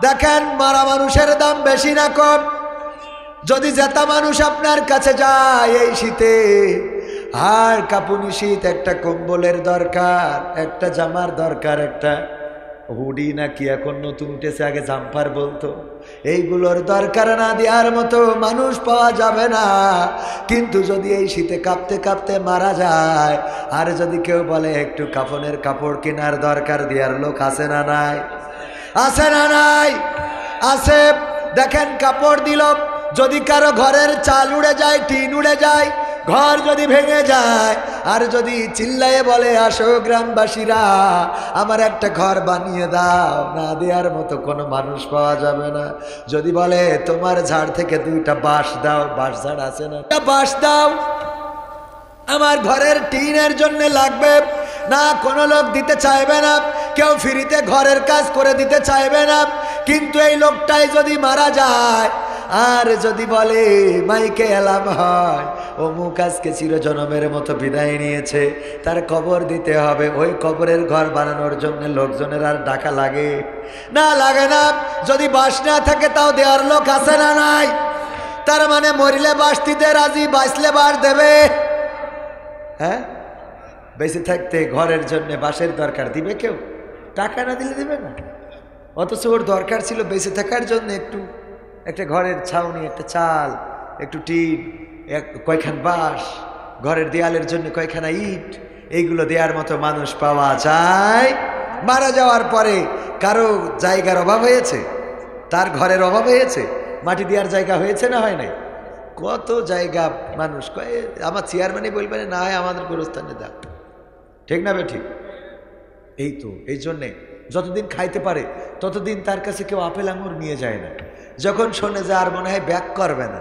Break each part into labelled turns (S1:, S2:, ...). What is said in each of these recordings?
S1: দেখেন মারা মানুষের দাম বেশি না কম? যদি জেতা মানুষ আপনার কাছে যায় এই শীতে, আর কাঁপুনি শীত, একটা কম্বলের দরকার, একটা জামার দরকার, একটা হুডি নাকি এখন নতুন উঠেছে, আগে জাম্পার বলতো, এইগুলোর দরকার না দেওয়ার মতো মানুষ পাওয়া যাবে না। কিন্তু যদি এই শীতে কাঁপতে কাঁপতে মারা যায়, আর যদি কেউ বলে একটু কাফনের কাপড় কেনার দরকার, দেওয়ার লোক আছে না নাই? আছে না নাই? আছে। দেখেন কাপড় দিল, যদি কারো ঘরের চাল উড়ে যায়, টিন উড়ে যায়, ঘর যদি ভেঙে যায়, আর যদি চিল্লায়ে বলে আসো গ্রামবাসীরা আমার একটা ঘর বানিয়ে দাও, না দেওয়ার মতো কোনো মানুষ পাওয়া যাবে না। যদি বলে তোমার ঝাড় থেকে 2টা বাঁশ দাও, বাঁশ ঝাড় আছে না, বাঁশ দাও, আমার ঘরের টিনের জন্য লাগবে, না কোনো লোক দিতে চাইবে না, কেউ ফ্রিতে ঘরের কাজ করে দিতে চাইবে না। কিন্তু এই লোকটাই যদি মারা যায়, আর যদি বলে মাইকে এলাম হয় অমুক আজকে চিরজনমের মতো বিদায় নিয়েছে, তার কবর দিতে হবে, ওই কবরের ঘর বানানোর জন্য লোকজনের আর ডাকা লাগে না? লাগে না। যদি বাঁশ না থাকে তাও দেওয়ার লোক আছে না নাই? তার মানে মরিলে বাঁশ দিতে রাজি, বাঁচলে বাঁশ দেবে। হ্যাঁ, বেঁচে থাকতে ঘরের জন্য বাঁশের দরকার, দিবে কেউ? টাকা না দিলে দিবে না। অথচ ওর দরকার ছিল বেঁচে থাকার জন্য একটু, একটা ঘরের ছাউনি, একটা চাল, একটু টিন, কয়খান বাঁশ, ঘরের দেয়ালের জন্য কয়খানা ইট, এইগুলো দেওয়ার মতো মানুষ পাওয়া যায়? মারা যাওয়ার পরে কারো জায়গার অভাব হয়েছে? তার ঘরের অভাব হয়েছে? মাটি দেওয়ার জায়গা হয়েছে না হয় নাই? কত জায়গা মানুষ কয় আমার চেয়ারম্যানই বলবেন না হয় আমাদের গোরস্থানে দাও, ঠিক না বেঠিক? এই তো, এই জন্যে যতদিন খাইতে পারে ততদিন তার কাছে কেউ আপেল আঙুর নিয়ে যায় না। যখন শোনে যে আর মনে হয় ব্যাক করবে না,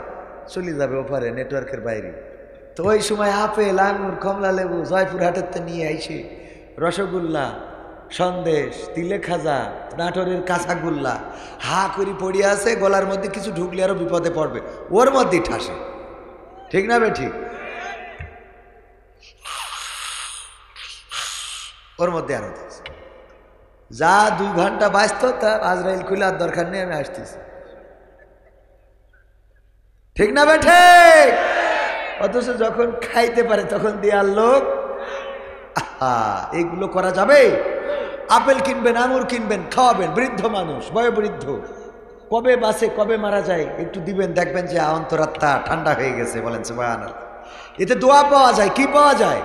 S1: চলে যাবে ওপারে নেটওয়ার্কের বাইরে, তো ওই সময় আপেল আঙুর কমলা লেবু জয়পুর হাটের নিয়ে আইসে রসগোল্লা, সন্দেশ, তিলে খাজা, নাটোরের কাঁচাগোল্লা হা করি পড়িয়ে আছে, গলার মধ্যে কিছু ঢুকলে আরো বিপদে পড়বে, ওর মধ্যেই ঠাসে, ঠিক না বেঠিক? ওর মধ্যে আরো যা 2 ঘন্টা বাঁচত তার আজরাইল খুলে আর দরকার নেই, আমি আসতেছি, ঠিক না বেঠে? অথচ যখন খাইতে পারে তখন দেয়ার লোক। এইগুলো করা যাবে? আপেল কিনবেন, আঙুর কিনবেন, খাওয়াবেন, বৃদ্ধ মানুষ, বয়োবৃদ্ধ, কবে বাঁচে কবে মারা যায় একটু দিবেন, দেখবেন যে অন্তরাত্মা ঠান্ডা হয়ে গেছে। বলেন সুবহানাল্লাহ। এতে দোয়া পাওয়া যায়। কি পাওয়া যায়?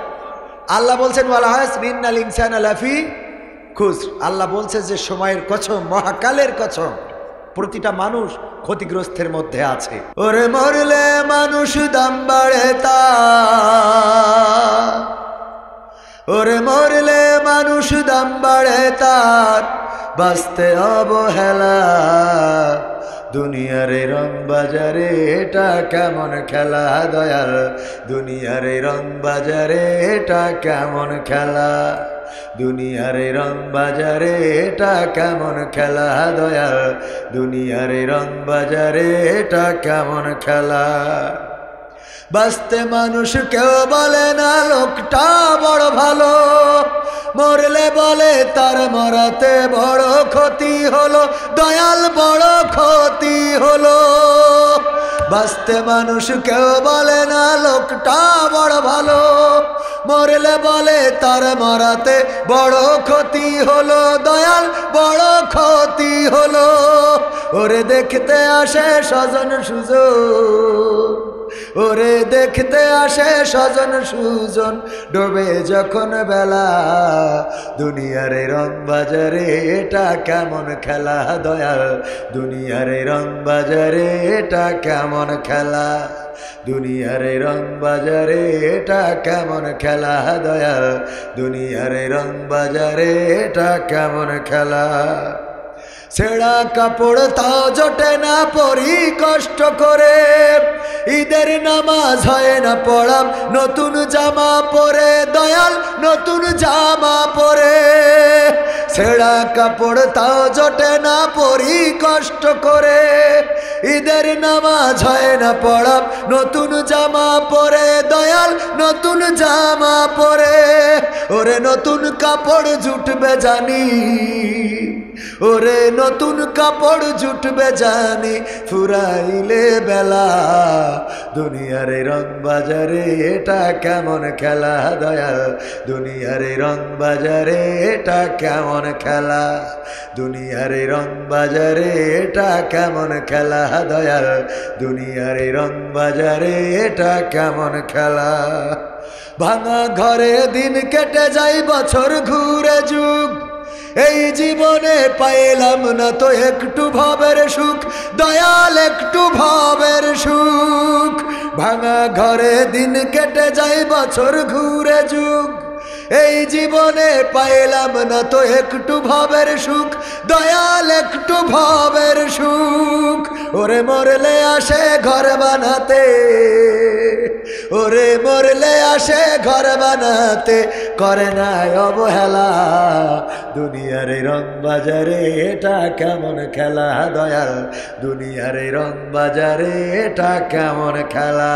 S1: আল্লাহ বলছেন ওয়াল আসর ইন্নাল ইনসানা লাফি খুসর। আল্লাহ বলছে যে সময়ের কসম, মহাকালের কসম, প্রতিটা মানুষ ক্ষতিগ্রস্তের মধ্যে আছে। ওরে মরলে মানুষ দাম বাড়ে তার, ওরে মরলে মানুষ দাম বাড়ে তার, বাঁচতে অবহেলা, দুনিয়ার এই রং বাজারে এটা কেমন খেলা দয়াল, দুনিয়ার এই রং বাজারে এটা কেমন খেলা, দুনিয়ার এই রং বাজারে এটা কেমন খেলা দয়াল, দুনিয়ার এই রং বাজারে এটা কেমন খেলা। বাঁচতে মানুষ কেউ বলে না লোকটা বড় ভালো, মরলে বলে তার মরাতে বড় ক্ষতি হলো, দয়াল বড় ক্ষতি হলো। বাঁচতে মানুষ কেউ বলে না লোকটা বড় ভালো, মরলে বলে তার মরাতে বড় ক্ষতি হলো, দয়াল বড় ক্ষতি হলো। ওরে দেখতে আসে স্বজন সুজন, ওরে দেখতে আসে স্বজন সুজন, ডোবে যখন বেলা, দুনিয়ার রং বাজারে এটা কেমন খেলা দয়াল, দুনিয়ার রং বাজারে এটা কেমন খেলা, দুনিয়ার রং বাজারে এটা কেমন খেলা দয়াল, দুনিয়ার রং বাজারে এটা কেমন খেলা। ছেঁড়া কাপড় তাও জোটে না পরি কষ্ট করে, ঈদের নামাজ হয় না পড়াম নতুন জামা পরে, দয়াল নতুন জামা পরে। ছেঁড়া কাপড় তাও জোটে না পরি কষ্ট করে, ঈদের নামাজ হয় না পড়াম নতুন জামা পরে, দয়াল নতুন জামা পরে। ওরে নতুন কাপড় জুটবে জানি, ওরে নতুন কাপড় জুটবে জানি ফুরাইলে বেলা, দুনিয়ার এই রং বাজারে এটা কেমন খেলা দয়াল, দুনিয়ার এই রং বাজারে এটা কেমন খেলা, দুনিয়ার এই রং বাজারে এটা কেমন খেলা দয়াল, দুনিয়ার এই রং বাজারে এটা কেমন খেলা। ভাঙা ঘরে দিন কেটে যায় বছর ঘুরে যুগ, এই জীবনে পাইলাম না তো একটু ভবের সুখ দয়াল, একটু ভবের সুখ। ভাঙা ঘরে দিন কেটে যায় বছর ঘুরে যুগ, এই জীবনে পাইলাম না তো একটু ভবের সুখ দয়াল, একটু ভবের সুখ। ওরে মরলে আসে ঘর বানাতে, ওরে মরলে আসে ঘর বানাতে, করে নাই অবহেলা, দুনিয়ার এই রং বাজারে এটা কেমন খেলা দয়াল, দুনিয়ার এই রং বাজারে এটা কেমন খেলা,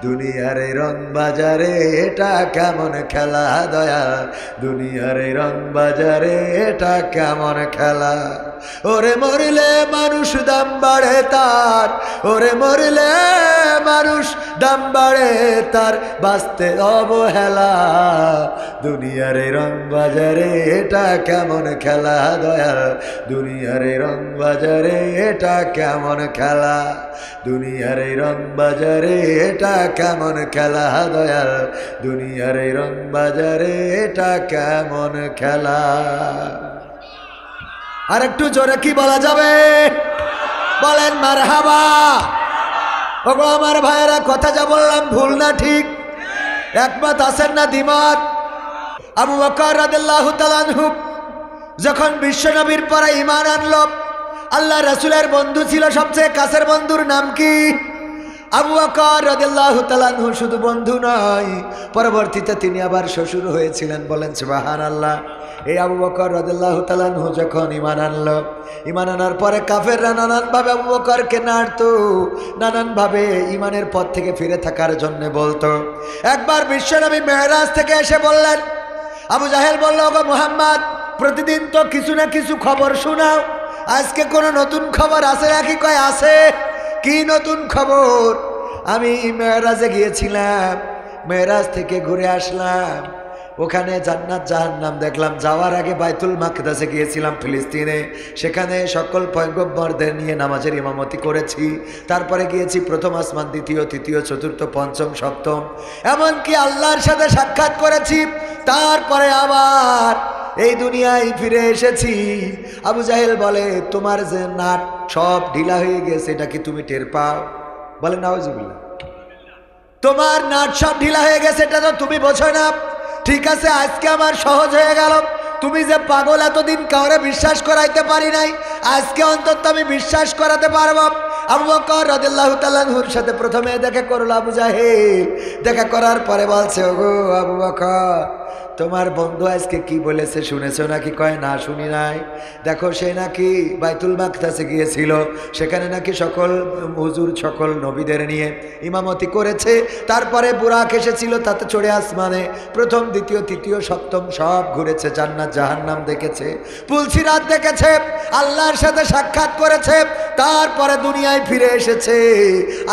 S1: দুনিয়ার এই রং বাজারে এটা কেমন খেলা দয়াল, দুনিয়ার এই রং বাজারে এটা কেমন খেলা। ওরে মরলে মানুষ দাম বাড়ে তার, ওরে মরলে মানুষ দাম বাড়ে তার, বাঁচতে অবহেলা, দুনিয়ার এই রং বাজারে এটা কেমন খেলা দয়াল, দুনিয়ার এই রং বাজারে এটা কেমন খেলা, দুনিয়ার এই রং বাজারে এটা কেমন খেলা দয়াল, দুনিয়ার এই রং বাজারে এটা কেমন খেলা। আর একটু জোরে কি বলা যাবে বলেন মারহাবা। ওগো আমার ভাইয়েরা, কথা যা বললাম ভুল না ঠিক? একমত আছেন না দ্বিমত? আবু বকর রাদিয়াল্লাহু তাআলা আনহু যখন বিশ্বনবীর পরে ঈমান আনলো, আল্লাহ রাসূলের বন্ধু ছিল, সবচেয়ে কাছের বন্ধুর নাম কি? আবু বকর রাদিয়াল্লাহু তাআলা আনহু শুধু বন্ধু নয়, পরবর্তীতে তিনি আবার শ্বশুর হয়েছিলেন। বলেন সুবহানাল্লাহ। এই আবু বকর রাদিয়াল্লাহু তাআলা আনহু যখন ঈমান আনলো, ঈমান আনার পরে কাফেররা নানানভাবে আবু বকরকে নাড়তো, নানানভাবে ঈমানের পথ থেকে ফিরে থাকার জন্য বলতো। একবার বিশ্বনবী মেরাজ থেকে এসে বললেন, আবু জাহেল বলল, ওগো মুহাম্মদ, প্রতিদিন তো কিছু না কিছু খবর শোনাও, আজকে কোনো নতুন খবর আছে নাকি? কয় আছে। কি নতুন খবর? আমি মেরাজে গিয়েছিলাম, মেরাজ থেকে ঘুরে আসলাম, ওখানে জান্নাত জাহান্নাম দেখলাম। যাওয়ার আগে বাইতুল মাকদাসে গিয়েছিলাম ফিলিস্তিনে, সেখানে সকল পয়গম্বরদের নিয়ে নামাজের ইমামতি করেছি। তারপরে গিয়েছি প্রথম আসমান, দ্বিতীয়, তৃতীয়, চতুর্থ, পঞ্চম, সপ্তম, এমনকি আল্লাহর সাথে সাক্ষাৎ করেছি। তারপরে আবার এই দুনিয়ায় ফিরে এসেছি। আবু জাহেল বলে, তোমার যে নাট সব ঢিলা হয়ে গেছে, এটা কি তুমি টের পাও? বলে নাউজুবিল্লাহ। তোমার নাট সব ঢিলা হয়ে গেছে, এটা তো তুমি বোঝো না। ঠিক আছে, আজকে আমার সহজ হয়ে গেল। তুমি যে পাগল, এতদিন কাউরে বিশ্বাস করাইতে পারি নাই, আজকে অন্তত আমি বিশ্বাস করাতে পারবো। আবু বকর রাদিয়াল্লাহু তাআলা আনহুর সাথে প্রথমে দেখা করলো আবু জাহেল। দেখা করার পরে বলছে, ওগো আবু বকর, তোমার বন্ধু আজকে কি বলেছে শুনেছো নাকি? কয় না, শুনি নাই। দেখো, সে নাকি বাইতুল মাকদাসে গিয়েছিল, সেখানে নাকি সকল হুজুর সকল নবীদের নিয়ে ইমামতি করেছে। তারপরে বুরাক এসেছিল, তাতে চড়ে আসমানে প্রথম, দ্বিতীয়, তৃতীয়, সপ্তম সব ঘুরেছে, জান্নাত জাহান্নাম দেখেছে, পুলসিরাত দেখেছে, আল্লাহর সাথে সাক্ষাৎ করেছে। তারপরে দুনিয়ায় ফিরে এসেছে।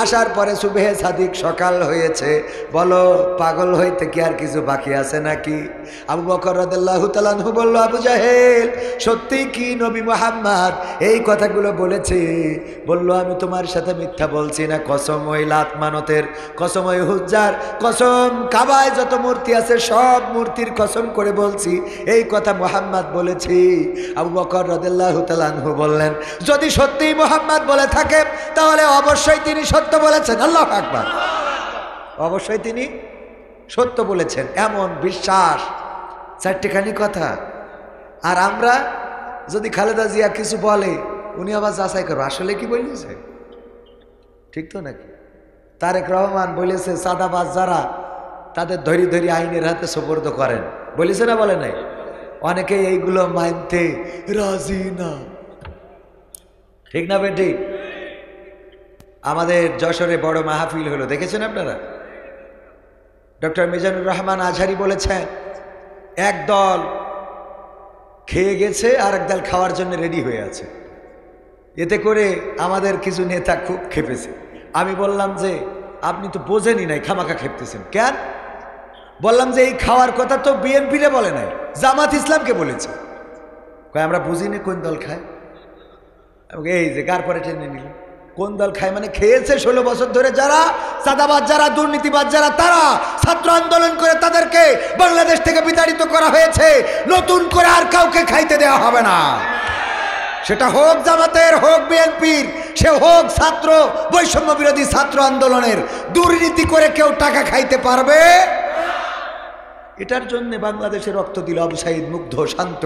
S1: আসার পরে সুবহে সাদিক সকাল হয়েছে। বলো, পাগল হইতে কি আর কিছু বাকি আছে নাকি? আবু বকর রাদিয়াল্লাহু তাআলা আনহু বলল, আবু জাহেল, সত্যি কি নবী মুহাম্মদ এই কথাগুলো বলেছে? বলল, আমি তোমার সাথে মিথ্যা বলছি না। কসম ওই লাত মানতের, কসম ওই হুজ্জার, কসম কাবায় যত মূর্তি আছে সব মূর্তির কসম করে বলছি, এই কথা মুহাম্মদ বলেছি। আবু বকর রাদিয়াল্লাহু তাআলা আনহু বললেন, যদি সত্যি মুহাম্মদ বলে থাকে তাহলে অবশ্যই তিনি সত্য বলেছেন। আল্লাহু আকবার। অবশ্যই তিনি সত্য বলেছেন, এমন বিশ্বাস। চারটেখানি কথা। আর আমরা যদি খালেদা জিয়া কিছু বলে, উনি আবার যাচাই করো আসলে কি বলেছে, ঠিক তো নাকি? তারেক রহমান বলেছে, সাদাবাজ যারা তাদের ধরি ধরি আইনের হাতে সোপর্দ করেন, বলেছে না বলে নাই? অনেকে এইগুলো মানতে রাজি না, ঠিক না বেটি? আমাদের যশোরে বড় মাহফিল হলো, দেখেছেন আপনারা? ডক্টর মিজানুর রহমান আজহারি বলেছেন, এক দল খেয়ে গেছে, আর একদাল খাওয়ার জন্য রেডি হয়ে আছে। এতে করে আমাদের কিছু নেতা খুব খেপেছে। আমি বললাম যে আপনি তো বোঝেনই নাই, খামাখা খেপতেছেন কেন? বললাম যে এই খাওয়ার কথা তো বিএনপিরে বলে নাই, জামাত ইসলামকে বলেছে। কয় আমরা বুঝিনি কোন দল খায়। এই যে কার পরে টেনে নিল, কোন দল খায় মানে খেয়েছে 16 বছর ধরে যারা চাঁদাবাজ, যারা দুর্নীতিবাজ, যারা তারা ছাত্র আন্দোলন করে তাদেরকে বাংলাদেশ থেকে বিতাড়িত করা হয়েছে। নতুন করে আর কাউকে খাইতে দেওয়া হবে না, সেটা হোক জামাতের, হোক বিএনপির, সে হোক ছাত্র বৈষম্য বিরোধী ছাত্র আন্দোলনের। দুর্নীতি করে কেউ টাকা খাইতে পারবে? এটার জন্য বাংলাদেশে রক্ত দিল আবু সাইদ, মুগ্ধ, শান্ত,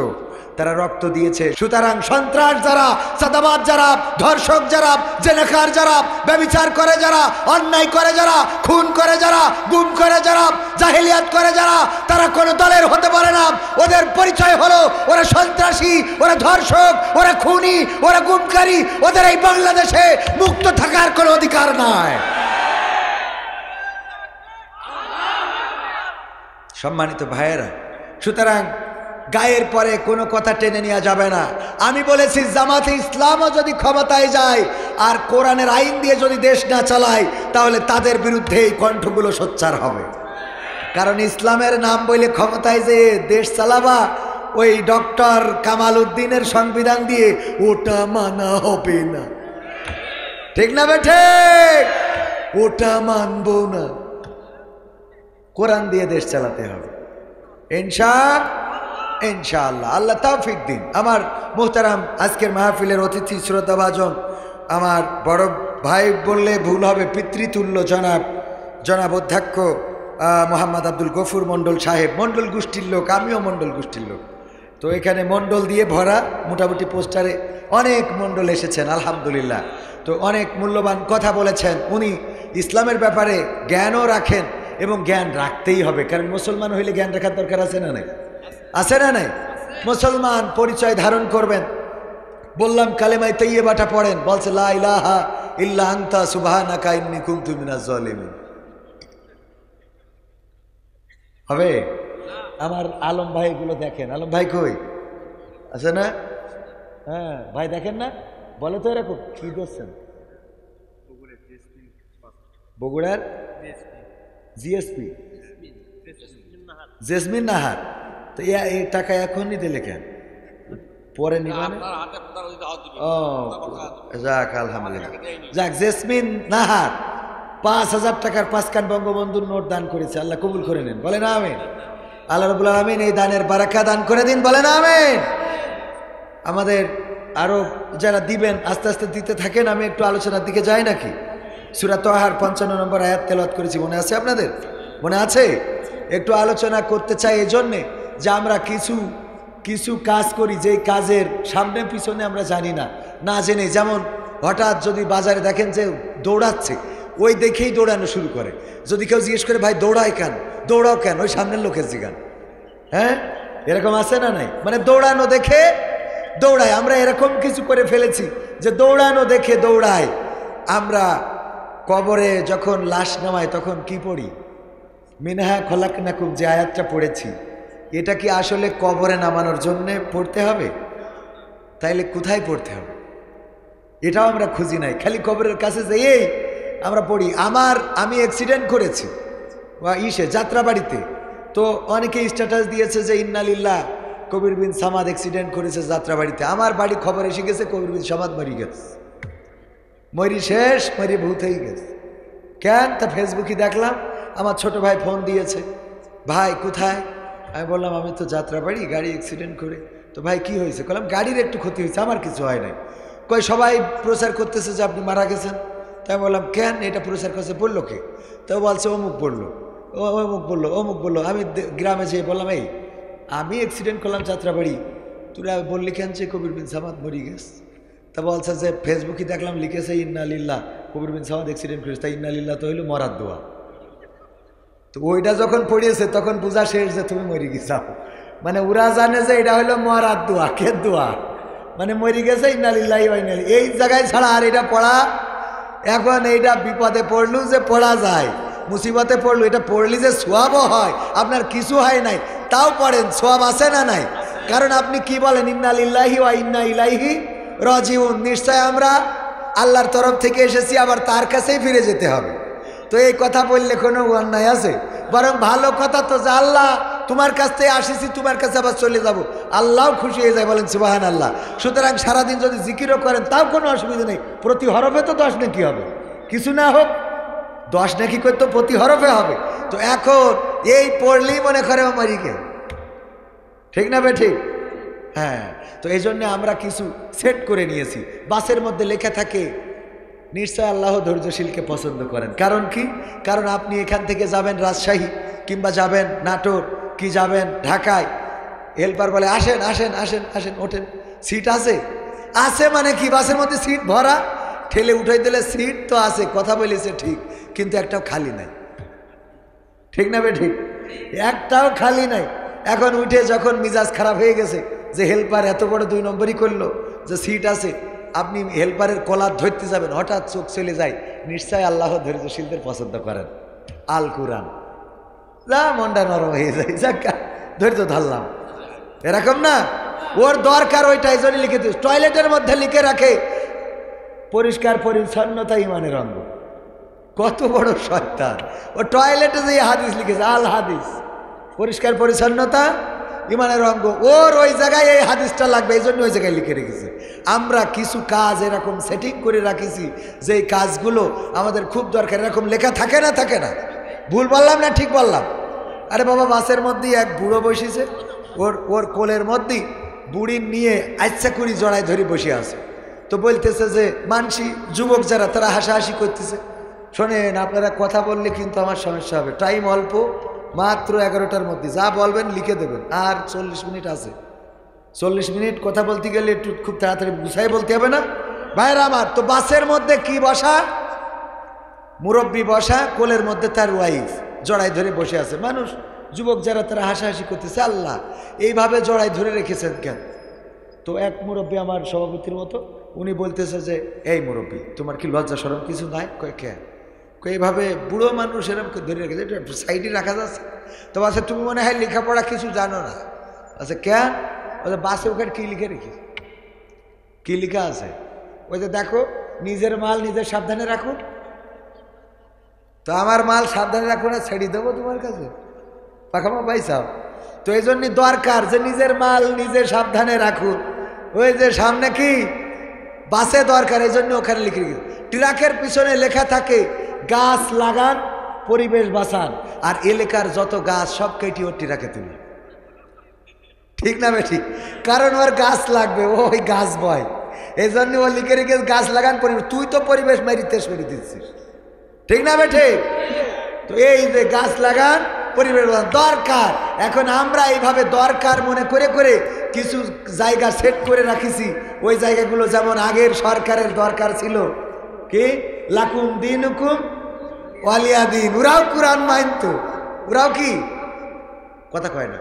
S1: তারা রক্ত দিয়েছে। সুতরাং সন্ত্রাস যারা, চাঁদাবাজ যারা, ধর্ষক যারা, জেনাকার যারা, ব্যভিচার করে যারা, অন্যায় করে যারা, খুন করে যারা, গুম করে যারা, জাহেলিয়াত করে যারা, তারা কোনো দলের হতে পারে না। ওদের পরিচয় হলো ওরা সন্ত্রাসী, ওরা ধর্ষক, ওরা খুনি, ওরা গুমকারী। ওদের এই বাংলাদেশে মুক্ত থাকার কোনো অধিকার নাই। সম্মানিত ভাইয়েরা, সুতরাং গায়ের পরে কোনো কথা টেনে নেওয়া যাবে না। আমি বলেছি জামাতে ইসলামও যদি ক্ষমতায় যায় আর কোরআনের আইন দিয়ে যদি দেশ না চালায়, তাহলে তাদের বিরুদ্ধে এই কণ্ঠগুলো সোচ্চার হবে। কারণ ইসলামের নাম বলে ক্ষমতায় যে দেশ চালাবা, ওই ডক্টর কামাল উদ্দিনের সংবিধান দিয়ে ওটা মানা হবে না। ঠিক না বেঠে? ওটা মানবো না, কোরআন দিয়ে দেশ চালাতে হবে ইনশাআল্লাহ। আল্লাহ তৌফিক দিন। আমার মুহতারাম আজকের মাহফিলের অতিথি শ্রদ্ধাভাজন আমার বড় ভাই বললে ভুল হবে, পিতৃতুল্য জনাব অধ্যক্ষ মোহাম্মদ আব্দুল গফুর মণ্ডল সাহেব, মণ্ডল গোষ্ঠীর লোক, আমিও মণ্ডল গোষ্ঠীর লোক। তো এখানে মণ্ডল দিয়ে ভরা, মোটামুটি পোস্টারে অনেক মণ্ডল এসেছেন আলহামদুলিল্লাহ। তো অনেক মূল্যবান কথা বলেছেন। উনি ইসলামের ব্যাপারে জ্ঞানও রাখেন এবং জ্ঞান রাখতেই হবে, কারণ মুসলমান হইলে জ্ঞান রাখার দরকার আছে না নাই? আছে না নাই? মুসলমান পরিচয় ধারণ করবেন। বললাম কালেমায়ে তাইয়্যিবাটা পড়েন, বলছে লা ইলাহা ইল্লা আনতা সুবহানাকা ইন্নী কুনতু মিনাজ জালিমিন। হবে? আমার আলম ভাই গুলো দেখেন, আলম ভাই কই আছে না? হ্যাঁ ভাই দেখেন না, বলে তো এরকম কি করছেন? বগুড়ার জিএসপি জেসমিন নাহার। তো এই টাকা এখনই দিলে কেন, পরে নিবেন? ও যাক আলহামদুলিল্লাহ, যাক। জেসমিন নাহার 5,000 টাকার 5 কান বঙ্গবন্ধুর নোট দান করেছে, আল্লাহ কবুল করে নেন, বলেন আমিন। আল্লাহ রাব্বুল আলামিন এই দানের বারাকা দান করে দিন, বলেন আমিন। আমাদের আরো যারা দিবেন আস্তে আস্তে দিতে থাকেন। আমি একটু আলোচনার দিকে যাই নাকি? সূরা তাহার 55 নম্বর আয়াত তেলাওয়াত করেছি, মনে আছে আপনাদের? মনে আছে? একটু আলোচনা করতে চাই এই জন্যে যে আমরা কিছু কাজ করি, যে কাজের সামনে পিছনে আমরা জানি না জেনে। যেমন হঠাৎ যদি বাজারে দেখেন যে দৌড়াচ্ছে, ওই দেখেই দৌড়ানো শুরু করে। যদি কেউ জিজ্ঞেস করে ভাই দৌড়াও কেন, ওই সামনের লোকের জিগান। হ্যাঁ, এরকম আছে না নাই? মানে দৌড়ানো দেখে দৌড়ায়। আমরা এরকম কিছু করে ফেলেছি যে দৌড়ানো দেখে দৌড়ায়। আমরা কবরে যখন লাশ নামাই তখন কি পড়ি? মিনহা খলাকনাকুম, যে আয়াতটা পড়েছি, এটা কি আসলে কবরে নামানোর জন্য পড়তে হবে? তাইলে কোথায় পড়তে হবে এটাও আমরা খুঁজি নাই, খালি কবরের কাছে যেয়েই আমরা পড়ি। আমি অ্যাক্সিডেন্ট করেছি যাত্রাবাড়িতে, তো অনেকে স্ট্যাটাস দিয়েছে যে ইন্নালিল্লাহ কবির বিন সামাদ অ্যাক্সিডেন্ট করেছে যাত্রাবাড়িতে। আমার বাড়ি খবর এসে গেছে কবির বিন সামাদ মরি গেছে, মরি শেষ, মরি ভূত হয়ে গেছে। কেন? তা ফেসবুকে দেখলাম, আমার ছোট ভাই ফোন দিয়েছে, ভাই কোথায়? আমি বললাম আমি তো যাত্রাবাড়ি, গাড়ি অ্যাক্সিডেন্ট করে। তো ভাই কি হয়েছে? বললাম গাড়ির একটু ক্ষতি হয়েছে, আমার কিছু হয় নাই। কই সবাই প্রচার করতেছে যে আপনি মারা গেছেন। তাই বললাম কেন এটা প্রচার করছে? বললো কে? তো বলছে অমুক বললো, অমুক বললো। আমি গ্রামে যেয়ে বললাম এই আমি অ্যাক্সিডেন্ট করলাম যাত্রাবাড়ি, তোরা বললি কেন যে কবির বিন সামাদ মরি গেছে? তা বলছে যে ফেসবুকে দেখলাম লিখেছে ইন্নালিল্লাহ কবির বিন সামাদ অ্যাক্সিডেন্ট করেছে, তাই ইন্নালিল্লাহ তো হইলো মরার দোয়া। তো ওইটা যখন পড়িয়েছে তখন বোঝা শেষ যে তুমি মরি গেছাও। মানে ওরা জানে যে এটা হইলো মরার দোয়া, কে দোয়া, মানে মরি গেছে ইন্নালিল্লাহি ওয়া ইন্না ইলাইহি, এই জায়গায় ছাড়া আর এটা পড়া। এখন এইটা বিপদে পড়লু যে পড়া যায়, মুসিবতে পড়লু, এটা পড়লি যে সোয়াবও হয়। আপনার কিছু হয় নাই তাও পড়েন, সোয়াব আছে না নাই? কারণ আপনি কি বলেন, ইন্না লিল্লাহি ওয়া ইন্না ইলাইহি রাজিউন, নিশ্চয় আমরা আল্লাহর তরফ থেকে এসেছি, আবার তার কাছেই ফিরে যেতে হবে। তো এই কথা বললে কোনো অন্যায় আছে? বরং ভালো কথা তো, যে আল্লাহ তোমার কাছ থেকে আসিছি, তোমার কাছে আবার চলে যাব, আল্লাহও খুশি হয়ে যায়, বলেন সুবহানাল্লাহ। সুতরাং সারাদিন যদি জিকিরও করেন তাও কোনো অসুবিধা নেই, প্রতি হরফে তো 10 নেকি হবে, কিছু না হোক 10 নেকি করে তো প্রতি হরফে হবে। তো এখন এই পড়লেই মনে করে আমারিকে, ঠিক না বে ঠিক? হ্যাঁ, তো এই জন্য আমরা কিছু সেট করে নিয়েছি। বাসের মধ্যে লেখা থাকে নিশ্চয় আল্লাহ ধৈর্যশীলকে পছন্দ করেন। কারণ কি? কারণ আপনি এখান থেকে যাবেন রাজশাহী, কিংবা যাবেন নাটোর, কি যাবেন ঢাকায়, হেল্পার বলে আসেন আসেন আসেন আসেন, ওঠেন, সিট আছে? আছে মানে কি, বাসের মধ্যে সিট ভরা, ঠেলে উঠাই দিলে সিট তো আছে, কথা বলেছে ঠিক, কিন্তু একটাও খালি নাই, ঠিক না বে ঠিক? একটাও খালি নাই। এখন উঠে যখন মিজাজ খারাপ হয়ে গেছে যে হেল্পার এত বড় 2 নম্বরই করলো, যে সিট আছে, আপনি হেল্পারের কলার ধরতে যাবেন, হঠাৎ চোখ চলে যায়, নিশ্চয় আল্লাহ ধৈর্যশীলদের পছন্দ করেন, আল কুরআন, যা মনটা নরম হয়ে যায়, যাক ধৈর্য ধরলাম, এরকম না? ওর দরকার ওইটা, এই জন্য লিখে দিস। টয়লেটের মধ্যে লিখে রাখে পরিষ্কার পরিচ্ছন্নতা ইমানের অঙ্গ। কত বড় শয়তান! ও টয়লেটে যে হাদিস লিখেছে, আল হাদিস, পরিষ্কার পরিচ্ছন্নতা ইমানের অঙ্গ, ওর ওই জায়গায় এই হাদিসটা লাগবে, এই জন্য ওই জায়গায় লিখে রেখেছে। আমরা কিছু কাজ এরকম সেটিং করে রাখিছি, যে কাজগুলো আমাদের খুব দরকার, এরকম লেখা থাকে না, থাকে না? ভুল বললাম না ঠিক বললাম? আরে বাবা, বাসের মধ্যেই এক বুড়ো বসেছে, ওর কোলের মধ্যেই বুড়ি নিয়ে আচ্ছা করি জড়ায় ধরে বসে আছে। তো বলতেছে যে মানসি যুবক যারা, তারা হাসাহাসি করতেছে, শোনেন আপনারা কথা বললে কিন্তু আমার সমস্যা হবে, টাইম অল্প, মাত্র 11টার মধ্যে, যা বলবেন লিখে দেবেন, আর 40 মিনিট আছে, 40 মিনিট কথা বলতে গেলে একটু খুব তাড়াতাড়ি গুছাই বলতে হবে না ভাইরা আমার? তো বাসের মধ্যে কি বসা, মুরব্বী বসা, কোলের মধ্যে তার ওয়াইফ জড়াই ধরে বসে আছে। মানুষ যুবক যারা, তারা হাসাহাসি করতেছে, আল্লাহ এইভাবে জড়াই ধরে রেখেছেন কেন? তো এক মুরব্বী আমার সভাপতির মতো, উনি বলতেছে যে এই মুরব্বী, তোমার কি লজ্জা শরম কিছু নাই? কয় কে? এইভাবে বুড়ো মানুষ এরকম ধরে রেখেছে, এটা সাইডে রাখা যাচ্ছে? তো আচ্ছা তুমি মনে হয় লেখাপড়া কিছু জানো না। আচ্ছা কেন? আচ্ছা বাসে ওখানে কী লিখে রেখেছে, কী লেখা আছে? ওই যে দেখো, নিজের মাল নিজের সাবধানে রাখুন। তো আমার মাল সাবধানে রাখুন, আর ছেড়ে দেবো তোমার কাছে, পাখামা পাইছাও? তো এই জন্যই দরকার যে নিজের মাল নিজে সাবধানে রাখুন। ওই যে সামনে কি বাসে দরকার, এই জন্য ওখানে লিখে রেখেছে। ট্রাকের পিছনে লেখা থাকে গাছ লাগান, পরিবেশ বাঁচান, আর এলাকার যত গাছ সব কেটে ওর ট্রাকে তুলে, ঠিক না ঠিক? কারণ ওর গাছ লাগবে, ওই গাছ বয়, এই জন্য ও লিখে রেখে গাছ লাগান পরিবেশ। তুই তো পরিবেশ মারিতে সরিয়ে দিচ্ছিস, ঠিক না ঠিক? তো এই যে গাছ লাগান, পরিবেশ দরকার। এখন আমরা এইভাবে দরকার মনে করে করে কিছু জায়গা সেট করে রাখিছি। ওই জায়গাগুলো যেমন আগের সরকারের দরকার ছিল কি, লাকুম দিন হুকুম ওয়ালিয়া দিন, ওরাও কোরআন মানতো, ওরাও কি কথা কয় না,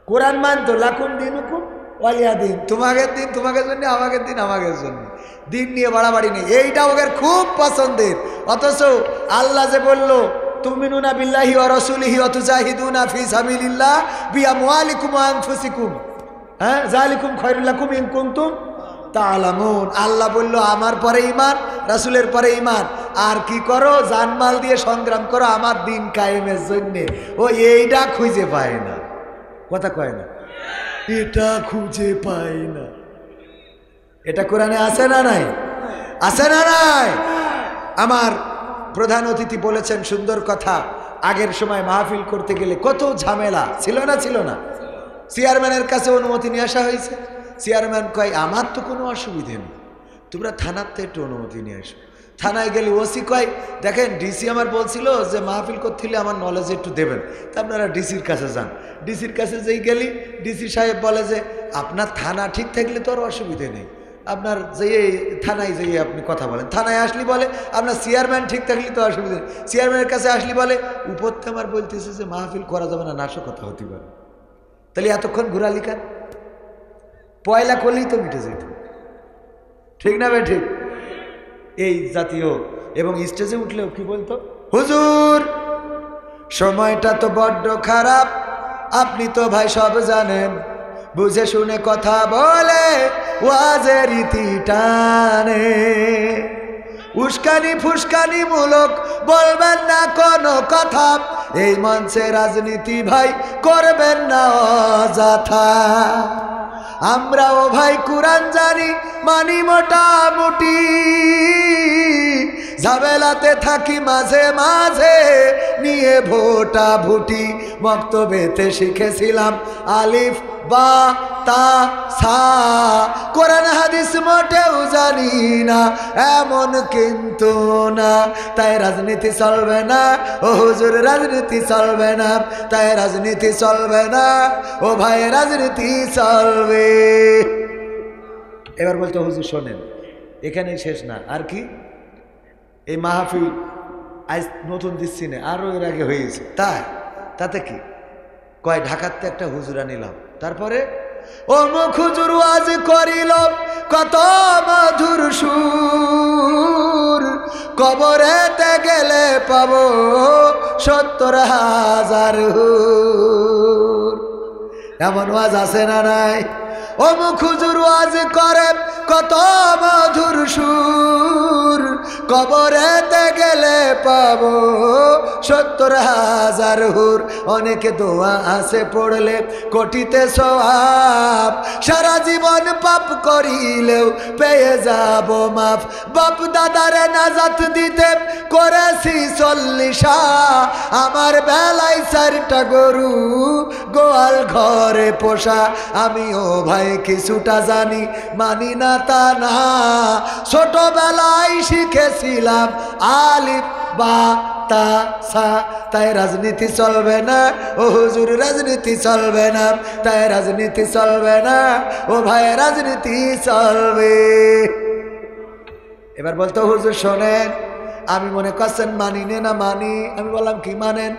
S1: কোরআন মানতো, লাকুম দিন হুকুম ওয়ালিয়া দিন, তোমাদের দিন তোমাদের জন্য, আমাদের দিন আমাদের জন্য, দিন নিয়ে বাড়াবাড়ি নেই, এইটা ওদের খুব পছন্দের। অথচ আল্লাহ যে বললো তুমিনুনা বিল্লাহি ওয়া রাসূলিহি ওয়া তুজাহিদুনা ফি সাবিলিল্লাহ বিআমওয়ালিকুম ওয়া আনফুসিকুম, হ্যাঁ, যালিকুম খায়রুল লাকুম ইন কুনতুম তা'লামুন। আল্লাহ বলল আমার পরে ঈমান, রাসূলের পরে ঈমান, আর কি করো, জানমাল দিয়ে সংগ্রাম করো আমার দিন কায়েমের জন্য। ও এইটা খুঁজে পায় না, কথা কয় না, এটা খুঁজে পায় না। এটা কোরআনে আছে না নাই? আছে না নাই? আমার প্রধান অতিথি বলেছেন সুন্দর কথা, আগের সময় মাহফিল করতে গেলে কত ঝামেলা ছিল না, ছিল না? চেয়ারম্যানের কাছে অনুমতি নিয়ে আসা হয়েছে, চেয়ারম্যান কয় আমার তো কোনো অসুবিধে নেই, তোমরা থানাতে একটু অনুমতি নিয়ে আসো। থানায় গেলে ওসি কয় দেখেন ডিসি আমার বলছিল যে মাহফিল করতে হলে আমার নলেজ একটু দেবেন, তা আপনারা ডিসির কাছে যান। ডিসির কাছে যেই গেলি, ডিসি সাহেব বলে যে আপনার থানা ঠিক থাকলে তো আর অসুবিধে নেই, আপনার যেয়ে থানায় যেয়ে আপনি কথা বলেন। থানায় আসলি বলে আপনার চেয়ারম্যান ঠিক থাকলে তো অসুবিধা নেই। চেয়ারম্যানের কাছে আসলি বলে উপরতে আমার বলতেছে যে মাহফিল করা যাবে না, নাশকতা হতে পারে। তাহলে এতক্ষণ ঘুরালি কেন? পয়লা করলেই তো মিটে যেত, ঠিক না ভাই ঠিক? এই জাতীয়। এবং স্টেজে উঠলেও কি বলতো, হুজুর সময়টা তো বড্ড খারাপ, আপনি তো ভাই সব জানেন, বুঝে শুনে কথা বলে ওয়াজের রীতি টানে। উস্কানি ফুস্কানি মূলক বলবেন না কোনো কথা, এই মঞ্চে রাজনীতি ভাই করবেন না অযথা। আমরাও ভাই কুরআন জানি মানি মোটামুটি, ঝামেলাতে থাকি মাঝে মাঝে নিয়ে ভোটা ভুটি। মক্তবেতে শিখেছিলাম আলিফ বা তা সা, কোরআন হাদিস মোটেও জানি না এমন কিন্তু না। তাই রাজনীতি চলবে না ও হুজুর, রাজনীতি চলবে না, তাই রাজনীতি চলবে না ও ভাই, রাজনীতি চলবে। এবার বলতে হুজুর শোনেন, এখানেই শেষ না, আর কি এই মাহফিল আজ নতুন দিচ্ছি না, আরও এর আগে হয়েছে। তাতে কি কয় ঢাকাতে একটা হুজুর আনিলাম, তারপরে অমুক হুজুর ওয়াজ করিল কত মধুর সুর, কবরেতে গেলে পাবো 70,000 হুর। এমন ওয়াজ আছে না নাই? অমুক হুজুর ওয়াজ করে কত মধুর সুর, কবরেতে গেলে পাবো 70,000 হুর। অনেকে দোয়া আছে পড়লে কোটিতে সওয়াব, সারা জীবন পাপ করিলেও পেয়ে যাব মাফ। বাপ দাদারে নাজাত দিতে করেছি 40, আমার বেলায় 4টা গরু গোয়াল ঘরে পোষা। আমিও ভাই কিছুটা জানি, মানি না তা না, ছোটবেলায় শিখেছিলাম আলিফ বা তা সা। তাই রাজনীতি চলবে না ও হুজুর, রাজনীতি চলবে না, তাই রাজনীতি চলবে না ও ভাই, রাজনীতি চলবে। এবার বলতো হুজুর শোনেন, আমি মনে করছেন মানি না মানি। আমি বললাম কি মানেন?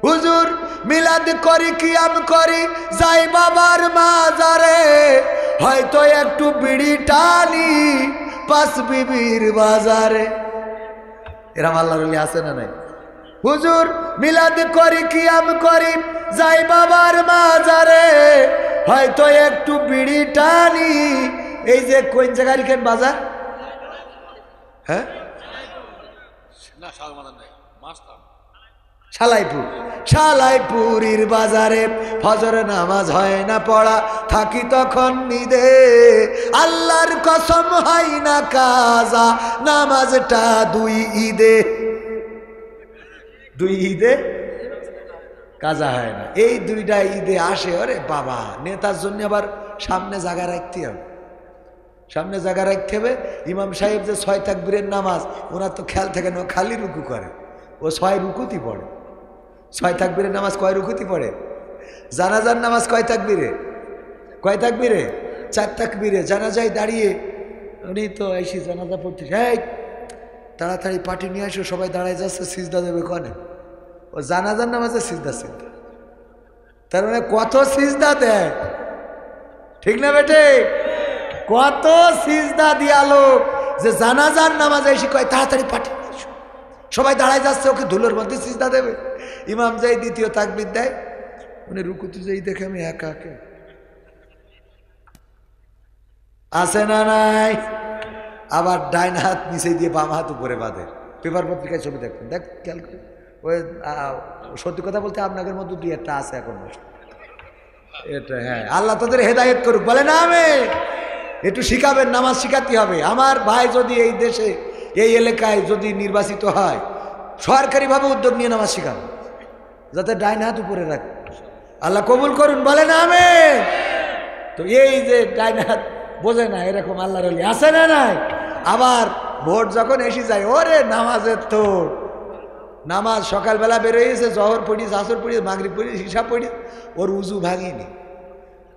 S1: হুজুর মিলাদ করি, কিয়াম করি, যাই বাবার মাজারে, হয়তো একটু বিড়ি টানি 5 বিবির বাজারে। এরম আল্লাহর ওলি আছে না নাই? হুজুর মিলাদ করি, কিয়াম করি, যাই বাবার মাজারে, হয়তো একটু বিড়ি টানি। এই যে কোন জায়গায় লিখেন বাজার? হ্যাঁ, শালাইপুর। শালাইপুরীর বাজারে ফজর নামাজ হয় না পড়া, থাকি তখন নিদে, আল্লাহর কসম হয় না কাজা নামাজটা 2 ঈদে। 2 ঈদে কাজা হয় না, এই 2টা ঈদে আসে। ওরে বাবা, নেতার জন্য আবার সামনে জায়গা রাখতে হবে, সামনে জায়গা রাখতে হবে। ইমাম সাহেব যে 6 তাকবীরের নামাজ, ওনার তো খেয়াল থাকে না, খালি রুকু করে, ও 6 রুকুতি পড়ে। 6 তাকবীরের নামাজ কয় রুকুতি পড়ে? জানাজার নামাজ কয় তাকবীরে? 4 তাকবীরে। জানাজায় দাঁড়িয়ে উনি তো এসে জানাজা পড়তে, এই তাড়াতাড়ি পাটি নিয়ে আসো, সবাই দাঁড়ায় যাচ্ছে, সিজদা দেবে কনে? ও জানাজার নামাজে সিজদা। তার মানে কত সিজদা দেয়, ঠিক না বেটে? কত সিজদা দিয়ালো যে জানাজার নামাজে এসে কয় তাড়াতাড়ি পাটি নিয়ে আসো, সবাই দাঁড়ায় যাচ্ছে, ওকে ধুলোর মধ্যে সিজদা দেবে। ইমাম যাই 2য় তাকবীর দেয়, উনি রুকুতে যাই দেখে আমি একা একা। আছে না নাই? আবার ডাইন হাত নিচে দিয়ে বাম হাত উপরে বাঁধে। পেপার পত্রিকায় ছবি দেখবেন, দেখ খেয়াল করে। ওই সত্যি কথা বলতে আপনাদের মধ্যে 2-1টা আছে এখন। এটা হ্যাঁ, আল্লাহ তাদের হেদায়েত করুক, বলে না আমি একটু শিখাবেন, নামাজ শিখাতে হবে। আমার ভাই যদি এই দেশে এই এলাকায় যদি নির্বাচিত হয়, সরকারিভাবে উদ্যোগ নিয়ে নামাজ শিখাবে, যাতে ডাইন হাত উপরে রাখে। আল্লাহ কবুল করুন, বলে না আমি। তো এই যে ডাইন হাত বোঝে না, এরকম আল্লাহর ওলি আছে না নাই? আবার ভোট যখন এসে যায়, ওরে নামাজের তো নামাজ সকালবেলা বেরোয়েছে, জহর পড়ি, আসর পড়ি, মাগরিব পড়ি, হিসাব পড়ি, ওর উজু ভাঙিনি।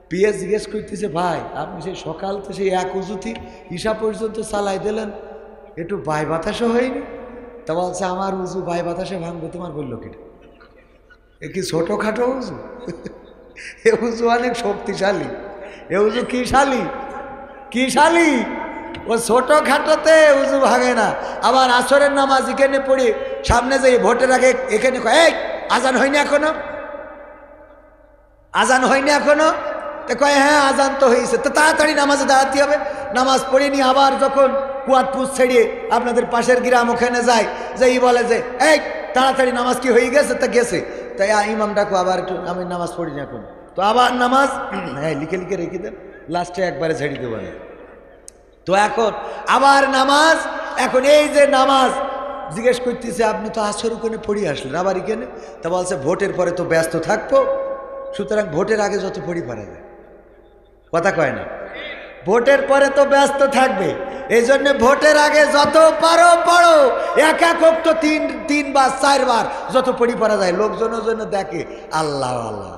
S1: পিএস জিজ্ঞেস করতেছে, ভাই আপনি সেই সকাল তো সেই 1 উজুতি হিসাব পর্যন্ত চালাই দিলেন, একটু বাই বাতাসও হয়নি? তা বলছে আমার উজু বাই বাতাসে ভাঙবে, তোমার বললো কিনা? এ কি ছোটোখাটো উজু? এ উজু অনেক শক্তিশালী। এ উজু কি শালী, কি শালী? ও ছোটোখাটোতে উজু ভাঙে না। আবার আসরের নামাজ এখানে পড়ি, সামনে যাই ভোটের আগে এখানে এই আজান হয়নি এখনো, আজান হয়নি এখনো, তো কয় হ্যাঁ আজান তো হয়েছে, তো তাড়াতাড়ি নামাজে দাঁড়াতে হবে। নামাজ পড়ে নিয়ে আবার যখন কুয়াতপুর ছেড়িয়ে আপনাদের পাশের গ্রাম ওখানে যায়, যে ই বলে যে এই তাড়াতাড়ি নামাজ কি হয়ে গেছে, তা গেছে, তাই ইমাম ডাকো আবার একটু, আমি নামাজ পড়িনি এখন, তো আবার নামাজ হ্যাঁ লিখে লিখে রেখে দেন, লাস্টে একবারে ছেড়ে দেবো না। তো এখন আবার নামাজ, এখন এই যে নামাজ জিজ্ঞেস করতেছে আপনি তো আসর ওখানে পড়ি আসলেন আবার এখানে, তা বলছে ভোটের পরে তো ব্যস্ত থাকবো, সুতরাং ভোটের আগে যত পড়ি পারা যায়, কথা কয় না, ভোটের পরে তো ব্যস্ত থাকবে, এই জন্য ভোটের আগে যত পারো পড়ো, এক একক তো তিনবার চারবার যত পড়ি পারা যায়, লোকজনের জন্য দেখে আল্লাহ আল্লাহ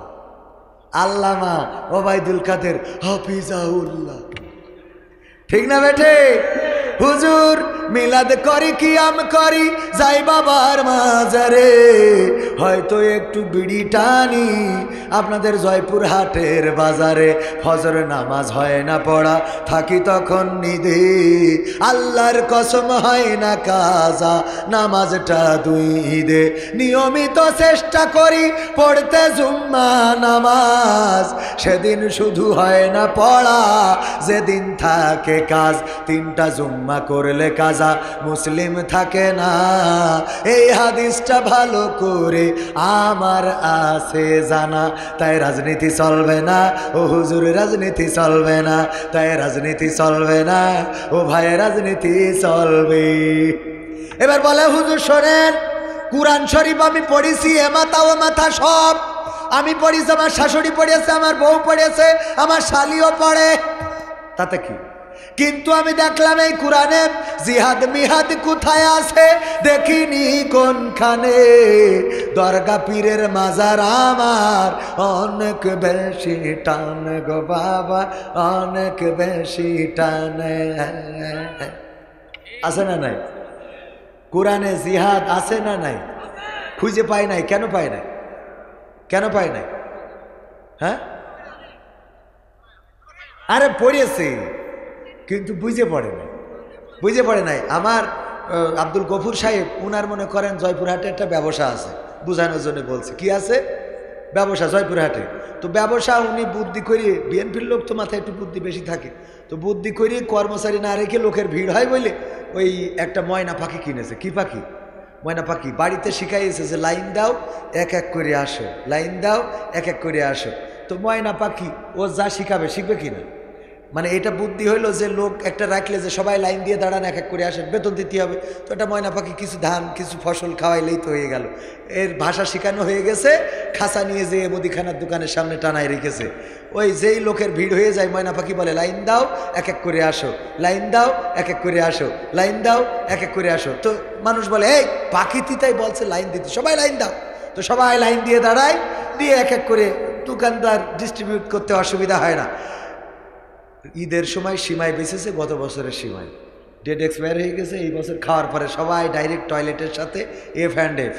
S1: আল্লামা ওবায়দুল কাদের হাফিজাউল্লাহ, ঠিক না বেঠে? হুজুর মিলাদ করি কিয়াম করি যাই বাবার মাজারে, হয়তো একটু বিড়ি টানি আপনাদের জয়পুর হাটের বাজারে, ফজর নামাজ হয় না পড়া থাকি তখন নিদে, আল্লাহর কসম হয় না কাজা নামাজটা দুই ঈদে, নিয়মিত চেষ্টা করি পড়তে জুম্মা নামাজ, সেদিন শুধু হয় না পড়া যেদিন থাকে কাজ, তিনটা জুম্মা করলে কাজা মুসলিম থাকে না, এই হাদিসটা ভালো করে আমার আছে জানা, তাই রাজনীতি চলবে না ও হুজুর, রাজনীতি চলবে না, তাই রাজনীতি চলবে না ও ভাই, রাজনীতি চলবে। এবার বলে হুজুর শোনেন, কুরআন শরীফ আমি পড়েছি এ মাথা ও মাথা সব আমি পড়েছি, আমার শাশুড়ি পড়েছে, আমার বউ পড়েছে, আমার শালিও পড়ে, তাতে কি? কিন্তু আমি দেখলাম এই কোরআনে জিহাদ মিহাদ কোথায় আছে দেখিনি কোনখানে, দরগা পীরের মাজার আমার অনেক বেশি টান গো বাবা, অনেক বেশি টানে, আছে না নাই? কোরআনে জিহাদ আছে না নাই? খুঁজে পাই নাই, কেন পাই নাই? কেন পাই নাই? হ্যাঁ, আরে পড়েছে কিন্তু বুঝে পড়ে নাই, বুঝে পড়ে নাই। আমার আব্দুল গফুর সাহেব উনার মনে করেন জয়পুরহাটে একটা ব্যবসা আছে, বুঝানোর জন্য বলছে কি আছে ব্যবসা জয়পুরহাটে, তো ব্যবসা উনি বুদ্ধি করিয়ে, বিএনপির লোক তো মাথায় একটু বুদ্ধি বেশি থাকে, তো বুদ্ধি করিয়ে কর্মচারী না রেখে লোকের ভিড় হয় বলে ওই একটা ময়না পাখি কিনেছে। কি পাখি? ময়না পাখি। বাড়িতে শিখাইছে যে লাইন দাও এক এক করে আসো, লাইন দাও এক এক করে আসো। তো ময়না পাখি ও যা শিখাবে শিখবে কিনা, মানে এটা বুদ্ধি হইলো যে লোক একটা রাখলে যে সবাই লাইন দিয়ে দাঁড়ান এক এক করে আসেন, বেতন দিতে হবে, তো এটা ময়না পাখি কিছু ধান কিছু ফসল খাওয়াইলেই তো হয়ে গেল। এর ভাষা শেখানো হয়ে গেছে, খাসা নিয়ে যে মুদিখানার দোকানের সামনে টানায় রেখেছে। ওই যেই লোকের ভিড় হয়ে যায় ময়না পাখি বলে লাইন দাও এক এক করে আসো, লাইন দাও এক এক করে আসো, লাইন দাও এক এক করে আসো। তো মানুষ বলে এই পাখি তিতাই বলছে লাইন দিতে, সবাই লাইন দাও। তো সবাই লাইন দিয়ে দাঁড়ায়, দিয়ে এক এক করে দোকানদার ডিস্ট্রিবিউট করতে অসুবিধা হয় না। ঈদের সময় সীমায় বেঁচেছে, গত বছরের সীমায় ডেট এক্সপায়ার হয়ে গেছে। এই বছর খাওয়ার পরে সবাই ডাইরেক্ট টয়লেটের সাথে এফ অ্যান্ড এফ,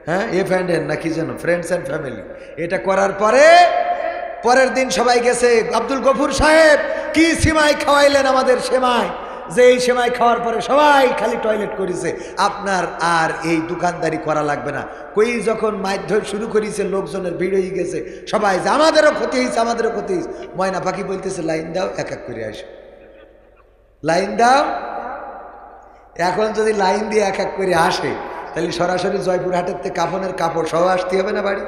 S1: হ্যাঁ এফ অ্যান্ড এন নাকি যেন, ফ্রেন্ডস অ্যান্ড ফ্যামিলি। এটা করার পরে পরের দিন সবাই গেছে, আব্দুল গফুর সাহেব কি সিমাই খাওয়াইলেন আমাদের সেমাই, যে এই সেমাই খাওয়ার পরে সবাই খালি টয়লেট করেছে, আপনার আর এই দোকানদারি করা লাগবে না। কই যখন মারধর শুরু করেছে লোকজনের ভিড় হয়ে গেছে, সবাই যে আমাদেরও ক্ষতি হয়েছে, আমাদেরও ক্ষতি হয়েছে। ময়না পাখি বলতেছে লাইন দাও এক এক করে আসো, লাইন দাও। এখন যদি লাইন দিয়ে এক এক করে আসে তাহলে সরাসরি জয়পুরহাটের থেকে কাফনের কাপড় সহ আসতে হবে না বাড়ি,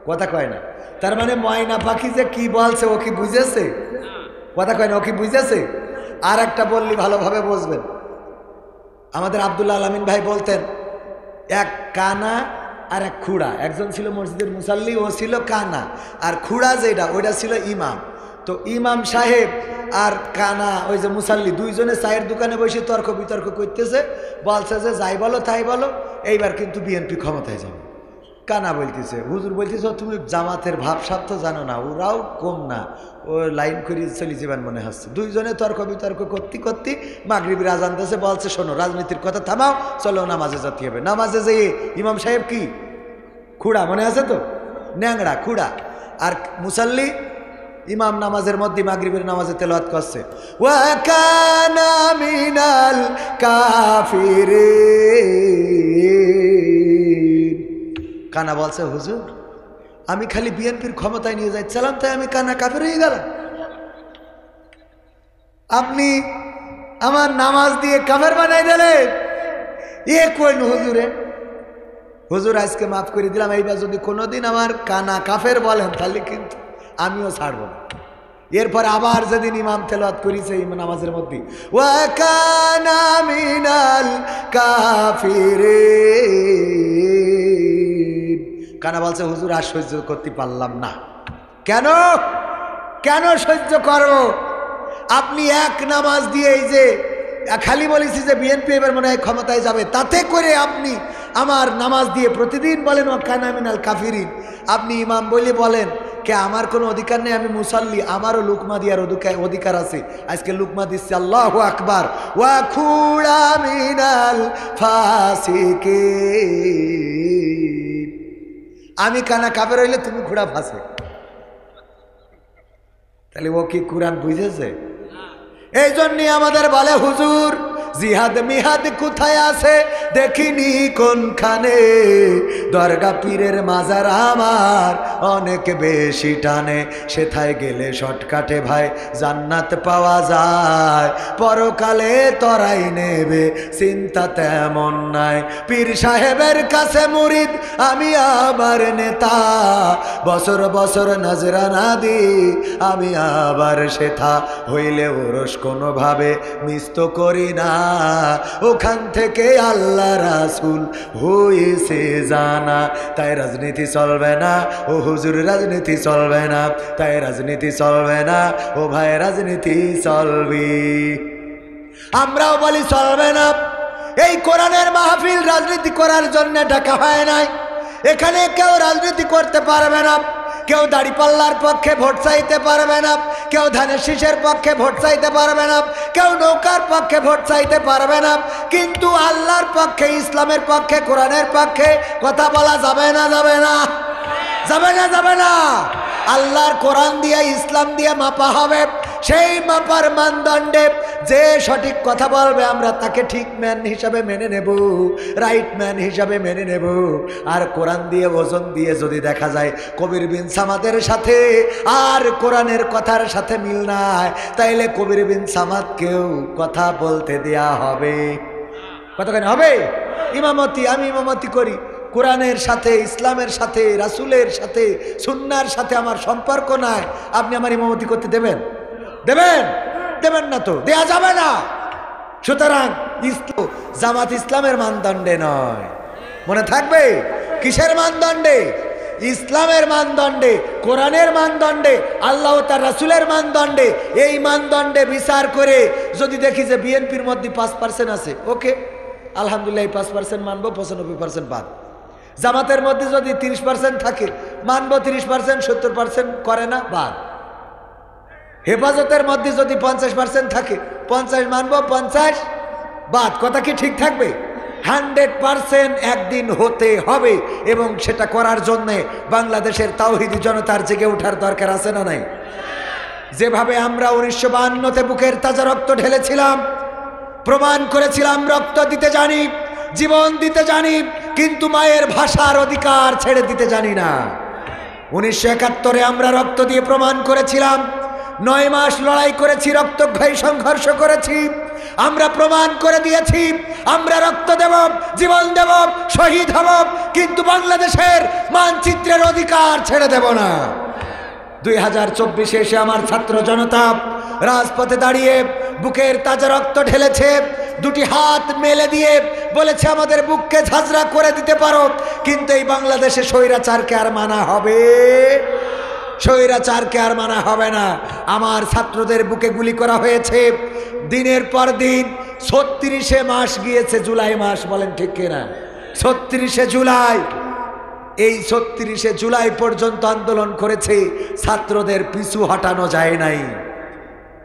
S1: কথা কয় না। তার মানে ময়না পাখি যে কি বলছে ও কি বুঝেছে, কথা কয় না, ও কি বুঝেছে। আর একটা বললি ভালোভাবে বুঝবেন। আমাদের আব্দুল্লাহ আলামিন ভাই বলতেন এক কানা আর এক খুড়া, একজন ছিল মসজিদের মুসাল্লি, ও ছিল কানা, আর খুড়া যেটা ওইটা ছিল ইমাম। তো ইমাম সাহেব আর কানা ওই যে মুসাল্লি দুইজনে চায়ের দোকানে বসে তর্ক বিতর্ক করতেছে, বলছে যে যাই বলো তাই বলো, এইবার কিন্তু বিএনপি ক্ষমতায় যাবে। কানা বলতেছে, হুজুর বলতেছে তুমি জামাতের ভাবসাব তো জানো না, ওরাও কম না, ও লাইন করে চলে যাবেন মনে হচ্ছে। দুইজনে তর্ক বিতর্ক করতে করতে মাগরিবের আজান দিয়েছে, বলছে শোনো রাজনীতির কথা থামাও, চলো নামাজে যেতে হবে। নামাজে যেয়ে ইমাম সাহেব কি খুড়া, মনে আছে তো, ন্যাংড়া খুড়া, আর মুসাল্লি ইমাম নামাজের মধ্যে মাগরিবের নামাজে তেলাওয়াত করছে, ওয়া কানা মিনাল কাফিরিন। কানা বলছে হুজুর আমি খালি বিএনপির ক্ষমতায় নিয়ে যাচ্ছিলাম তাই আমি কানা কাফের হয়ে গেলাম। আপনি আমার নামাজ দিয়ে কাফের বানাই দিলেন। এ কইন হুজুরে, হুজুর আজকে মাফ করে দিলাম, এইবার যদি কোনোদিন আমার কানা কাফের বলেন তাহলে কিন্তু আমিও ছাড়ব না। এরপর আবার যেদিন ইমাম তেলাওয়াত করেছে নামাজের মধ্যে ওয়া কানা মিনাল কাফিরিন, কানা বলছে হুজুর আর সহ্য করতে পারলাম না। কেন কেন সহ্য করব? আপনি এক নামাজ দিয়ে এই যে খালি বলেছি যে বিএনপি এবার মনে হয় ক্ষমতায় যাবে, তাতে করে আপনি আমার নামাজ দিয়ে প্রতিদিন বলেন ওয়া কানা মিনাল কাফিরিন। আপনি ইমাম বলে বলেন কে আমার কোনো অধিকার নেই, আমি মুসাল্লি, আমারও লুকমা দিয়ার অধিকার আছে। আজকে লুকমা দিচ্ছে আল্লাহু আকবার। ওয়া খুলা মিনাল ফাসিকিন, আমি কানা কাফের হইলে তুমি খুঁড়া ফাঁসে। তাহলে ও কি কোরআন বুঝেছে? এই জন্যই আমাদের বলে হুজুর জিহাদ মিহাদ কোথায় আছে দেখিনি কোনখানে, দরগা পীরের মাজার আমার অনেক বেশি টানে, সেথায় গেলে শর্টকাটে ভাই জান্নাত পাওয়া যায়, পরকালে তরাই নেবে চিন্তা তেমন নাই। পীর সাহেবের কাছে মুরিদ আমি আবার নেতা, বছর বছর নজরানা দি আমি আবার সেথা, হইলে ওরস কোনোভাবে মিস তো করি না, ওখান থেকে আল্লাহ রাসূল হয়েছে জানা। তাই রাজনীতি চলবে না ও হুজুর, রাজনীতি চলবে না, তাই রাজনীতি চলবে না ও ভাই, রাজনীতি চলবে। আমরাও বলি চলবে না। এই কোরআনের মাহফিল রাজনীতি করার জন্য ডাকা হয় নাই। এখানে কেউ রাজনীতি করতে পারবে না, কেউ দাড়িপাল্লার পক্ষে ভোট চাইতে পারবে না, কেউ ধানের শীষের পক্ষে ভোট চাইতে পারবে না, কেউ নৌকার পক্ষে ভোট চাইতে পারবে না, কিন্তু আল্লাহর পক্ষে, ইসলামের পক্ষে, কোরআনের পক্ষে কথা বলা যাবে না? যাবে না? যাবে না? যাবে না? আল্লাহর কোরআন দিয়ে ইসলাম দিয়ে মাপা হবে। সেই মাপার মানদণ্ডে যে সঠিক কথা বলবে আমরা তাকে ঠিক ম্যান হিসাবে মেনে নেব, রাইট ম্যান হিসাবে মেনে নেব। আর কোরআন দিয়ে ওজন দিয়ে যদি দেখা যায় কবির বিন সামাদের সাথে আর কোরআনের কথার সাথে মিল নাই, তাইলে কবির বিন সামাদকেও কথা বলতে দেয়া হবে। কতখানি হবে? ইমামতি, আমি ইমামতি করি, কোরআনের সাথে, ইসলামের সাথে, রাসূলের সাথে, সুন্নাহর সাথে আমার সম্পর্ক নাই, আপনি আমার ইমামতি করতে দেবেন? দেবেন? দেবেন না তো, দেয়া যাবে না। সুতরাং জামাত ইসলামের মানদণ্ডে নয়, মনে থাকবে। কিসের মানদণ্ডে? ইসলামের মানদণ্ডে, কোরআনের মানদণ্ডে, আল্লাহ তার রাসূলের মানদণ্ডে। এই মানদণ্ডে বিচার করে যদি দেখি যে বিএনপির মধ্যে 5% আছে, ওকে আলহামদুলিল্লাহ 5% মানবো, 95% বাদ। জামাতের মধ্যে যদি 30% থাকে মানবো, 30%, 70% করে না, বাদ। হেফাজতের মধ্যে যদি 50% থাকে 50 মানবো, 50 বাদ। কথা কি ঠিক থাকবে? 100% একদিন হতে হবে, এবং সেটা করার জন্যে বাংলাদেশের তাওহীদি জনতার জেগে ওঠার দরকার আছে না নাই? যেভাবে আমরা 1952-তে বুকের তাজা রক্ত ঢেলেছিলাম, প্রমাণ করেছিলাম রক্ত দিতে জানি, জীবন দিতে জানি, কিন্তু মায়ের ভাষার অধিকার ছেড়ে দিতে জানি না। 1971-এ আমরা রক্ত দিয়ে প্রমাণ করেছিলাম, 9 মাস লড়াই করেছি, রক্তক্ষয়ী সংঘর্ষ করেছি, আমরা প্রমাণ করে দিয়েছি আমরা রক্ত দেব, জীবন দেব, শহীদ হব, কিন্তু বাংলাদেশের মানচিত্রের অধিকার ছেড়ে দেব না। 2024-এ এসে আমার ছাত্র জনতা রাজপথে দাঁড়িয়ে বুকের তাজা রক্ত ঢেলেছে, দুটি হাত মেলে দিয়ে বলেছে আমাদের বুককে ঝাঁঝরা করে দিতে পারো, কিন্তু এই বাংলাদেশে স্বৈরাচারকে আর মানা হবে? স্বৈরাচারকে আর মানা হবে না। আমার ছাত্রদের বুকে গুলি করা হয়েছে দিনের পর দিন। 36 মাস গিয়েছে, জুলাই মাস, বলেন ঠিক কিনা? 36 জুলাই, এই 36 জুলাই পর্যন্ত আন্দোলন করেছে, ছাত্রদের পিছু হটানো যায় নাই।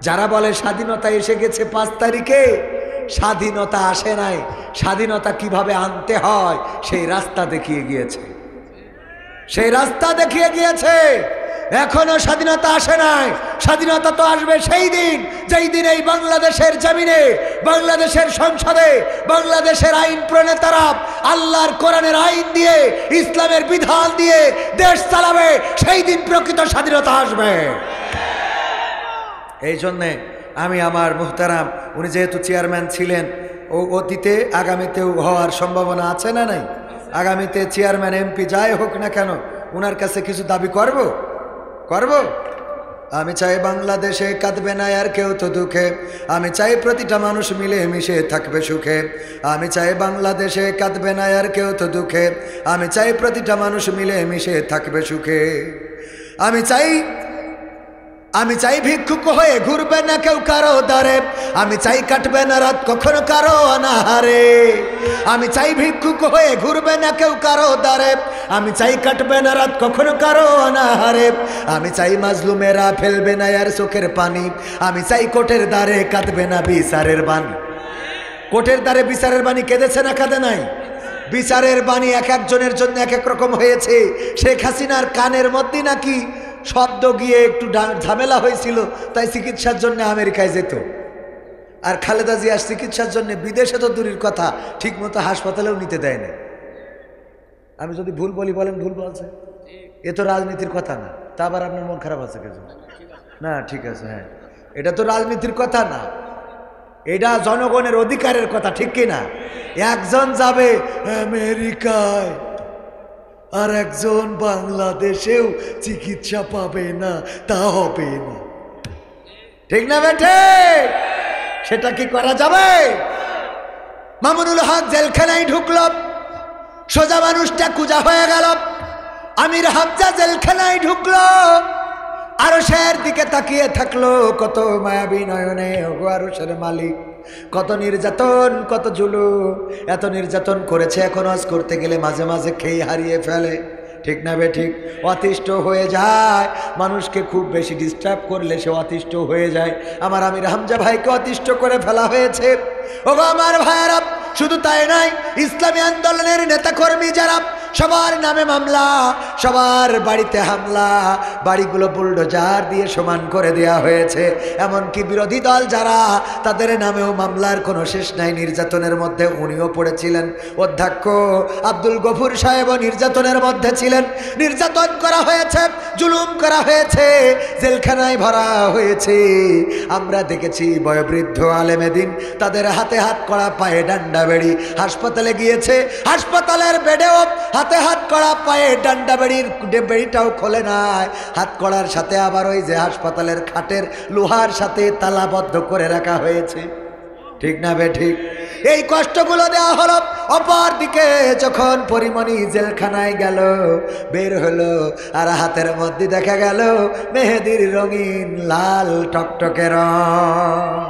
S1: যারা বলে স্বাধীনতা এসে গেছে 5 তারিখে, স্বাধীনতা আসে নাই। স্বাধীনতা কিভাবে আনতে হয় সেই রাস্তা দেখিয়ে গিয়েছে, সেই রাস্তা দেখিয়ে গিয়েছে। এখনো স্বাধীনতা আসে নাই। স্বাধীনতা তো আসবে সেই দিন যেই দিন এই বাংলাদেশের জমিনে, বাংলাদেশের সংসদে, বাংলাদেশের আইন প্রণেতারা আল্লাহর কোরআনের আইন দিয়ে, ইসলামের বিধান দিয়ে দেশ চালাবে। সেই দিন প্রকৃত স্বাধীনতা আসবে। এই জন্যে আমি আমার মুহতারাম, উনি যেহেতু চেয়ারম্যান ছিলেন, ও অতীতে আগামীতেও হওয়ার সম্ভাবনা আছে না নাই? আগামীতে চেয়ারম্যান এমপি যাই হোক না কেন, ওনার কাছে কিছু দাবি করব। আমি চাই বাংলাদেশে কাঁদবে না আর কেউ তো দুঃখে, আমি চাই প্রতিটা মানুষ মিলে মিশে থাকবে সুখে। আমি চাই বাংলাদেশে কাঁদবে না আর কেউ তো দুঃখে, আমি চাই প্রতিটা মানুষ মিলে মিশে থাকবে সুখে। আমি চাই ভিক্ষুক হয়ে ঘুরবে না কেউ কারো দ্বারে, আমি চাই কাটবে না রাত কখনো কারো অনাহারে। আমি চাই ভিক্ষুক হয়ে ঘুরবে না কেউ কারো দ্বারে, আমি চাই কাটবে না রাত কখনো কারো অনাহারে। আমি চাই মাজলুমেরা ফেলবে না আর চোখের পানি, আমি চাই কোটের দ্বারে কাঁদবে না বিচারের বাণী। কোটের দ্বারে বিচারের বাণী কেঁদেছে না কাঁদে নাই? বিচারের বাণী এক একজনের জন্য এক এক রকম হয়েছে। শেখ হাসিনার কানের মধ্যে নাকি শব্দ গিয়ে একটু ঝামেলা হয়েছিল, তাই চিকিৎসার জন্য আমেরিকায় যেত। আর খালেদা জিয়ার চিকিৎসার জন্য বিদেশে তো দূরের কথা, ঠিক মতো হাসপাতালেও নিতে দেয় না। আমি যদি ভুল বলি বলেন ভুল বলছে, এ তো রাজনীতির কথা না। তা আবার আপনার মন খারাপ আছে কেন? না ঠিক আছে, হ্যাঁ, এটা তো রাজনীতির কথা না, এটা জনগণের অধিকারের কথা, ঠিক কিনা? একজন যাবে আমেরিকায় আর একজন বাংলাদেশেও চিকিৎসা পাবে না, তা হবে না, ঠিক না বেঠে? সেটা কি করা যাবে? মামুনুল হক জেলখানায় ঢুকল, সোজা মানুষটা কুজা হয়ে গেল। আমির হামজা জেলখানায় ঢুকলো, আরশের দিকে তাকিয়ে থাকলো, কত মায়াবী নয়নে ওগো আরশের মালিক, কত নির্যাতন, কত জুলুম। এত নির্যাতন করেছে, এখন হজ করতে গেলে মাঝে মাঝে খেয়ে হারিয়ে ফেলে, ঠিক না বে ঠিক? অতিষ্ঠ হয়ে যায়, মানুষকে খুব বেশি ডিস্টার্ব করলে সে অতিষ্ঠ হয়ে যায়। আমার আমির হামজা ভাইকে অতিষ্ঠ করে ফেলা হয়েছে। ওগো আমার ভাইয়েরা, শুধু তাই নয়, ইসলামী আন্দোলনের নেতাকর্মী যারা, সবার নামে মামলা, সবার বাড়িতে হামলা, বাড়িগুলো বুলডোজার দিয়ে সমান করে দেয়া হয়েছে। এমনকি বিরোধী দল যারা, তাদের নামেও মামলার কোনো শেষ নাই। নির্যাতনের মধ্যে উনিও পড়েছিলেন। অধ্যক্ষ আব্দুল গফুর সাহেবও নির্যাতনের মধ্যে ছিলেন। নির্যাতন করা হয়েছে, জুলুম করা হয়েছে, জেলখানায় ভরা হয়েছে। আমরা দেখেছি বয়োবৃদ্ধ আলেমে দিন, তাদের হাতে হাত করা, পায়ে ডান্ডা বেড়ি, হাসপাতালে গিয়েছে, হাসপাতালের বেডেও হাতে হাত করা, পায়ে ডান্ডা বেড়িটাও খোলে নাই। হাত করার সাথে আবার ওই যে হাসপাতালের খাটের লোহার সাথে তালাবদ্ধ করে রাখা হয়েছে, ঠিক না বে ঠিক? এই কষ্টগুলো দেওয়া হলো। অপর দিকে যখন পরিমণি জেলখানায় গেল, বের হলো, আর হাতের মধ্যে দেখা গেল মেহেদির রঙিন লাল টকটকে রং।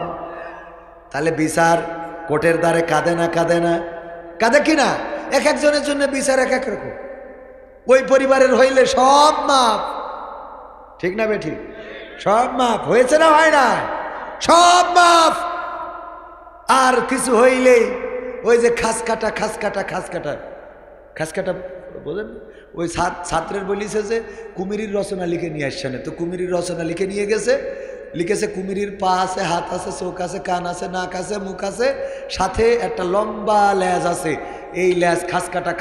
S1: তাহলে বিচার কোর্টের দ্বারে কাঁদে না? কাঁদে না? কাঁদে কিনা? এক একজনের জন্য বিচার এক এক রকম। ওই পরিবারের হইলে সব মাপ, ঠিক না বে ঠিক? সব মাপ হয়েছে না হয় না? সব মাপ। আর কিছু হইলে ওই যে খাস কাটা বোঝেন? ওই ছাত্রের বলিছে যে কুমিরির রচনা লিখে নিয়ে আসছে না, তো কুমিরির রচনা লিখে নিয়ে গেছে, লিখেছে কুমিরির পা আছে, হাত আছে, চোখ আছে, কান আছে, নাক আছে, মুখ আছে, সাথে একটা লম্বা লেজ আছে। এই লেজ খাস কাটা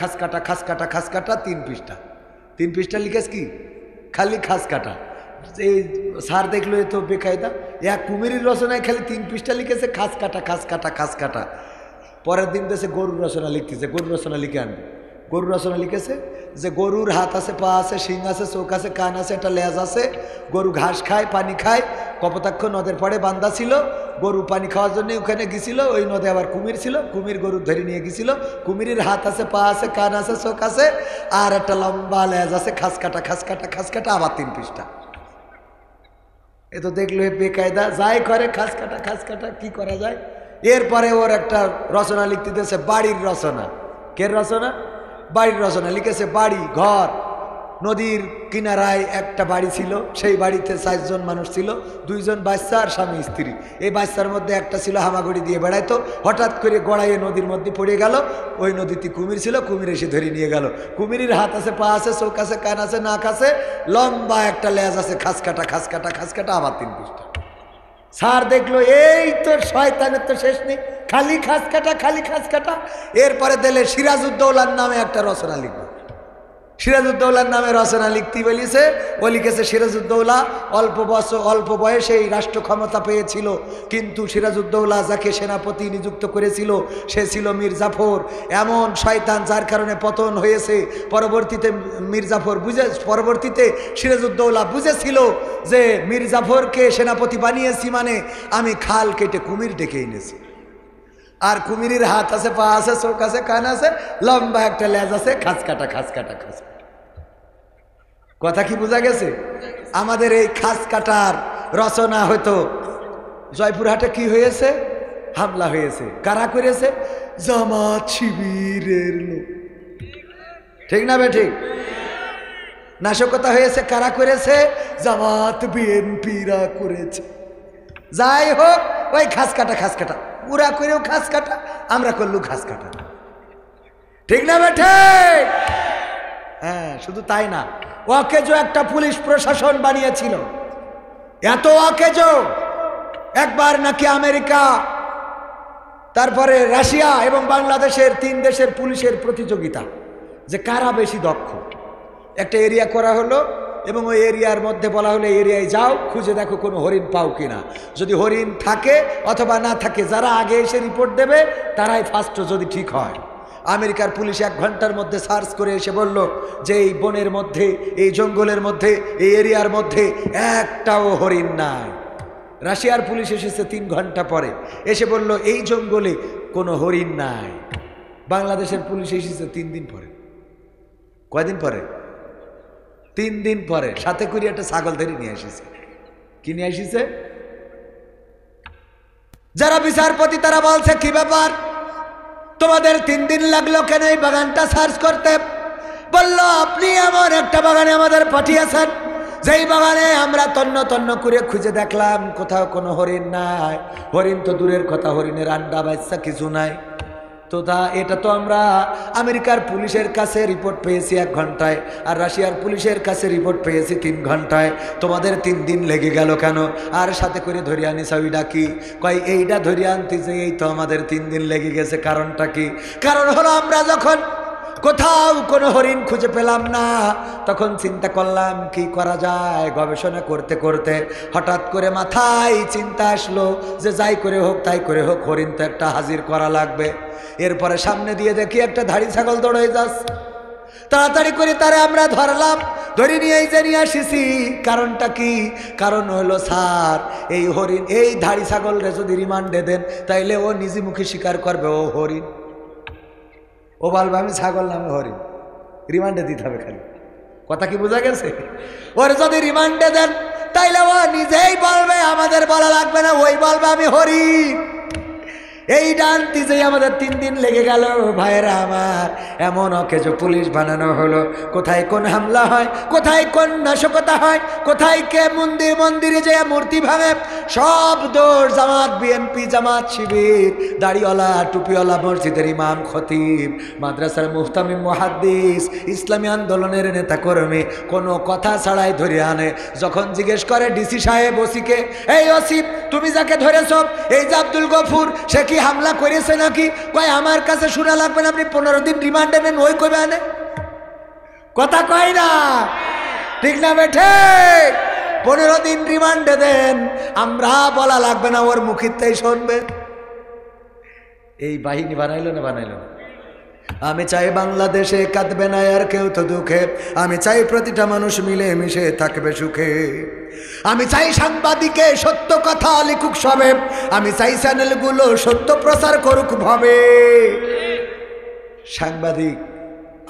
S1: 3 পৃষ্ঠা। 3 পৃষ্ঠা লিখেছে কি? খালি খাস কাটা। এই স্যার দেখলো এ তো বেকায়দা, এক কুমিরির রচনায় খালি 3 পৃষ্ঠা লিখেছে খাস কাটা। পরের দিন দেশে গরুর রচনা লিখতেছে, গরুর রচনা লিখে আনবে। গরুর রচনা লিখেছে যে গরুর হাত আছে, পা আছে, শিং আছে, চোখ আছে, কান আছে, একটা লেজ আছে, গরু ঘাস খায়, পানি খায়। কপোতাক্ষ নদের পরে বান্ধা ছিল, গরু পানি খাওয়ার জন্য ওখানে গেছিল, ওই নদে আবার কুমির ছিল, কুমির গরু ধরে নিয়ে গেছিল। কুমিরের হাত আছে, পা আছে, কান আছে, চোখ আছে, আর একটা লম্বা লেজ আছে, খাস কাটা, আবার 3 পৃষ্ঠা। এ তো দেখলো বেকায়দা, যাই করে খাস কাটা, কি করা যায়? এরপরে ওর একটা রচনা লিখতে দিয়েছে, বাড়ির রচনা। কে রচনা? বাড়ির রচনা লিখেছে, বাড়ি ঘর, নদীর কিনারায় একটা বাড়ি ছিল, সেই বাড়িতে 4 জন মানুষ ছিল, 2 জন বাচ্চা আর স্বামী স্ত্রী। এই বাচ্চার মধ্যে একটা ছিল হামাগুড়ি দিয়ে বেড়াইতো, হঠাৎ করে গড়াইয়ে নদীর মধ্যে পড়ে গেল। ওই নদীতে কুমির ছিল, কুমির এসে ধরে নিয়ে গেল। কুমিরের হাত আছে, পা আছে, চোখ আছে, কান আছে, নাক আছে, লম্বা একটা লেজ আছে, খাস কাটা খাস কাটা খাস কাটা, আবার 3 পৃষ্ঠা। স্যার দেখলো এই তো শয়তানের তো শেষ নেই, খালি খাস কাটা খালি খাস কাটা। এরপরে দিলে সিরাজউদ্দৌলার নামে একটা রচনা লিখবে। সিরাজউদ্দৌলার নামে রচনা লিখতে বলিছে। ও লিখেছে সিরাজউদ্দৌলা অল্প বয়সে এই রাষ্ট্র ক্ষমতা পেয়েছিল, কিন্তু সিরাজউদ্দৌলা যাকে সেনাপতি নিযুক্ত করেছিল সে ছিল মীর জাফর, এমন শয়তান যার কারণে পতন হয়েছে। পরবর্তীতে সিরাজউদ্দৌলা বুঝেছিল যে মীর জাফরকে সেনাপতি বানিয়েছি মানে আমি খাল কেটে কুমির ডেকে এনেছি। আর কুমিরের হাত আছে, পা আছে, চোখ আছে, কান আছে, লম্বা একটা লেজ আছে, খাস কাটা খাস কাটা খাস কাটা। কথা কি বোঝা গেছে? আমাদের এই খাস কাটার রচনা হয়তো জয়পুরহাটে কি হয়েছে? হামলা হয়েছে। কারা করেছে? জামাত শিবিরের লোক। ঠিক না বে ঠিক? নাশকতা হয়েছে কারা করেছে? জামাত বিএনপিরা করেছে। যাই হোক, ওই খাস কাটা খাস কাটা, পুরা করেও খাস কাটা, আমরা করলু খাস কাটা। ঠিক না বেঠে? হ্যাঁ, শুধু তাই না, অকেজো একটা পুলিশ প্রশাসন বানিয়েছিল। এত অকেজো, একবার নাকি আমেরিকা, তারপরে রাশিয়া এবং বাংলাদেশের 3 দেশের পুলিশের প্রতিযোগিতা যে কারা বেশি দক্ষ। একটা এরিয়া করা হলো এবং ওই এরিয়ার মধ্যে বলা হলো এরিয়ায় যাও, খুঁজে দেখো কোনো হরিণ পাও কিনা। যদি হরিণ থাকে অথবা না থাকে, যারা আগে এসে রিপোর্ট দেবে তারাই ফার্স্ট, যদি ঠিক হয়। আমেরিকার পুলিশ 1 ঘন্টার মধ্যে সার্চ করে এসে বলল যে এই বনের মধ্যে, এই জঙ্গলের মধ্যে, এই এরিয়ার মধ্যে একটাও হরিণ নাই। রাশিয়ার পুলিশ এসেছে 3 ঘন্টা পরে, এসে বলল এই জঙ্গলে কোনো হরিণ নাই। বাংলাদেশের পুলিশ এসেছে 3 দিন পরে। কয়দিন পরে? 3 দিন পরে। সাথে করে একটা ছাগল ধরে নিয়ে এসেছে। কি নিয়ে এসেছে? যারা বিচারপতি তারা বলছে কি ব্যাপার, তোমাদের 3 দিন লাগলো কেন এই বাগানটা সার্চ করতে? বলল আপনি এমন একটা বাগানে আমাদের পাঠিয়েছেন যেই বাগানে আমরা তন্ন তন্ন করে খুঁজে দেখলাম কোথাও কোনো হরিণ নাই। হরিণ তো দূরের কথা, হরিণের আন্ডা বাচ্চা কিছু নাই। তো এটা তো আমরা আমেরিকার পুলিশের কাছে রিপোর্ট পেয়েছি 1 ঘন্টায়, আর রাশিয়ার পুলিশের কাছে রিপোর্ট পেয়েছি 3 ঘন্টায়। তোমাদের 3 দিন লেগে গেল কেন? আর সাথে করে ধরে আনিস ওইটা কি? কয় এইটা ধরে আনতে যে এই তো আমাদের 3 দিন লেগে গেছে। কারণটা কি? কারণ হলো আমরা যখন কোথাও কোনো হরিণ খুঁজে পেলাম না, তখন চিন্তা করলাম কি করা যায়। গবেষণা করতে করতে হঠাৎ করে মাথায় চিন্তা আসলো যে যাই করে হোক তাই করে হোক হরিণ তো একটা হাজির করা লাগবে। এরপরে সামনে দিয়ে দেখি একটা ধাড়ি ছাগল দৌড়ে যাচ্ছে। তাড়াতাড়ি করে তারা আমরা ধরলাম, ধরে নিয়ে আসিছি। কারণটা কি? কারণ হলো স্যার, এই হরিণ, এই ধাড়ি ছাগলরে যদি রিমান্ডে দেন তাইলে ও নিজে মুখে স্বীকার করবে ও হরিণ। ও বলবে আমি ছাগল নামে হরিণ, রিমান্ডে দিতে হবে খালি। কথা কি বোঝা গেছে? ওর যদি রিমান্ডে দেন তাইলে ও নিজেই বলবে, আমাদের বলা লাগবে না, ওই বলবে আমি হরিণ। এই ডানতি যে আমাদের 3 দিন লেগে গেল। ভাইরা আমার, এমন অকেজো পুলিশ বানানো হলো। কোথায় কোন হামলা হয়, কোথায় কোন নাশকতা হয়, কোথায় কে মন্দিরে যে মূর্তি ভাঙে, সব দোষ জামাত বিএনপি, জামাত শিবির, দাড়িওয়ালা টুপিওয়ালা, মসজিদের ইমাম খতিব, মাদ্রাসার মুহতামিম মুহাদ্দিস, ইসলামী আন্দোলনের নেতাকর্মী কোনো কথা ছাড়াই ধরে আনে। যখন জিজ্ঞেস করে ডিসি সাহেব ওসিকে, এই ওসি তুমি যাকে ধরেছ এই যে আব্দুল গফুর, সে কি হামলা করেছে নাকি? কয় আমার কাছে শোনা লাগবে না, আপনি 15 দিন রিমান্ডে নেন, ওই কইবে আনে। কথা কয় না? ঠিক না বেঠে? 15 দিন রিমান্ডে দেন, আমরা বলা লাগবে না, ওর মুখিতেই শুনবে। এই বাহিনী বানাইলো না? বানাইলো না? আমি চাই বাংলাদেশে কাঁদবে না আর কেউ তো দুঃখে। আমি চাই প্রতিটা মানুষ মিলে মিশে থাকবে সুখে। আমি চাই সাংবাদিকে সত্য কথা লিখুক সবে। আমি চাই চ্যানেলগুলো সত্য প্রচার করুক ভাবে। সাংবাদিক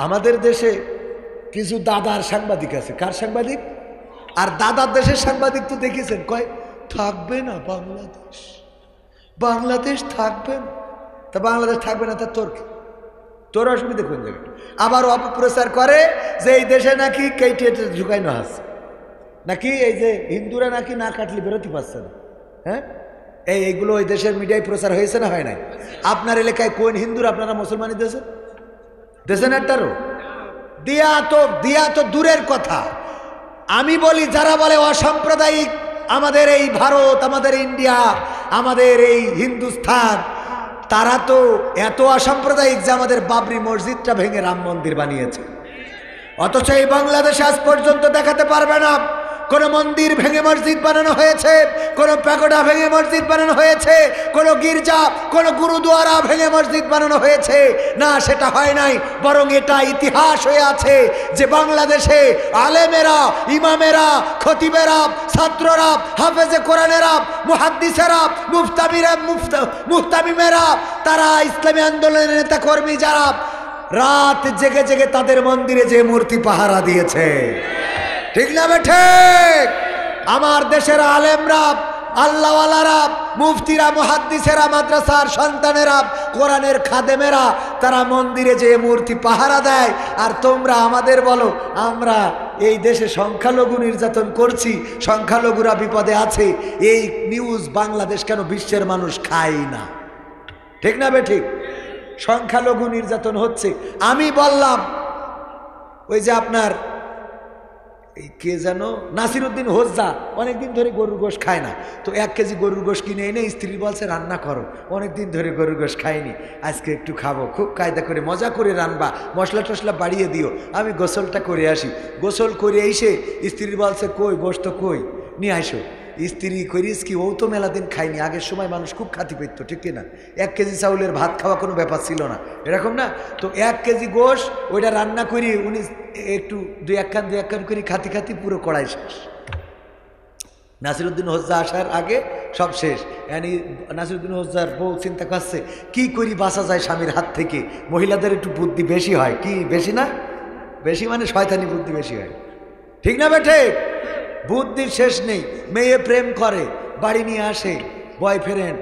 S1: আমাদের দেশে কিছু দাদার সাংবাদিক আছে। কার সাংবাদিক? আর দাদার দেশের সাংবাদিক তো দেখেছেন, কয় থাকবে না বাংলাদেশ, বাংলাদেশ থাকবে না। তা বাংলাদেশ থাকবে না তা তোর কি? তোর অসুবিধা কোন জায়গায়? আবার অপপ্রচার করে যে এই দেশে নাকি কেটে ঢুকাইনো আছে, নাকি এই যে হিন্দুরা নাকি না কাটলে বেরোতে পারছে না। হ্যাঁ, এইগুলো ওই দেশের মিডিয়ায় প্রচার হয়েছে না হয় নাই? আপনার এলাকায় কোন হিন্দুরা আপনারা মুসলমানই দেশেন? দেশেন একটারও? দিয়া তো দূরের কথা। আমি বলি যারা বলে অসাম্প্রদায়িক আমাদের এই ভারত, আমাদের ইন্ডিয়া, আমাদের এই হিন্দুস্থান, তারা তো এত অসাম্প্রদায়িক যে আমাদের বাবরি মসজিদটা ভেঙে রাম মন্দির বানিয়েছে। অথচ এই বাংলাদেশে আজ পর্যন্ত দেখাতে পারবে না কোন মন্দির ভেঙে মসজিদ বানানো হয়েছে, কোন প্যাগোডা ভেঙে মসজিদ বানানো হয়েছে, কোন গির্জা, কোন গুরুদুয়ারা ভেঙে মসজিদ বানানো হয়েছে না, সেটা হয় নাই। বরং এটা ইতিহাস হয়ে আছে যে বাংলাদেশে আলেমেরা, ইমামেরা, খতিবেরা, ছাত্ররা, হাফেজে কোরআনেরা, মুহাদ্দিসেরা, মুফতামিমেরা, তারা ইসলামী আন্দোলনের নেতা কর্মী যারা রাত জেগে জেগে তাদের মন্দিরে যে মূর্তি পাহারা দিয়েছে, ঠিক না বেঠে? আমার দেশের আলেমরা, আল্লাহওয়ালারা, মুফতিরা, মুহাদ্দিসেরা, মাদ্রাসার সন্তানেরা, কোরআনের খাদেমেরা, তারা মন্দিরে যে মূর্তি পাহারা দেয়। আর তোমরা আমাদের বলো আমরা এই দেশে সংখ্যালঘু নির্যাতন করছি, সংখ্যালঘুরা বিপদে আছে। এই নিউজ বাংলাদেশ কেন বিশ্বের মানুষ খায় না? ঠিক না বেঠিক? সংখ্যালঘু নির্যাতন হচ্ছে। আমি বললাম ওই যে আপনার এই কে যেন নাসিরউদ্দিন হোজ্জা অনেকদিন ধরে গরুর গোশ খায় না, তো 1 কেজি গরুর গোশ কিনে এনে স্ত্রী বলছে রান্না করো, অনেকদিন ধরে গরুর গোশ খাইনি, আজকে একটু খাবো, খুব কায়দা করে মজা করে রান্না, মশলা টশলা বাড়িয়ে দিও, আমি গোসলটা করে আসি। গোসল করে এসে স্ত্রী বলছে কই গোশত কই, নিয়ে আসো। স্ত্রী করিস কি, ও তো মেলা দিন খাইনি, আগের সময় মানুষ খুব খাতি পেত, ঠিক কিনা? 1 কেজি চাউলের ভাত খাওয়া কোনো ব্যাপার ছিল না, এরকম না? তো 1 কেজি গোশ ওইটা রান্না করি, উনি একটু 2-1 কান করে খাতি খাতি পুরো কড়াই শেষ। নাসিরউদ্দিন হোজ্জা আসার আগে সব শেষ। নাসিরউদ্দিন হোজ্জার বউ চিন্তা করছে কি করি বাঁচা যায় স্বামীর হাত থেকে। মহিলাদের একটু বুদ্ধি বেশি হয়, কি বেশি না? বেশি মানে শয়তানি বুদ্ধি বেশি হয়, ঠিক না বেঠে? বুদ্ধির শেষ নেই। মেয়ে প্রেম করে, বাড়ি নিয়ে আসে বয়ফ্রেন্ড,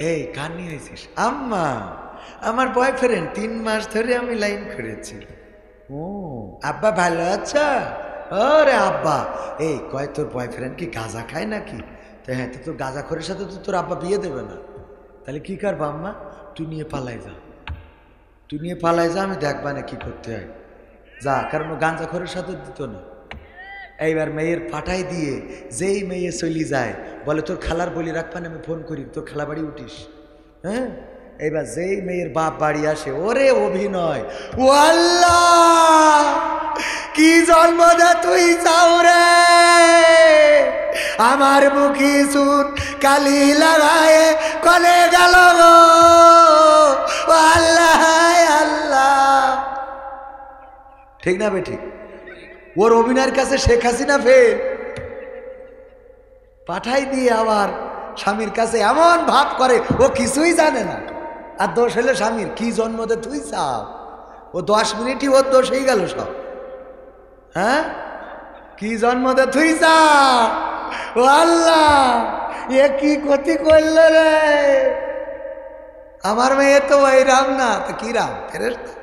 S1: এই কার নিয়ে আইছিস? আম্মা আমার বয়ফ্রেন্ড, 3 মাস ধরে আমি লাইন করেছি। ও আব্বা ভালো আচ্ছা? ওরে আব্বা, এই কয় তোর বয়ফ্রেন্ড কি গাঁজা খায় নাকি? তো হ্যাঁ, তো তোর গাঁজাখোরের সাথে তো তোর আব্বা বিয়ে দেবে না, তাহলে কি করবা আম্মা? তুই নিয়ে পালাই যা, তুই নিয়ে পালাই যা, আমি দেখবা না কি করতে হয়, যা। কারণ ও গাঁজাখোরের সাথে দিত না। এইবার মেয়ের পাঠাই দিয়ে যেই মেয়ে চলি যায় বলে তোর খালার বলি রাখবান, আমি ফোন করি, তোর খালা বাড়ি উঠিস। হ্যাঁ, এইবার যেই মেয়ের বাপ বাড়ি আসে, ওরে অভিনয়, ও আল্লাহ কি জন্ম দে তুই চাও রে, আমার মুখি সুন কালি লাগায়ে কলে গেল গো, ও আল্লাহ আল্লাহ। ঠিক না বে ঠিক? ওর অভিনয়ের কাছে শেখ হাসিনা ফেল। পাঠাই দিয়ে আবার স্বামীর কাছে এমন ভাব করে ও কিছুই জানে না। আর দোষ হলে স্বামীর, কি জন্ম দে তুই চাও। ও 10 মিনিটই ওর দোষ হয়ে গেল সব। হ্যাঁ, কি জন্ম দে তুই চাও, ও আল্লাহ এ কি ক্ষতি করলো রে, আমার মেয়ে তো ওই রাম না, তো কি রাম? ফেরেশতা।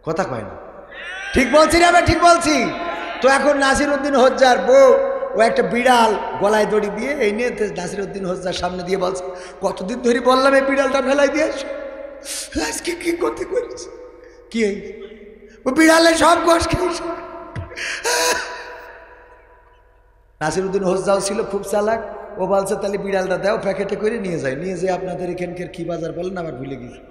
S1: কথা কয় না, ঠিক বলছি না? আমি ঠিক বলছি তো। এখন নাসিরউদ্দিন হোজ্জার বউ ও একটা বিড়াল গলায় দড়ি দিয়ে এই নিয়ে নাসিরউদ্দিন হোজ্জার সামনে দিয়ে বলছে কতদিন ধরে বললাম এই বিড়ালটা ফেলাই দিয়েছ, আজকে কি করতে করেছে? কি ও বিড়ালে সব গোশ খেয়েছে। নাসিরউদ্দিন হোজ্জাও ছিল খুব চালাক, ও বলছে তাহলে বিড়ালটা দাও, প্যাকেটে করে নিয়ে যায়। নিয়ে যেয়ে আপনাদের এখানকার কি বাজার বলেন আবার ভুলে গেছি,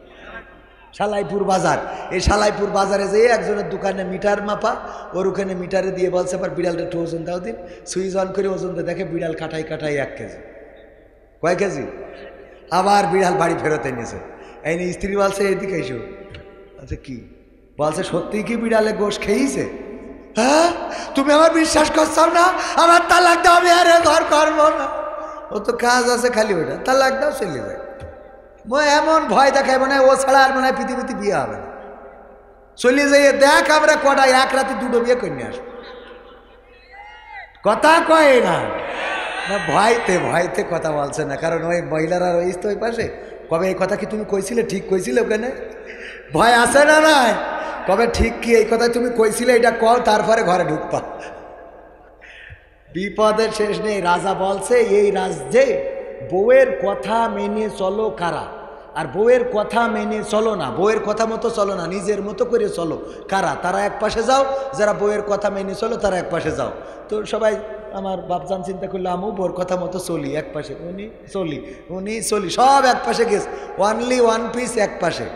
S1: সালাইপুর বাজার। এই সালাইপুর বাজারে যেয়ে একজনের দোকানে মিটার মাপা, ওর ওখানে মিটারে দিয়ে বলছে আবার বিড়ালটা একটু ওজন দাও দিন। সুইচ অন করে ওজন দিয়ে দেখে বিড়াল কাটাই 1 কেজি। কয় কেজি? আবার বিড়াল বাড়ি ফেরত এনেছে। এই নিয়ে স্ত্রী বলছে এদিকে এসো। আচ্ছা কি বলছে, সত্যিই কি বিড়ালে গোশ খেয়েছে? হ্যাঁ, তুমি আমার বিশ্বাস করছো না? আমার তালাক দাও, আমি আরে ঘর করবো না। ও তো কাজ আছে খালি ওইটা, তালাক দাও, চলে যায়। এমন ভয় দেখায় মনে হয় ও ছাড়া আর মনে হয় পৃথিবীতে বিয়ে হবে না। চলে যাইয়ে দেখ আমরা কটা 1 রাতে 2টো বিয়ে করে নিয়ে আসবো। কথা কয় না, ভয়তে কথা বলছে না। কারণ ওই মহিলারা রয়েছে তো ওই পাশে, কবে এই কথা কি তুমি কইছিলে? ঠিক কইছিলে ওখানে? ভয় আছে না নাই? কবে ঠিক কি এই কথা তুমি কইছিলে, এটা কল, তারপরে ঘরে ঢুকবা। বিপদের শেষ নেই। রাজা বলছে এই রাজ্যে বউয়ের কথা মেনে চলো কারা, আর বউয়ের কথা মেনে চলো না, বউয়ের কথা মতো চলো না, নিজের মতো করে চলো কারা, তারা এক পাশে যাও। যারা বউয়ের কথা মেনে চলো তারা এক পাশে যাও। তো সবাই আমার বাপজান চিন্তা করলো আমু বউর কথা মতো চলি, এক পাশে উনি চলি, সব এক পাশে গেছে, ওয়ানলি ওয়ান পিস এক পাশে।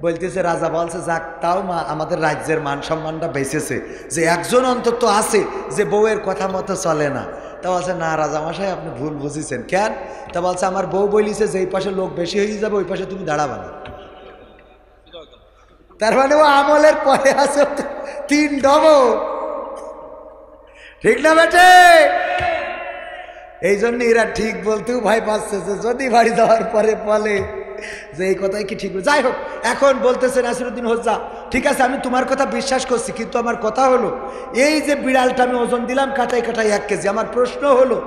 S1: বলতেছে রাজা বলছে যাক, তাও মা আমাদের রাজ্যের মান সম্মানটা বেঁচেছে যে একজন অন্তত আছে যে বউয়ের কথা মতো চলে না। তা বলছে না রাজামশাই আপনি ভুল বুঝেছেন। কেন? তা বলছে আমার বউ বলিছে যে এই পাশে লোক বেশি হয়ে যাবে ওই পাশে তুমি দাঁড়াবা না। তার মানে ও আমলের পরে আছে 3 ডবল, ঠিক না বেটে? এই জন্য এরা ঠিক বলতেও ভয় পাচ্ছে যে যদি বাড়ি যাওয়ার পরে বলে যে এই কথাই কি ঠিক। যাই হোক, এখন বলতেছে নাসিরুদ্দিন হোজ্জা ঠিক আছে আমি তোমার কথা বিশ্বাস করছি, কিন্তু আমার কথা হলো এই যে বিড়ালটা আমি ওজন দিলাম কাটাই কাটাই 1 কেজি, আমার প্রশ্ন হলো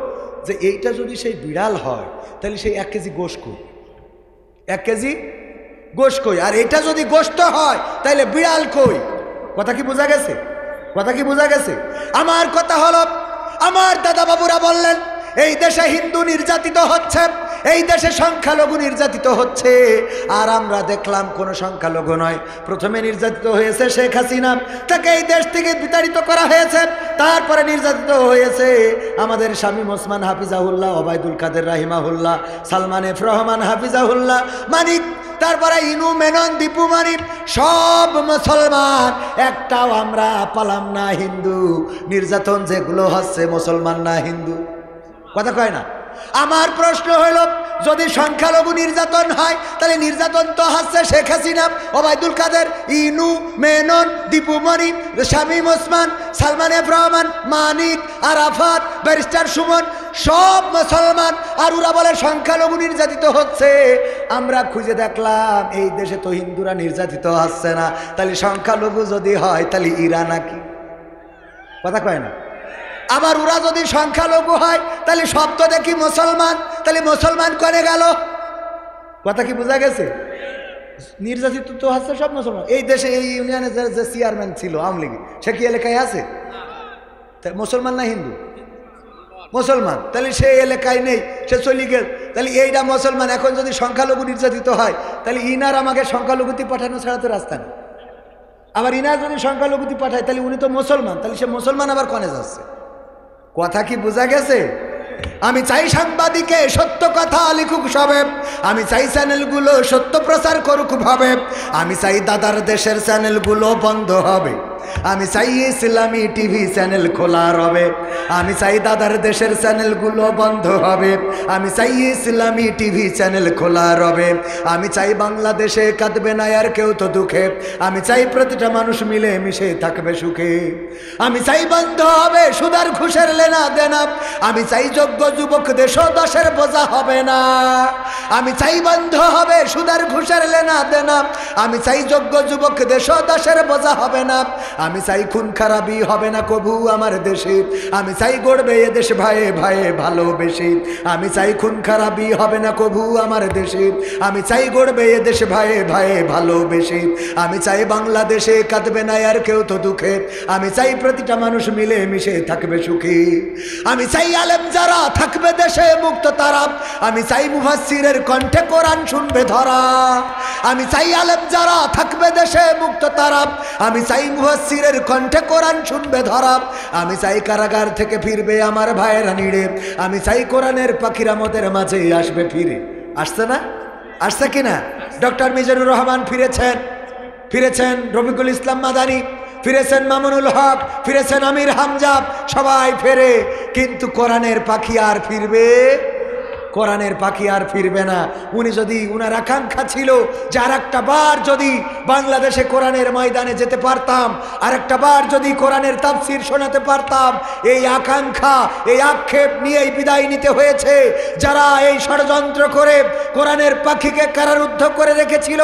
S1: যে এইটা যদি সেই বিড়াল হয় তাহলে সেই 1 কেজি গোশ কই, 1 কেজি গোশ কই? আর এটা যদি গোশত হয় তাহলে বিড়াল কই? কথা কি বোঝা গেছে? কথা কি বোঝা গেছে? আমার কথা হলো আমার দাদা বাবুরা বললেন এই দেশে হিন্দু নির্যাতিত হচ্ছে, এই দেশে সংখ্যালঘু নির্যাতিত হচ্ছে, আর আমরা দেখলাম কোনো সংখ্যালঘু নয়, প্রথমে নির্যাতিত হয়েছে শেখ হাসিনা, তাকে এই দেশ থেকে বিতাড়িত করা হয়েছে, তারপরে নির্যাতিত হয়েছে আমাদের শামীম ওসমান হাফিজাহুল্লাহ, ওবায়দুল কাদের রাহিমাহুল্লাহ, সালমান এফ রহমান হাফিজাহুল্লাহ, মানিক, তারপরে ইনু মেনন দীপু মানিক, সব মুসলমান, একটাও আমরা পালাম না হিন্দু। নির্যাতন যেগুলো হচ্ছে মুসলমান না হিন্দু, কথা কয় না? আমার প্রশ্ন হইল যদি সংখ্যালঘু নির্যাতন হয় তাহলে নির্যাতন তো হচ্ছে শেখ হাসিনা, ওবায়দুল কাদের, ইনু মেনন দীপু মনি, শামীম ওসমান, সালমান এফ রহমান, মানিক, আরাফাত, ব্যারিস্টার সুমন, সব মুসলমান, আর ওরা বলে সংখ্যালঘু নির্যাতিত হচ্ছে। আমরা খুঁজে দেখলাম এই দেশে তো হিন্দুরা নির্যাতিত হচ্ছে না, তাহলে সংখ্যালঘু যদি হয় তাহলে ইরা নাকি? কথা কয় না? আবার ওরা যদি সংখ্যালঘু হয় তাহলে সব তো দেখি মুসলমান, তাহলে মুসলমান করে গেল। কথা কি বোঝা গেছে? নির্যাতিত তো হচ্ছে সব মুসলমান। এই দেশে এই ইউনিয়নে যে চেয়ারম্যান ছিল আওয়ামী লীগ, সে কি এলাকায় আছে? মুসলমান না হিন্দু? মুসলমান। তাহলে সে এলাকায় নেই, সে চলে গেল, তাহলে এইটা মুসলমান। এখন যদি সংখ্যালঘু নির্যাতিত হয় তাহলে ইনার আমাকে সংখ্যালঘুতি পাঠানো ছাড়া তো রাস্তা নেই। আবার ইনার যদি সংখ্যালঘুতি পাঠায় তাহলে উনি তো মুসলমান, তাহলে সে মুসলমান আবার কনে যাচ্ছে? কথা কি বোঝা গেছে? আমি চাই সাংবাদিকে সত্য কথা লিখুক সবে, আমি চাই চ্যানেলগুলো সত্য প্রচার করুক ভাবে, আমি চাই দাদার দেশের চ্যানেলগুলো বন্ধ হবে, আমি চাই ইসলামী টিভি চ্যানেল খোলা রবে, আমি চাই দাদার দেশের চ্যানেলগুলো বন্ধ হবে, আমি চাই ইসলামী টিভি চ্যানেল খোলা রবে, আমি চাই বাংলাদেশে কাঁদবে না আর কেউ তো দুঃখে, আমি চাই প্রতিটা মানুষ মিলে মিশে থাকবে সুখে, আমি চাই বন্ধ হবে সুদার ঘুষের লেনা দেনা, আমি চাই যোগ্য যুবক দেশ দশের বোঝা হবে না, আমি চাই বন্ধ হবে সুদার ঘুষের লেনা দেনা, আমি চাই যোগ্য যুবক দেশ দশের বোঝা হবে না, আমি চাই খুন খারাপি হবে না কবু আমার দেশে, আমি চাই গড়বে এ দেশ ভাইয়ে ভাইয়ে ভালোবেসে, আমি চাই খুন খারাপি হবে না কবু আমার দেশে, আমি চাই গড়বে এ দেশ ভাইয়ে ভাইয়ে ভালোবেসে, আমি চাই বাংলাদেশে কাঁদবে না আর কেউ তো দুঃখে, আমি চাই প্রতিটা মানুষ মিলে মিশে থাকবে সুখী, আমি চাই আলেম যারা থাকবে দেশে মুক্ত তারা, আমি চাই মুফাসসিরের কণ্ঠে কোরআন শুনবে ধরা, আমি চাই আলেম যারা থাকবে দেশে মুক্ত তারা, আমি চাই মুফাসসিরের কণ্ঠে কোরআন শুনবে ধরা, আমি চাই কারাগার থেকে ফিরবে আমার ভাইয়েরা নিড়ে, আমি চাই কোরআনের পাখিরা আমাদের মাঝে আসবে ফিরে। আসছে না? আসছে কিনা? ডক্টর মিজানুর রহমান ফিরেছেন রফিকুল ইসলাম মাদানী ফিরেছেন, মামুনুল হক ফিরেছেন, আমির হামজা, সবাই ফেরে, কিন্তু কোরআনের পাখি আর ফিরবে? কোরআনের পাখি আর ফিরবে না। উনি যদি, উনার আকাঙ্ক্ষা ছিল যে আর একটা বার যদি বাংলাদেশে কোরআনের ময়দানে যেতে পারতাম, আর একটা বার যদি কোরআনের তাফসির শোনাতে পারতাম, এই আকাঙ্ক্ষা এই আক্ষেপ নিয়েই বিদায় নিতে হয়েছে। যারা এই ষড়যন্ত্র করে কোরআনের পাখিকে কারারুদ্ধ করে রেখেছিল,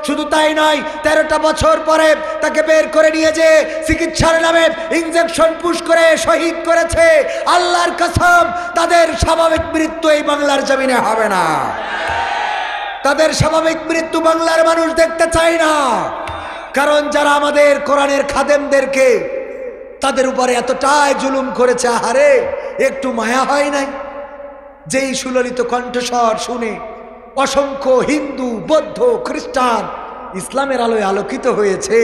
S1: শুধু তাই নয় 13টা বছর পরে তাকে বের করে নিয়ে যে চিকিৎসার নামে ইনজেকশন পুশ করে শহীদ করেছে, আল্লাহর কসম তাদের স্বাভাবিক মৃত্যু এই বাংলার জমিনে হবে না। তাদের স্বাভাবিক মৃত্যু বাংলার মানুষ দেখতে চায় না। কারণ যারা আমাদের কোরআনের খাদেমদেরকে তাদের উপরে এতটাই জুলুম করেছে, আহারে একটু মায়া হয় নাই? যেই সুললিত কণ্ঠস্বর শুনে অসংখ্য হিন্দু, বৌদ্ধ, খ্রিস্টান ইসলামের আলোয় আলোকিত হয়েছে,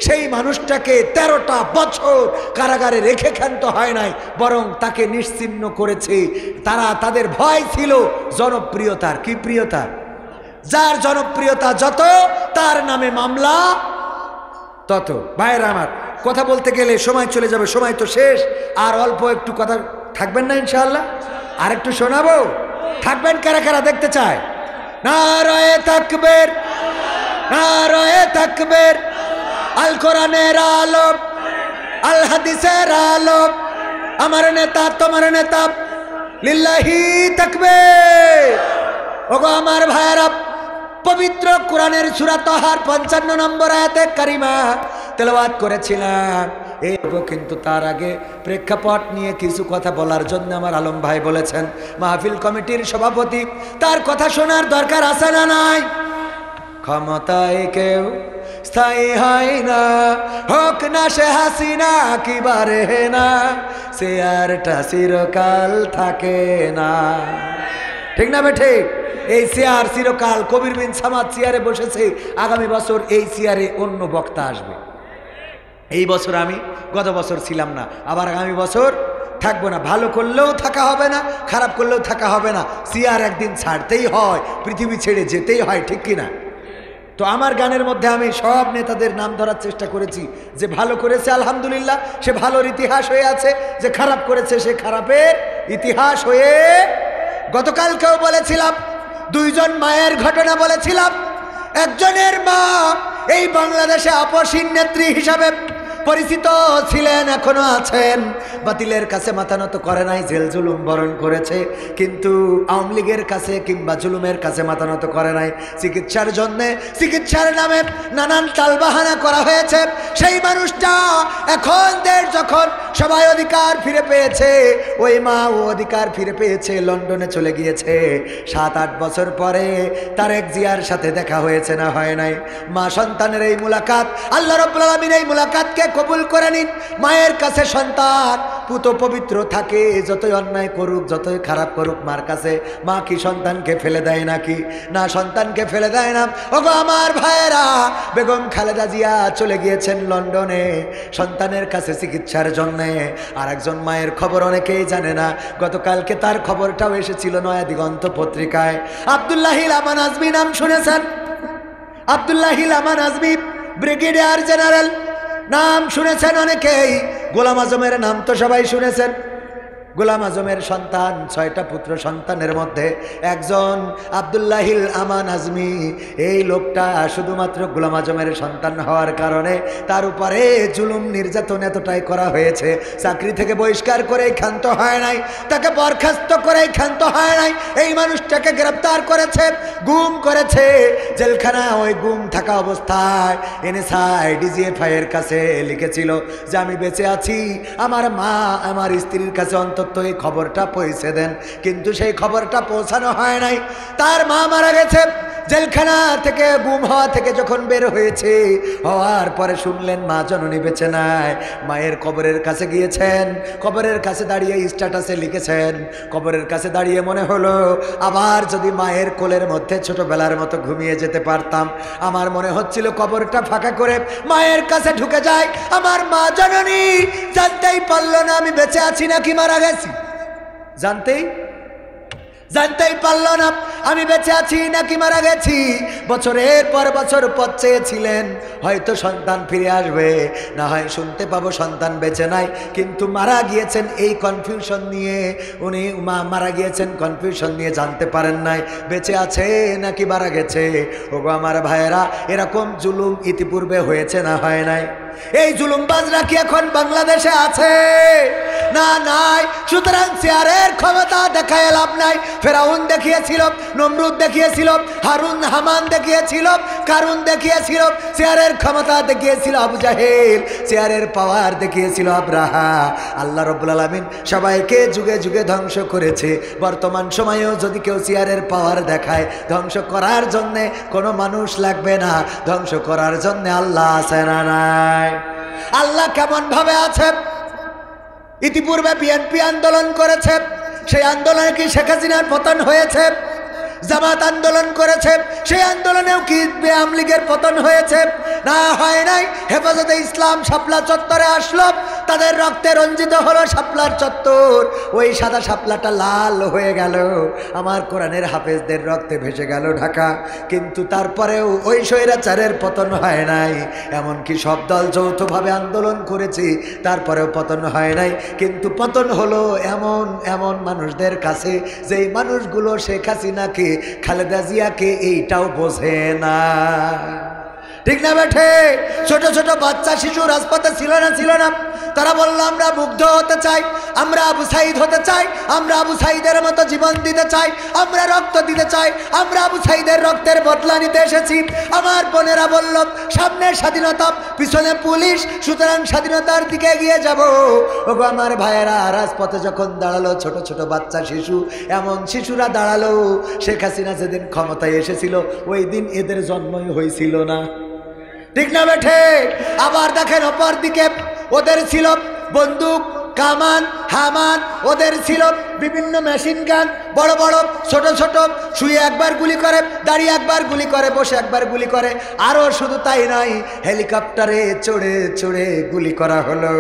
S1: সেই মানুষটাকে 13টা বছর কারাগারে রেখে ক্ষান্ত হয় নাই, বরং তাকে নিশ্চিহ্ন করেছে। তাদের ভয় ছিল জনপ্রিয়তার। কি প্রিয়তার? যার জনপ্রিয়তা যত, তার নামে মামলা তত। ভাইয়েরা আমার, কথা বলতে গেলে সময় চলে যাবে, সময় তো শেষ। আর অল্প একটু কথা থাকবেন না ইনশাআল্লাহ? আর একটু শোনাবো? থাকবেন কারা কারা? দেখতে চায়। নারায়ে তাকবীর, নারায়ে তাকবীর। আল কোরআনের আলো, আল হাদিসের আলো, আমার নেতা তোমার নেতা, লিল্লাহি তাকবীর। ওগো আমার ভাইয়েরা, পবিত্র কোরআনের সূরা তাহার 55 নম্বর আয়াতে কারিমা তেলাওয়াত করেছিলাম। কিন্তু তার আগে প্রেক্ষাপট নিয়ে কিছু কথা বলার জন্য আমার আলম ভাই বলেছেন, মাহফিল কমিটির সভাপতি, তার কথা শোনার দরকার আছে না নাই? ক্ষমতায় কেউ স্থায়ী হয় না, হোক না সে হাসিনা কিবারে না, চেয়ারটা চিরকাল থাকে না। ঠিক না বে ঠিক? এই চেয়ার চিরকাল, কবির বিন সামাদ চেয়ারে বসেছে, আগামী বছর এই চেয়ারে অন্য বক্তা আসবে। এই বছর আমি গত বছর ছিলাম না, আবার আগামী বছর থাকবো না। ভালো করলেও থাকা হবে না, খারাপ করলেও থাকা হবে না। চেয়ার একদিন ছাড়তেই হয়, পৃথিবী ছেড়ে যেতেই হয়, ঠিক কিনা? তো আমার গানের মধ্যে আমি সব নেতাদের নাম ধরার চেষ্টা করেছি। যে ভালো করেছে আলহামদুলিল্লাহ, সে ভালোর ইতিহাস হয়ে আছে। যে খারাপ করেছে সে খারাপের ইতিহাস হয়ে। গতকালকেও বলেছিলাম, 2 জন মায়ের ঘটনা বলেছিলাম। একজনের মা এই বাংলাদেশে আপসীন নেত্রী হিসাবে পরিচিত ছিলেন, এখনো আছেন। বাতিলের কাছে মাথা নত করে নাই, জেল জুলুম বরণ করেছে, কিন্তু আওয়ামী লীগের কাছে কিংবা জুলুমের কাছে মাথা নত করে নাই। চিকিৎসার জন্যে, চিকিৎসার নামে নানান তালবাহানা করা হয়েছে। সেই মানুষটা এখন দেশ যখন সবাই অধিকার ফিরে পেয়েছে, ওই মা ও অধিকার ফিরে পেয়েছে, লন্ডনে চলে গিয়েছে। 7-8 বছর পরে তারেক জিয়ার সাথে দেখা হয়েছে না হয় নাই? মা সন্তানের এই মুলাকাত, আল্লাহ রাব্বুল আলামিন এই মুলাকাতকে কবুল করে নিন। মায়ের কাছে সন্তান পুত পবিত্র থাকে, যতই অন্যায় করুক, যতই খারাপ করুক, মার কাছে মা কি সন্তানকে ফেলে দেয় নাকি? না, সন্তানকে ফেলে দেয় না। ওগো আমার ভাইয়েরা, বেগম খালেদা জিয়া চলে গিয়েছেন লন্ডনে সন্তানের কাছে চিকিৎসার জন্যে। আর একজন মায়ের খবর অনেকেই জানে না, গতকালকে তার খবরটাও এসেছিল নয়া দিগন্ত পত্রিকায়। আব্দুল্লাহিল আমান আজমি নাম শুনেছেন? আব্দুল্লাহিল আমান আজমি ব্রিগেডিয়ার জেনারেল, নাম শুনেছেন অনেকেই। গোলাম আজমের নাম তো সবাই শুনেছেন। গোলাম আজমের সন্তান, 6টা পুত্র সন্তানের মধ্যে একজন আব্দুল্লাহিল আমান আজমি। এই লোকটা শুধুমাত্র গোলাম আজমের সন্তান হওয়ার কারণে তার উপরে জুলুম নির্যাতন এতটাই করা হয়েছে, চাকরি থেকে বহিষ্কার করেই ক্ষান্ত হয় নাই, তাকে বরখাস্ত করেই ক্ষান্ত হয় নাই। এই মানুষটাকে গ্রেপ্তার করেছে, গুম করেছে জেলখানা। ওই গুম থাকা অবস্থায় এনএসআই ডিজিএফআই এর কাছে লিখেছিল যে আমি বেঁচে আছি, আমার মা আমার স্ত্রীর কাছে অন্তত এই খবরটা পৌঁছে দেন। কিন্তু সেই খবরটা পৌঁছানো হয় নাই। তার মা মারা গেছে। জেলখানা থেকে গুম হওয়া থেকে যখন বের হয়েছে, হওয়ার পরে শুনলেন মা জননী বেঁচে নাই। মায়ের কবরের কাছে গিয়েছেন, কবরের কাছে দাঁড়িয়ে স্ট্যাটাসে লিখেছেন, কবরের কাছে দাঁড়িয়ে মনে হলো আবার যদি মায়ের কোলের মধ্যে ছোটবেলার মতো ঘুমিয়ে যেতে পারতাম। আমার মনে হচ্ছিল কবরটা ফাঁকা করে মায়ের কাছে ঢুকে যায়। আমার মা জননী জানতেই পারলো না আমি বেঁচে আছি নাকি মারা গেছি। জানতেই পারলো না আমি বেঁচে আছি নাকি মারা গেছি। বছরের পর বছর পথ চেয়েছিলেন, হয়তো সন্তান ফিরে আসবে, না হয় শুনতে পাবো সন্তান বেঁচে নাই। কিন্তু মারা গিয়েছেন এই কনফিউশন নিয়ে, উনি মা মারা গিয়েছেন কনফিউশন নিয়ে, জানতে পারেন নাই বেঁচে আছে নাকি মারা গেছে। ওগো আমার ভাইয়েরা, এরকম জুলুম ইতিপূর্বে হয়েছে না হয় নাই? এই জুলুমবাজরা কি এখন বাংলাদেশে আছে? না, নাই। সুতরাং চেয়ারের ক্ষমতা দেখায় লাভ নাই। ফেরাউন দেখিয়েছিল, নমরুদ দেখিয়েছিল, হামান দেখিয়েছিল, কারুন দেখিয়েছিল, চেয়ারের ক্ষমতা দেখিয়েছিল আবু জাহেল, চেয়ারের পাওয়ার দেখিয়েছিল আব্রাহা। আল্লাহ রাব্বুল আলামিন সবাইকে যুগে যুগে ধ্বংস করেছে। বর্তমান সময়েও যদি কেউ চেয়ারের পাওয়ার দেখায়, ধ্বংস করার জন্যে কোনো মানুষ লাগবে না, ধ্বংস করার জন্য আল্লাহ আছে না নাই? আল্লাহ কেমন ভাবে আছে? ইতিপূর্বে বিএনপি আন্দোলন করেছে, সেই আন্দোলনে কি শেখ হাসিনার পতন হয়েছে? জামাত আন্দোলন করেছে, সেই আন্দোলনেও কি আওয়ামী লীগের পতন হয়েছে? না, হয় নাই। হেফাজতে ইসলাম শাপলা চত্বরে আসলো, তাদের রক্তে রঞ্জিত হলো শাপলার চত্বর, ওই সাদা শাপলাটা লাল হয়ে গেল, আমার কোরআনের হাফেজদের রক্তে ভেসে গেল ঢাকা। কিন্তু তারপরেও ওই স্বৈরাচারের পতন হয় নাই। এমনকি সব দল যৌথভাবে আন্দোলন করেছি, তারপরেও পতন হয় নাই। কিন্তু পতন হলো এমন এমন মানুষদের কাছে, যেই মানুষগুলো শেখ হাসিনাকে, খালেদা জিয়াকে এইটাও বোঝে না। ঠিক না বেঠে? ছোট ছোট বাচ্চা শিশু রাজপথে ছিল না? তারা বলল আমরা মুগ্ধ হতে চাই, আমরা আবু সাইদ হতে চাই, আমরা আবু সাইদের মতো জীবন দিতে চাই, আমরা রক্ত দিতে চাই, আমরা আবু সাইদের রক্তের বদলা নিতে এসেছি। আমার বোনেরা বলল সামনে স্বাধীনতা, পিছনে পুলিশ, সুতরাং স্বাধীনতার দিকে এগিয়ে যাব। ওগো আমার ভাইয়েরা, রাজপথে যখন দাঁড়ালো ছোট ছোট বাচ্চা শিশু, এমন শিশুরা দাঁড়ালো, শেখ হাসিনা যেদিন ক্ষমতায় এসেছিল ওই দিন এদের জন্মই হয়েছিল না। ঠিক না বেঠে? আবার দেখেন অপর দিকে ওদের ছিল বন্দুক, কামান, হামান, ওদের ছিল বিভিন্ন মেশিন গান, বড় বড়, ছোট ছোট, শুয়ে একবার গুলি করে, দাঁড়িয়ে একবার গুলি করে, বসে একবার গুলি করে। আরও শুধু তাই নয়, হেলিকপ্টারে চড়ে চড়ে গুলি করা হলো।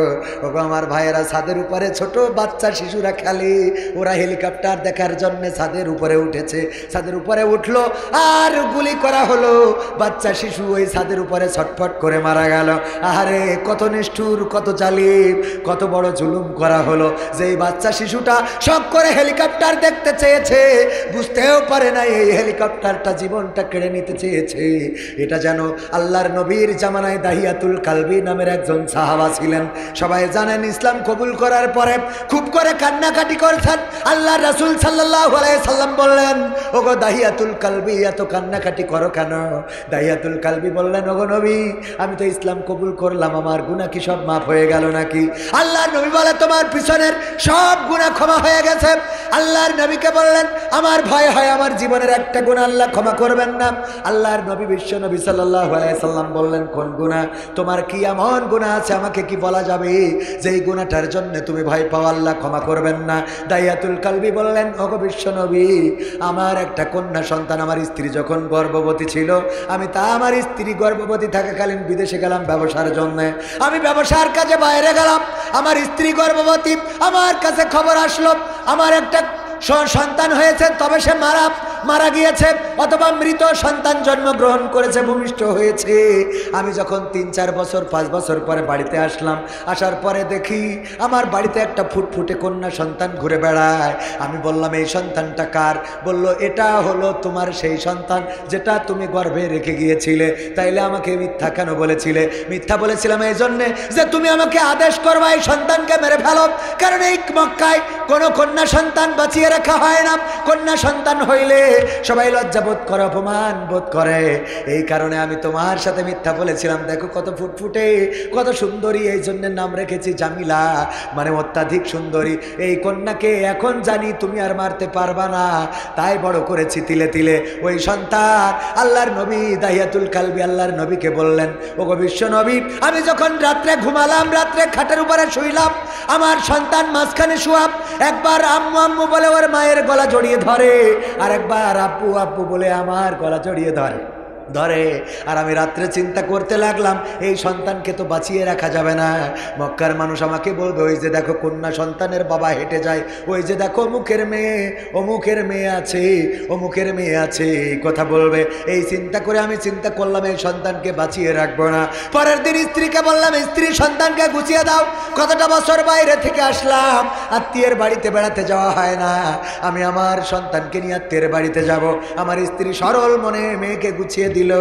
S1: ওগো আমার ভাইয়েরা, ছাদের উপরে ছোট বাচ্চা শিশুরা খেলে, ওরা হেলিকপ্টার দেখার জন্য ছাদের উপরে উঠেছে, ছাদের উপরে উঠলো আর গুলি করা হলো। বাচ্চা শিশু ওই ছাদের উপরে ছটফট করে মারা গেল। আহারে, কত নিষ্ঠুর, কত জালিম, কত বড় জুলুম করা হলো। যেই বাচ্চা শিশুটা শখ করে হেলিকপ্টার দেখতে চেয়েছে, বুঝতেও পারে না এই হেলিকপ্টারটা জীবনটা কেড়ে নিতে চেয়েছে। এটা যেন আল্লাহর নবীর জামানায় দাহিয়াতুল কালবি নামের একজন সাহাবা ছিলেন। সবাই জানেন, ইসলাম কবুল করার পরে খুব করে কান্নাকাটি করেছেন। আল্লাহর রাসূল সাল্লাল্লাহু আলাইহি সাল্লাম বললেন, ওগো দাহিয়াতুল কালবি, এত কান্নাকাটি করো কেন? দাহিয়াতুল কালবি বললেন, ওগো নবী, আমি তো ইসলাম কবুল করলাম, আমার গুনাহ কি সব মাফ হয়ে গেল নাকি? আল্লাহর নবী বলে, তোমার পিছনের সব গুনাহ ক্ষমা হয়ে গেছে। আল্লাহর নবীকে বললেন, আমার ভয় হয় আমার জীবনের একটা গুনাহ আল্লাহ ক্ষমা করবেন না। আল্লাহর নবী, বিশ্ব নবী সাল্লাল্লাহু আলাইহি সাল্লাম বললেন, কোন গুনাহ? তোমার কি এমন গুনাহ আছে আমাকে কি বলা যাবে যেই গুনাহটার জন্য তুমি ভয় পাও আল্লাহ ক্ষমা করবেন না? দাহিয়াতুল কালবি বললেন, ওগো বিশ্ব নবী, আমার একটা কন্যা সন্তান, আমার স্ত্রী যখন গর্ভবতী ছিল, আমি আমার স্ত্রী গর্ভবতী থাকাকালীন বিদেশে গেলাম ব্যবসার জন্য। আমি ব্যবসার কাজে বাইরে গেলাম, আমার স্ত্রী গর্ভবতী, আমার কাছে খবর আসলো আমার একটা সন্তান হয়েছে, তবে সে মারা গিয়েছে, অথবা মৃত সন্তান জন্মগ্রহণ করেছে, ভূমিষ্ঠ হয়েছে। আমি যখন 3-4 বছর 5 বছর পরে বাড়িতে আসলাম, আসার পরে দেখি আমার বাড়িতে একটা ফুটফুটে কন্যা সন্তান ঘুরে বেড়ায়। আমি বললাম, এই সন্তানটা কার? বলল, এটা হলো তোমার সেই সন্তান যেটা তুমি গর্ভে রেখে গিয়েছিলে। তাইলে আমাকে মিথ্যা কেন বলেছিলে? মিথ্যা বলেছিলাম এই জন্যে যে তুমি আমাকে আদেশ করবা এই সন্তানকে মেরে ফেলো, কারণ এই মক্কায় কোনো কন্যা সন্তান বাঁচিয়ে রাখা হয় না। কন্যা সন্তান হইলে সবাই লজ্জা বোধ করে, অপমান বোধ করে। এই কারণে আমি তোমার সাথে মিথ্যা বলেছিলাম। দেখো কত ফুটফুটে, কত সুন্দরী, এই জন্য নাম রেখেছি জামিলা, মানে অত্যাধিক সুন্দরী। এই কন্যাকে এখন জানি তুমি আর মারতে পারবা না, তাই বড় করেছি তিলে তিলে। ওই সন্তান আল্লাহর নবী দাহিয়াতুল কালবি আল্লাহর নবীকে বললেন, ওগো বিশ্ব নবী, আমি যখন রাত্রে ঘুমালাম, রাত্রে খাটের উপরে শুইলাম, আমার সন্তান মাঝখানে শুয়া, একবার আম্মু আম্মু বলে ওর মায়ের গলা জড়িয়ে ধরে, আর একবার আব্বু আব্বু বলে আমার গলা জড়িয়ে ধরে। আর আমি রাত্রে চিন্তা করতে লাগলাম, এই সন্তানকে তো বাঁচিয়ে রাখা যাবে না। মক্কার মানুষ আমাকে বলবে, ওই যে দেখো কন্যা সন্তানের বাবা হেঁটে যায়, ওই যে দেখো অমুকের মেয়ে, অমুকের মেয়ে আছে, অমুকের মেয়ে আছে, এই কথা বলবে। এই চিন্তা করে আমি চিন্তা করলাম, এই সন্তানকে বাঁচিয়ে রাখবো না। পরের দিন স্ত্রীকে বললাম, স্ত্রী সন্তানকে গুছিয়ে দাও। কতটা বছর বাইরে থেকে আসলাম, আত্মীয়ের বাড়িতে বেড়াতে যাওয়া হয় না, আমি আমার সন্তানকে নিয়ে আত্মীয়ের বাড়িতে যাব। আমার স্ত্রী সরল মনে মেয়েকে গুছিয়ে দিল।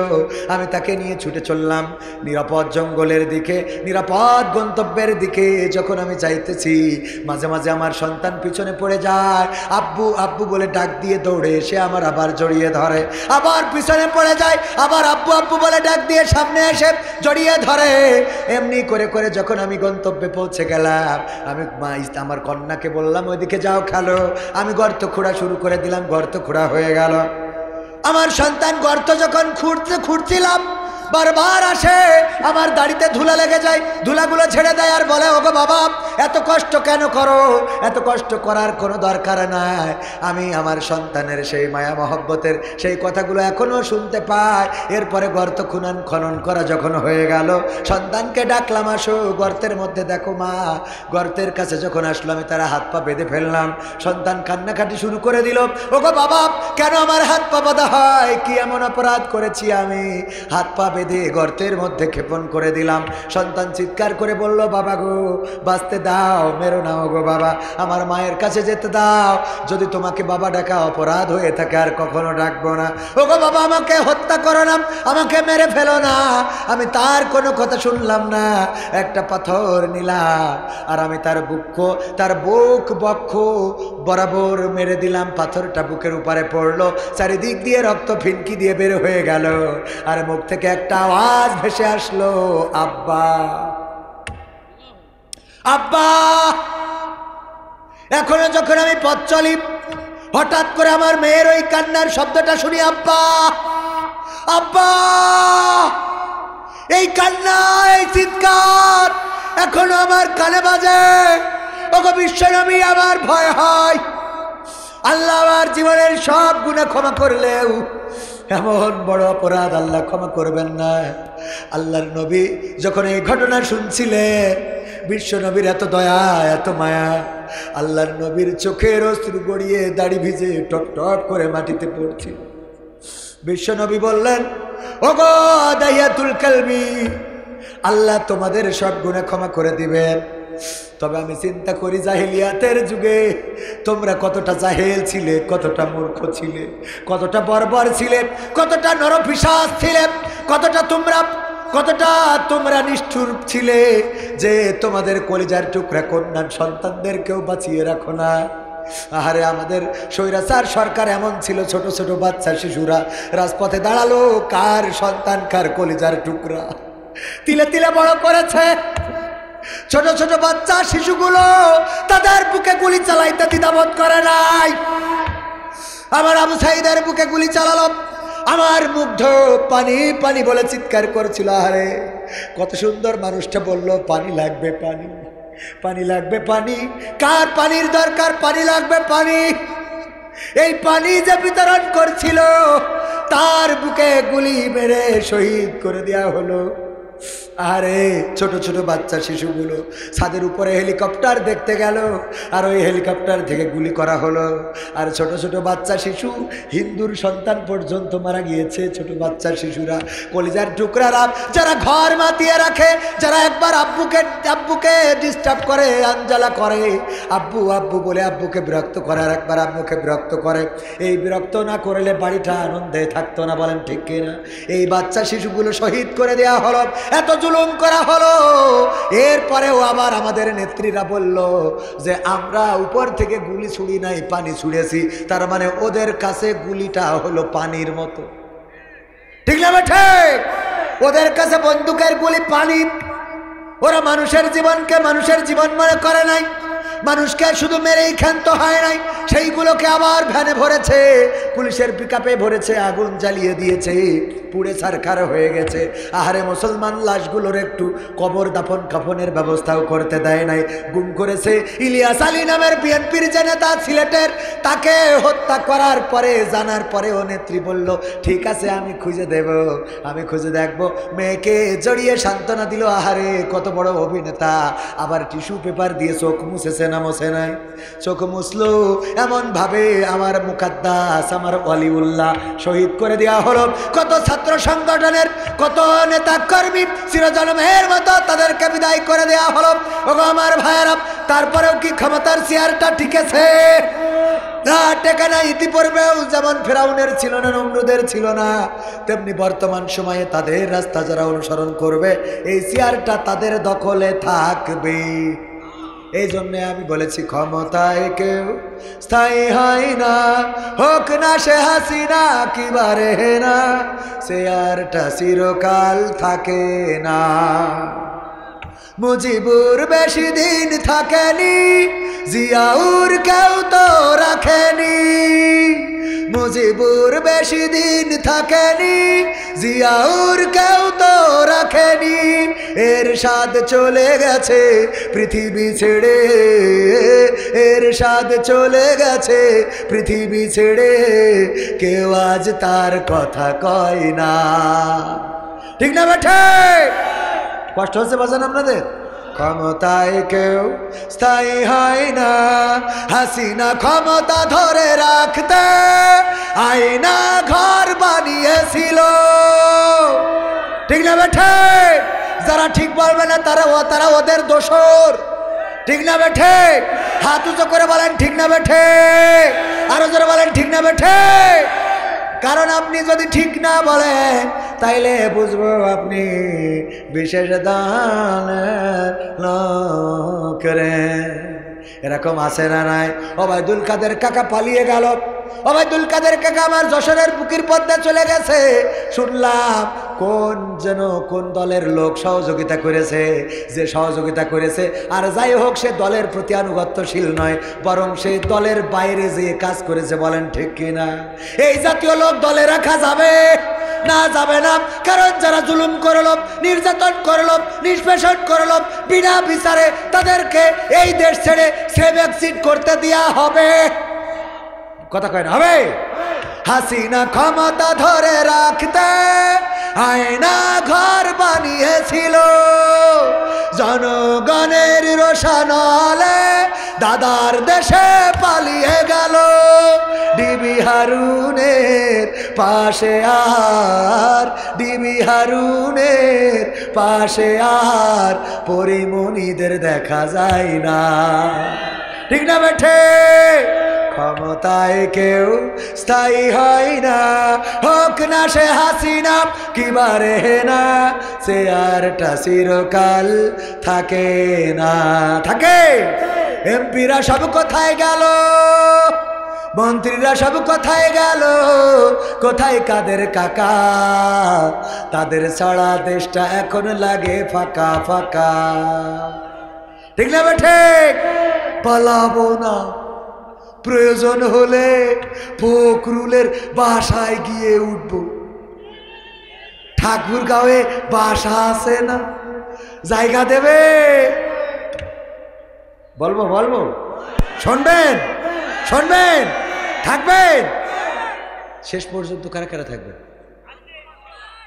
S1: আমি তাকে নিয়ে ছুটে চললাম নিরাপদ জঙ্গলের দিকে, নিরাপদ গন্তব্যের দিকে। যখন আমি যাইতেছি, মাঝে মাঝে আমার সন্তান পিছনে পড়ে যায়, আব্বু আব্বু বলে ডাক দিয়ে দৌড়ে এসে আমার আবার জড়িয়ে ধরে, আবার পিছনে পড়ে যায়, আবার আব্বু আব্বু বলে ডাক দিয়ে সামনে এসে জড়িয়ে ধরে। এমনি করে করে যখন আমি গন্তব্যে পৌঁছে গেলাম, আমি আমার কন্যাকে বললাম ওইদিকে যাও খেলো। আমি গর্ত খোঁড়া শুরু করে দিলাম, গর্ত খোঁড়া হয়ে গেল। আমার সন্তান গর্ত যখন খুঁড়ছিলাম, বারবার আসে, আমার দাড়িতে ধুলা লেগে যায়, ধুলাগুলো ছেড়ে দেয় আর বলে ওগো বাবা এত কষ্ট কেন করো, এত কষ্ট করার কোনো দরকার নাই। আমি আমার সন্তানের সেই মায়া মহব্বতের সেই কথাগুলো এখনো শুনতে পাই। এরপরে গর্ত খনন করা যখন হয়ে গেল, সন্তানকে ডাকলাম আসো গর্তের মধ্যে দেখো মা। গর্তের কাছে যখন আসলো, আমি তারা হাত পা বেঁধে ফেললাম। সন্তান কান্নাকাটি শুরু করে দিল, ওগো বাবা কেন আমার হাত পা বাঁধা হয়, কি এমন অপরাধ করেছি আমি, হাত পা বেঁধে গর্তের মধ্যে ক্ষেপণ করে দিলাম। সন্তান চিৎকার করে বলল বাবা গো বাঁচতে দাও, মেরো না গো বাবা, আমার মায়ের কাছে যেতে দাও, যদি তোমাকে বাবা ডাকা অপরাধ হয়ে থাকে আর কখনো ডাকবো না। ওগো বাবা আমাকে হত্যা করো না, আমাকে মেরে ফেলো না। আমি তার কোনো কথা শুনলাম না, একটা পাথর নিলাম আর আমি তার বুক বক্ষ বরাবর মেরে দিলাম। পাথরটা বুকের উপরে পড়লো, চারিদিক দিয়ে রক্ত ফিনকি দিয়ে বের হয়ে গেল, আর মুখ থেকে একটা আওয়াজ ভেসে আসলো, আব্বা আব্বা। এখনো যখন আমি পথ চলি, হঠাৎ করে আমার মেয়ের ওই কান্নার শব্দটা শুনি, আব্বা আব্বা। এই কান্না, এই চিৎকার এখনো আমার কানে বাজে। ওগো বিশ্বনবী, আমার ভয় হয় আল্লাহ আমার জীবনের সব গুনাহ ক্ষমা করলেও এমন বড় অপরাধ আল্লাহ ক্ষমা করবেন না। আল্লাহর নবী যখন এই ঘটনা শুনছিলেন, বিশ্ব নবীর এত দয়া এত মায়া, আল্লাহর নবীর চোখের অশ্রু গড়িয়ে দাড়ি ভিজে টপ টপ করে মাটিতে পড়ছিল। বিশ্ব নবী বললেন, ওগো দাহিয়াতুল কলবি, আল্লাহ তোমাদের সব গুনাহ ক্ষমা করে দিবেন। তবে আমি চিন্তা করি জাহেলিয়াতের যুগে তোমরা কতটা জাহেল ছিলে, কতটা মূর্খ ছিলে, কতটা বর্বর ছিলে, কতটা নরপিশাচ ছিলে, কতটা তোমরা নিষ্ঠুর ছিলে যে তোমাদের কলিজার টুকরা কন্যা সন্তানদেরকেও বাঁচিয়ে রাখো না। আহারে আমাদের স্বৈরাচার সরকার এমন ছিল, ছোট ছোট বাচ্চা শিশুরা রাজপথে দাঁড়ালো, কার সন্তান কার কলিজার টুকরা তিলে তিলে বড় করেছে। ছোট ছোট বাচ্চা শিশুগুলো তাদের বুকে গুলি চালাইতে দ্বিধাবোধ করে নাই। আমার আবু সাইদের বুকে গুলি চালালো, আমার মুগ্ধ পানি পানি বলে চিৎকার করছিল। আরে কত সুন্দর মানুষটা বলল পানি লাগবে, পানি পানি লাগবে, পানি কার পানির দরকার, পানি লাগবে পানি। এই পানি যে বিতরণ করছিল, তার বুকে গুলি মেরে শহীদ করে দেওয়া হলো। আরে ছোট ছোট বাচ্চা শিশুগুলো ছাদের উপরে হেলিকপ্টার দেখতে গেল, আর ওই হেলিকপ্টার থেকে গুলি করা হলো। আর ছোট ছোট বাচ্চা শিশু, হিন্দুর সন্তান পর্যন্ত মারা গিয়েছে। ছোট বাচ্চা শিশুরা, কলিজার টুকরারা, যারা ঘর মাতিয়ে রাখে, যারা একবার আব্বুকে ডিস্টার্ব করে, আঞ্জালা করে, আব্বু আব্বু বলে আব্বুকে বিরক্ত করে, আর একবার আব্বুকে বিরক্ত করে। এই বিরক্ত না করলে বাড়িটা আনন্দে থাকতো না, বলেন ঠিক কিনা? এই বাচ্চা শিশুগুলো শহীদ করে দেওয়া হলো, এত জুলুম করা হলো। এরপরেও আবার আমাদের নেত্রীরা বলল যে আমরা উপর থেকে গুলি ছুড়ি নাই, পানি ছুড়েছি। তার মানে ওদের কাছে গুলিটা হলো পানির মতো, ঠিক না ঠিক? ওদের কাছে বন্দুকের গুলি পানি। ওরা মানুষের জীবনকে মানুষের জীবন মনে করে নাই, মানুষকে শুধু মেরেই ক্ষান্ত হয় নাই, সেইগুলোকে আবার ভ্যানে ভরেছে, পুলিশের পিকআপে ভরেছে, আগুন জ্বালিয়ে দিয়েছে, পুড়ে ছারখার হয়ে গেছে। আহারে মুসলমান লাশগুলোর একটু কবর দাফন কাফনের ব্যবস্থাও করতে দেয় নাই। গুম করেছে ইলিয়াস আলী নামের বিএনপির যে নেতা সিলেটের, তাকে হত্যা করার পরে জানার পরেও নেত্রী বলল ঠিক আছে আমি খুঁজে দেব, আমি খুঁজে দেখব। মেয়েকে জড়িয়ে সান্ত্বনা দিল। আহারে কত বড় অভিনেতা, আবার টিস্যু পেপার দিয়ে চোখ মুছেছে না মোছে নাই? চোখ মুছলো এমন ভাবে আমার মুকাদ্দাস, আমার ওয়ালিউল্লাহ শহীদ করে দেওয়া হলো। কত ছাত্র সংগঠনের কত নেতা কর্মী চিরজন্মের মতো তাদেরকে বিদায় করে দেওয়া হলো। ওগো আমার ভাইয়েরা, তারপরেও কি ক্ষমতার চেয়ারটা ঠিক আছে? না টেকা না ইতিপূর্বেও যেমন ফেরাউনের ছিল না, নমরুদের ছিল না, তেমনি বর্তমান সময়ে তাদের রাস্তা যারা অনুসরণ করবে এই চেয়ারটা তাদের দখলে থাকবে। এই জন্য আমি বলেছি ক্ষমতায় কেউ স্থায়ী হয় না, হোক না সে হাসিনা কিবারে না, চেয়ারটা চিরকাল থাকে না। মুজিবুর বেশি দিন থাকেনি, জিয়াউর কেউ তো রাখেনি। মুজিবুর বেশি দিন থাকেনি, জিয়াউর কেউ তো রাখেনি। এরশাদ চলে গেছে পৃথিবী ছেড়ে, এরশাদ চলে গেছে পৃথিবী ছেড়ে, কেউ আজ তার কথা কয় না। ঠিক না বেঠে? কষ্ট হচ্ছে বাজান আপনাদের? ক্ষমতায় কেউ স্থায়ী হয় না, হাসিনা ক্ষমতা ধরে রাখতে আয়না ঘর বানিয়েছিল। ঠিক না বেঠে? যারা ঠিক বলবে না তারা ওদের দোষর। ঠিক না বেঠে? হাত উঁচু করে বলেন ঠিক না বেঠে? আরো জোরে বলেন ঠিক না বেঠে? কারণ আপনি যদি ঠিক না বলেন তাইলে বুঝবো আপনি বিশেষ দানের লোক রে। এরকম আছে না নাই? ওবায়দুল কাদের কাকা পালিয়ে গেল, ওবায়দুল কাদের কাকা আমার যশোরের বুকির পদ্মা চলে গেছে। শুনলাম কোন দলের লোক সহযোগিতা করেছে, যে সহযোগিতা করেছে আর যাই হোক সে দলের প্রতি আনুগত্যশীল নয়, বরং সে দলের বাইরে যে কাজ করেছে। বলেন ঠিক কিনা? এই জাতীয় লোক দলে রাখা যাবে না? যাবে না। কারণ যারা জুলুম করল, নির্যাতন করল, নিষ্পেষণ করল, বিনা বিচারে তাদেরকে এই দেশ ছেড়ে সেভ এক্সিট করতে দেয়া হবে। কথা কয় না? হবে। হাসিনা ক্ষমতা ধরে রাখতে আয়না ঘর বানিয়েছিল, জনগণের রোশানলে দাদার দেশে পালিয়ে গেল। ডিবি হারুনের পাশে আর, ডিবি হারুনের পাশে আর পরিমণিদের দেখা যায় না। ঠিক না বেঠে? ক্ষমতায় কেউ স্থায়ী হয় না, হোক না সে হাসিনা কিবারে না, চেয়ারটা চিরকাল থাকে না। থাকে? এমপিরা সব কোথায় গেল? মন্ত্রীরা সব কোথায় গেল? কোথায় কাদের কাকা? তাদের ছাড়া দেশটা এখন লাগে ফাঁকা ফাঁকা। ঠিক না বেঠে? পালাবো না, প্রয়োজন হলে ফখরুলের বাসায় গিয়ে উঠব। ঠাকুরগাঁওয়ে বাসা আছে না? জায়গা দেবে? বলবো বলবো? শুনবেন শুনবেন? থাকবেন শেষ পর্যন্ত? কারা কারা থাকবেন?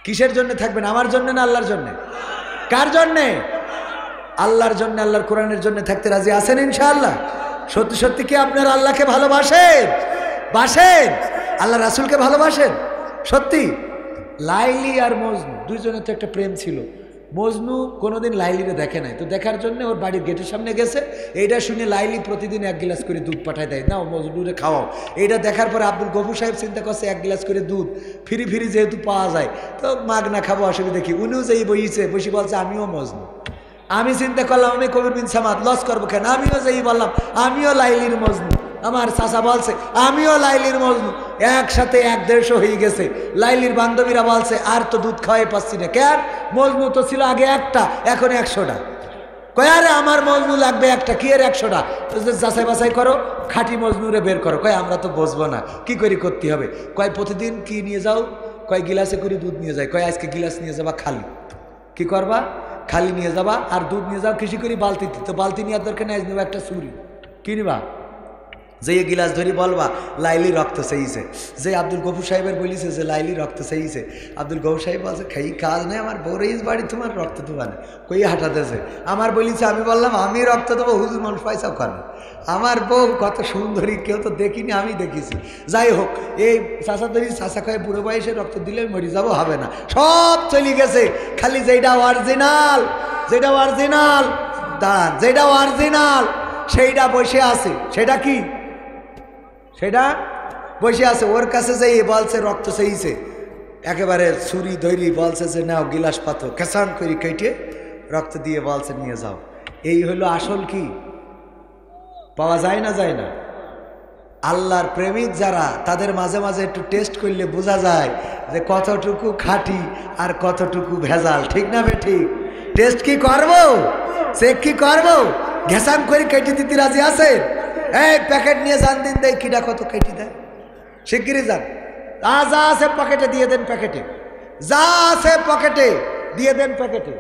S1: কিসের জন্য থাকবেন? আমার জন্য না আল্লাহর জন্য? কার জন্যে? আল্লাহর জন্য, আল্লাহর কোরআনের জন্য থাকতে রাজি আছেন ইনশাআল্লাহ? সত্যি সত্যি কি আপনারা আল্লাহকে ভালোবাসেন? বাসেন? আল্লাহ রাসূলকে ভালোবাসেন সত্যি? লাইলি আর মজনু দুইজনের তো একটা প্রেম ছিল। মজনু কোনোদিন লাইলিরে দেখে নাই, তো দেখার জন্য ওর বাড়ির গেটের সামনে গেছে। এইটা শুনে লাইলি প্রতিদিন 1 গ্লাস করে দুধ পাঠায় দেয়, নাও মজনুরে খাওয়াও। এইটা দেখার পরে আব্দুল গফুর সাহেব চিন্তা করছে 1 গ্লাস করে দুধ ফিরি ফিরি যেহেতু পাওয়া যায় তো মাগনা খাবো, অসুবিধা কি? উনিও যেই বসে বলছে আমিও মজনু। আমি চিন্তা করলাম আমি কবির বিন সামাদ লস করবো কেন, আমিও যেই বললাম আমিও লাইলির মজনু। আমার চাচা বলছে আমিও লাইলির মজনু। একসাথে 1-150 হয়ে গেছে। লাইলির বান্ধবীরা বলছে আর তো দুধ খাওয়াই পাচ্ছি না। কেন? মজনু তো ছিল আগে একটা, এখন 100টা। কয় আরে আমার মজনু লাগবে একটা, কি এর 100টা? যাচাই বাছাই করো, খাঁটি মজনুরে বের করো। কয় আমরা তো বুঝবো না, কি করে করতে হবে? কয় প্রতিদিন কি নিয়ে যাও? কয় গিলাসে করে দুধ নিয়ে যায়। কয় আজকে গিলাস নিয়ে যাবা খালি। কি করবা? খালি নিয়ে যাবা। আর দুধ নিয়ে যাও কৃষি করি বালতিতে, তো বালতি নেওয়ার দরকার নেই, নেবা একটা ছুরি। কি নিবা? যে গিলাস ধরি বলবা লাইলি রক্ত চাইছে। যে আব্দুল গফুর সাহেবের বলিছে যে লাইলি রক্ত চাইছে, আব্দুল গফুর সাহেব বলছে খাই কাজ নেই, আমার বউর এই বাড়ি তোমার রক্ত দেবা না, কই হাঁটাতেছে। আমার বলিছে, আমি বললাম আমি রক্ত দেবো, হুজুর মানুষ পয়সা করে। আমার বউ কত সুন্দরী, কেউ তো দেখিনি, আমি দেখেছি। যাই হোক, এই চাষা ধরি চাষা খায় বুড়ো বয়সে রক্ত দিলে মরি যাবো, হবে না, সব চলে গেছে। খালি যেটা অরিজিনাল, যেটা অরিজিনাল দান, যেটা অরিজিনাল সেইটা বসে আছে। সেটা কি? সেটা বসে আছে, ওর কাছে যাই বলছে রক্ত চাইছে, একেবারে ছুরি ধরি বলছে যে নাও গিলাস পাথর কেসান করে কেটে রক্ত দিয়ে বলছে নিয়ে যাও। এই হলো আসল কি পাওয়া যায় না যায় না। আল্লাহর প্রেমিক যারা তাদের মাঝে মাঝে একটু টেস্ট করলে বোঝা যায় যে কতটুকু খাঁটি আর কতটুকু ভেজাল, ঠিক না বে ঠিক? টেস্ট কি করবো, চেক কি করবো, ঘেসান করে কেটে দিতে রাজি আছে? এই প্যাকেট নিয়ে যান দিন দেয় কিটা কত কেটে দেয়, শিগগিরই যান। যা আছে পকেটে দিয়ে দেন, প্যাকেটে যা আছে পকেটে দিয়ে দেন, প্যাকেটে।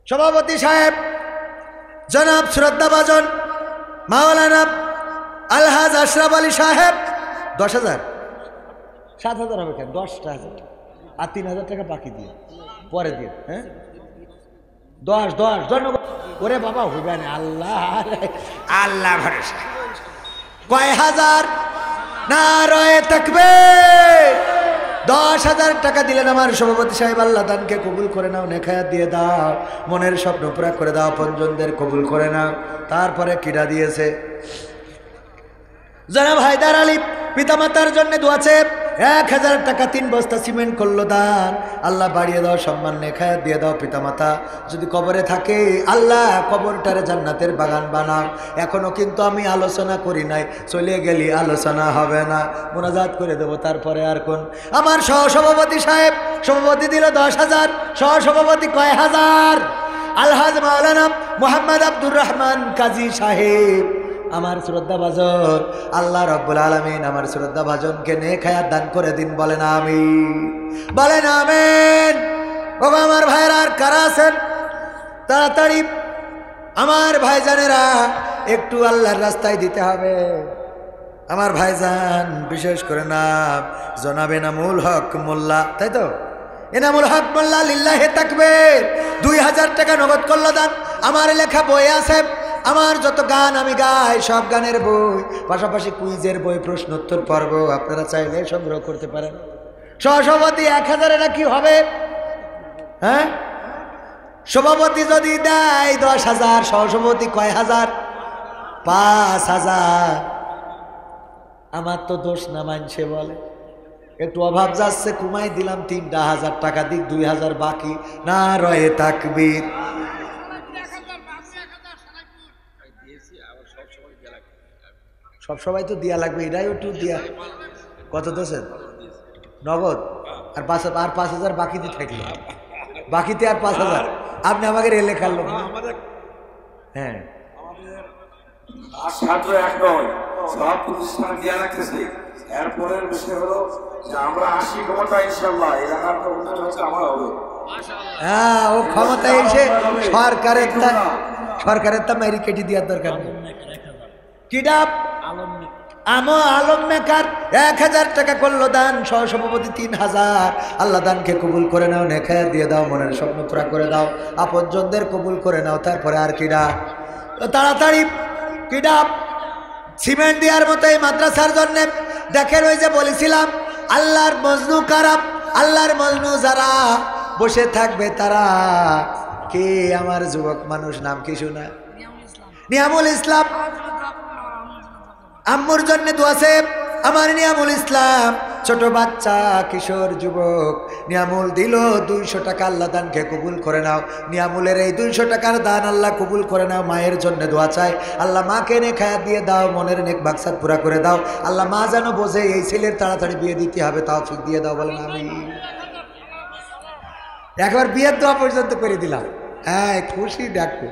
S1: সভাপতি সাহেব জনাব শ্রদ্ধাভাজন মাওলানা আলহাজ আশরাফ আলী সাহেব 10,000 7,000 হবে কেন, 10,000 আর 3,000 টাকা বাকি দিয়ে পরে দিয়ে, হ্যাঁ 10 ধন্যবাদ। ওরে বাবা হইবে না, আল্লাহ আল্লাহ ভরসা। কয় হাজার না রয়ে থাকবে? 10,000 টাকা দিলেন আমার সভাপতি সাহেব। আল্লাহ দানকে কবুল করে নাও, নেখায়াত দিয়ে দাও, মনের স্বপ্ন পুরা করে দাও, আপনজনদের কবুল করে নাও। তারপরে কিরা দিয়েছে জনাব হায়দার আলী পিতামাতার জন্য দোয়াছে 1,000 টাকা 3 বস্তা সিমেন্ট করলো দান। আল্লাহ বাড়িয়ে দাও, সম্মান নেখায়াত দিয়ে দাও। পিতামাতা যদি কবরে থাকে আল্লাহ কবরটারে জান্নাতের বাগান বানাও। এখনো কিন্তু আমি আলোচনা করি নাই, চলে গেলি আলোচনা হবে না, মোনাজাত করে দেবো। তারপরে আর কোন আমার সহসভাপতি সাহেব সভাপতি দিল 10,000, সহসভাপতি কয় হাজার? আলহাজ মাওলানা মোহাম্মদ আব্দুর রহমান কাজী সাহেব আমার শ্রদ্ধাভাজন। আল্লাহ রব্বুল আলামিন আমার শ্রদ্ধাভাজনকে নেখায়াত দান করে দিন, বলেন আমিন, বলেন আমিন। ও আমার ভাইরা আর কারা আছেন তাড়াতাড়ি আমার ভাইজানেরা একটু আল্লাহর রাস্তায় দিতে হবে। আমার ভাইজান বিশেষ করে নাম জনাব এনামুল হক মোল্লা, তাই তো? এনামুল হক মোল্লা লিল্লাহে তাকবীর 2,000 টাকা নগদ করল দান। আমার লেখা বই আছে, আমার যত গান আমি গাই সব গানের বই, পাশাপাশি কুইজের বই, প্রশ্নোত্তর পর্ব আপনারা চাইলে সংগ্রহ করতে পারেন। সহসভাপতি 1,000 এটা কি হবে? হ্যাঁ সভাপতি যদি দেয় 10,000, সহসভাপতি কয় হাজার? 5,000। আমার তো দোষ না, মানছে বলে একটু অভাব যাচ্ছে, কমাই দিলাম 3,000 টাকা দিক, 2,000 বাকি। না রয়ে তাকবীর। সব সবাই তো দিয়া লাগবে, এটাই একটু দিয়া। কত দোষের নগদ আর 5,000 বাকিতে থাকলো, বাকিতে আর 5,000 আপনি আমাকে রেলে খাললো। হ্যাঁ
S2: সব প্রতিষ্ঠানে দেওয়া লাগতেছে। এরপরের বিষয় হলো যে আমরা 80 ক্ষমতা ইনশাআল্লাহ এলাকার উন্নয়ন হচ্ছে আমার হবে।
S1: হ্যাঁ ও ক্ষমতা এসে সরকারের তা মেরি কেটে দেওয়ার দরকার নেই। কিডাপ আলম মেকার 1,000 টাকা করলো দান, সহসভাপতি 3,000। আল্লাহ দানকে কবুল করে নাও, নেখায়াত দিয়ে দাও, মনের স্বপ্ন পুরা করে দাও, আপনজনদের কবুল করে নাও। তারপরে আর কিডা তাড়াতাড়ি কিডাপ সিমেন্ট দেওয়ার মতো এই মাদ্রাসার জন্য দেখেন, ওই যে বলেছিলাম আল্লাহর মজনু কারাম, আল্লাহর মজনু যারা বসে থাকবে তারা কে? আমার যুবক মানুষ নাম কি শোনা? নিয়ামুল ইসলাম। আম্মুর জন্য দোয়াছে আমার নিয়ামুল ইসলাম, ছোট বাচ্চা কিশোর যুবক। নিয়ামুল দিল 200 টাকা, আল্লাহ দানকে কবুল করে নাও। নিয়ামুলের এই 200 টাকার দান আল্লাহ কবুল করে নাও। মায়ের জন্য দোয়া চাই, আল্লাহ মাকে নেখায়াত দিয়ে দাও, মনের নেক বাকসাত পুরা করে দাও। আল্লাহ মা যেন বোঝে এই ছেলের তাড়াতাড়ি বিয়ে দিতে হবে, তৌফিক দিয়ে দাও, বলেন আমিন। একবার বিয়ের দোয়া পর্যন্ত করে দিলাম। হ্যাঁ খুশি ডাকো।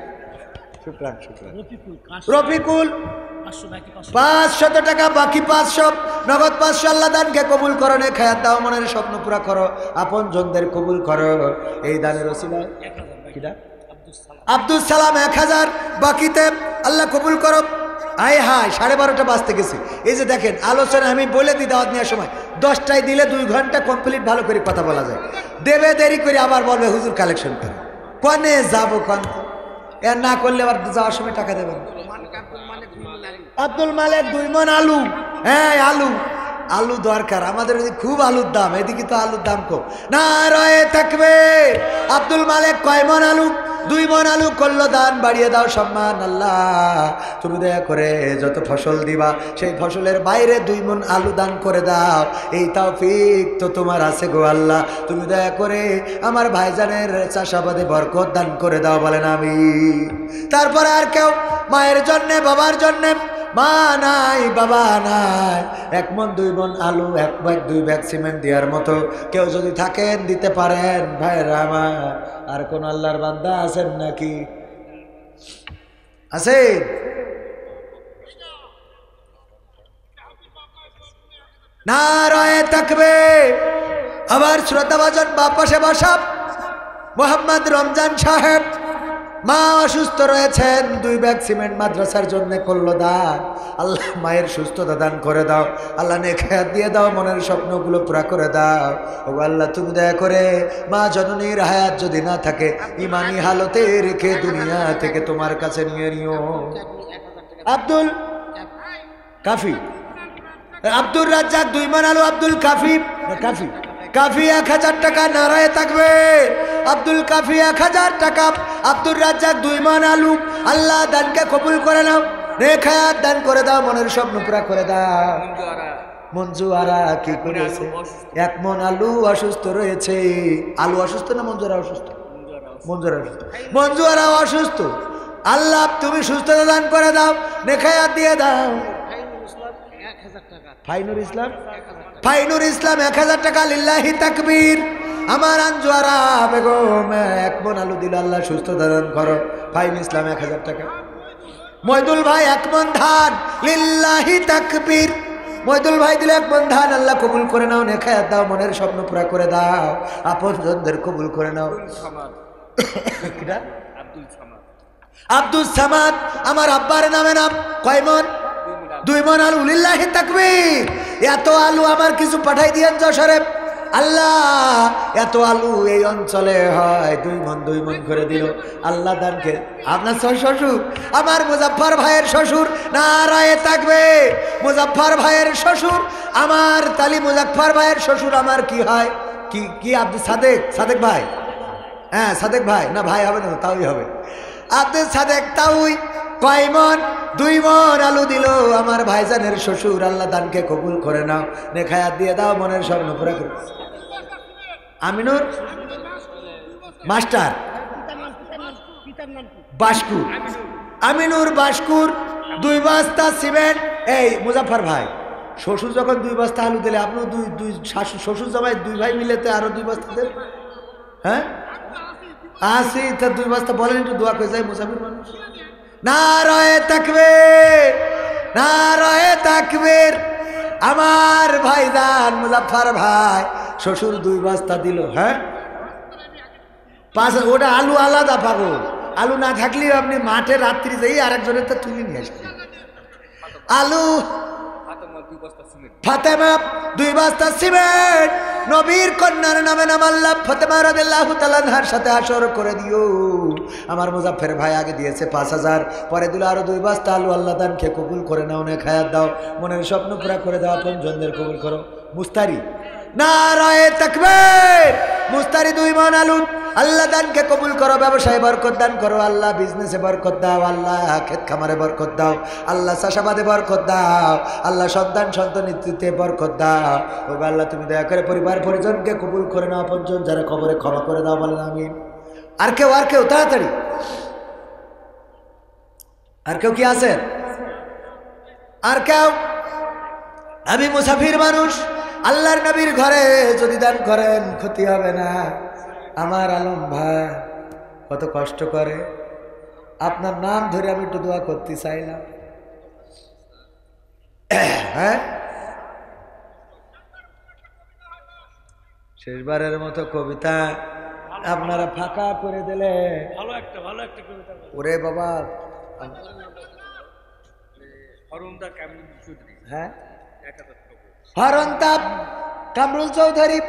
S1: শুকরান শুকরান। রফিকুল 500 টাকা বাকি 500, নগদ 500। আল্লাহ দানকে কবুল করো, নেখায়াত দাও, মনের স্বপ্ন পুরা করো, আপন জনদের কবুল করো। এই দানের ওসিলায় আব্দুল সালাম 1,000 বাকিতে, আল্লাহ কবুল করো। আয় হায় 12:30 বাজতে গেছে। এই যে দেখেন আলোচনা আমি বলে দিই দাওয়াত নেওয়ার সময় 10টায় দিলে 2 ঘন্টা কমপ্লিট ভালো করে কথা বলা যায়। দেবে দেরি করে আবার বলবে হুজুর কালেকশন করে, কনে যাবো কন? এর না করলে আবার যাওয়ার সময় টাকা দেবেন। আব্দুল মালিক 2 মণ আলু। হ্যাঁ আলু দরকার আমাদের, খুব আলুর দাম, এদিকে তো আলুর দাম কম। না রয়ে থাকবে আব্দুল মালিক কয় মণ আলু? 2 মণ আলু করলো দান, বাড়িয়ে দাও সম্মান। আল্লাহ তুমি দয়া করে যত ফসল দিবা সেই ফসলের বাইরে 2 মণ আলু দান করে দাও, এই তৌফিক তো তোমার আছে গো আল্লাহ। তুমি দয়া করে আমার ভাইজানের চাষাবাদে বরকত দান করে দাও, বলেন আমিন। তারপরে আর কেউ মায়ের জন্যে, বাবার জন্যে, মা নাই বাবা নাই, 1 মণ 2 মণ আলু, 1 ব্যাগ 2 ব্যাগ সিমেন্ট দেওয়ার মতো কেউ যদি থাকেন দিতে পারেন ভাইরা আমার। আর কোন আল্লাহর বান্দা আছেন নাকি? আছেন? নারায়ে তাকবীর। আবার শ্রোতাভাজন বাপ পাশে বসা মোহাম্মদ রমজান সাহেব, মা অসুস্থ রয়েছেন, 2 ব্যাগ সিমেন্ট মাদ্রাসার জন্য করলো দান। আল্লাহ মায়ের সুস্থতা দান করে দাও, আল্লাহ নেক হায়াত দিয়ে দাও, মনের স্বপ্নগুলো পুরা করে দাও। ও আল্লাহ তুমি দয়া করে মা জননীর হায়াত যদি না থাকে ইমানি হালতে রেখে দুনিয়া থেকে তোমার কাছে নিয়ে নিও। আব্দুল কাফি, আব্দুর রাজ্জাক 2 মণ আলু, আব্দুল কাফি, কাফি কাফি 1000 টাকা। নারায়ে তাকবীর। আব্দুল কাফি 1000 টাকা, আব্দুর রাজ্জাক 2 মণ আলু। আল্লাহ দানকে কবুল করে নাও, নেক হায়াত দান করে দাও, মনের স্বপ্ন পুরা করে দাও। মঞ্জুয়ারা কি করেছে? 1 মণ আলু অসুস্থ রয়েছে। আলু অসুস্থ না মঞ্জুয়ারা অসুস্থ? মঞ্জুয়ারা অসুস্থ, মঞ্জুয়ারা অসুস্থ। আল্লাহ তুমি সুস্থতা দান করে দাও, নেক হায়াত দিয়ে দাও। ফাইনুর ইসলাম, ফাইনুর ইসলাম 1000 টাকা। লিল্লাহি তাকবীর। আমার আঞ্জুয়ারা বেগম 1 মণ আলু দিল, আল্লাহ সুস্থতা দান করো। ফাইন ইসলাম 1000 টাকা। মইদুল ভাই 1 মণ ধান, লিল্লাহি তাকবীর। মইদুল ভাই দিলে 1 মণ ধান, আল্লাহ কবুল করে নাও, নেক হায়াত দাও, মনের স্বপ্ন পুরা করে দাও, আপনজনদের কবুল করে নাও। আব্দুল সামাদ, আমার আব্বার নামে নাম। কয় মণ? 2 মণ আলু। লিল্লাহি তাকবীর। এত আলু আমার কিছু পাঠাই দিয়েন যশোরে। আল্লাহ এত আলু এই অঞ্চলে হয়, 2 মণ 2 মণ করে দিল। আল্লাহ দানকে আপনার শ্বশুর, আমার মুজাফফর ভাইয়ের শ্বশুর। নারায়ে তাকবীর। মুজাফফর ভাইয়ের শ্বশুর আমার, তালি মুজাফফর ভাইয়ের শ্বশুর আমার কি হয়? কি কি আব্দুল সাদেক, সাদেক ভাই, হ্যাঁ সাদেক ভাই, না ভাই হবে না, তাওই হবে। আব্দুল সাদেক তাওই। কয় মণ? 2 মণ আলু দিল আমার ভাইজানের শ্বশুর। আল্লাহ দানকে কবুল করে নাও, নেক হায়াত দিয়ে দাও, মনের স্বপ্ন পুরা করে। আমিনুর মাস্টার বাসকুর, আমিনুর বাসকুর 2 বস্তা সিমেন্ট। এই মুজাফফর ভাই, শ্বশুর যখন 2 বস্তা আলু দিলে, আপনিও দুই শ্বশুর জামাই 2 ভাই মিলেতে আরো 2 বস্তা দেন। হ্যাঁ আসি তা 2 বস্তা বলেন, একটু দোয়া করে যায় মুসাফির মানুষ। নারায়ে তাকবীর, নারায়ে তাকবীর। আমার ভাইজান মুজাফফর ভাই শ্বশুর 2 বস্তা দিল। হ্যাঁ 5, ওটা আলু আলাদা পাগল। আলু না থাকলে আপনি মাঠে রাত্রি যাই আরেকজনের তো তুলে নিয়ে আসবেন। আলু ফাতেমা 2 বস্তা সিমেন্ট। নবীর কন্যার নামে নাম। আল্লাহ ফাতেমা রাদিয়াল্লাহু তাআলা আনহার সাথে হাসর করে দিও। আমার মুজাফফর ভাই আগে দিয়েছে 5000, পরে দিল আরো 2 বস্তা আলু। আল্লাহ দানকে কবুল করে নাও, নেক হায়াত দাও, মনের স্বপ্ন পুরা করে দাও, আপনজনদের কবুল করো। মুস্তারি, নারায়ে তাকবীর। মুস্তারি 2 মণ আলু। আল্লাহ দানকে কবুল করো, ব্যবসায় বরকত দান করো, আল্লাহ বিজনেসে বরকত দাও, আল্লাহ ক্ষেত খামারে বরকত দাও, আল্লাহ চাষাবাদে বরকত দাও, আল্লাহ সন্তান সন্তানিতে বরকত দাও। ও আল্লাহ তুমি দয়া করে পরিবার পরিজনকে কবুল করে নাও, আপনজন যারা কবরে ক্ষমা করে দাও, বলেন আমিন। আর কেউ, আর কেউ তাড়াতাড়ি, আর কেউ কি আছেন? আর কেউ? আমি মুসাফির মানুষ, আল্লাহর নবীর ঘরে যদি দান করেন ক্ষতি হবে না। আমার আলম ভাই কত কষ্ট করে, আপনার নাম ধরে আমি একটু দোয়া করতে চাইলাম। হ্যাঁ শেষবারের মতো কবিতা আপনারা ফাঁকা করে দিলে।
S3: ভালো একটা কবিতা।
S1: ওরে বাবা, হ্যাঁ হরন্তাপ কামরুল চৌধুরী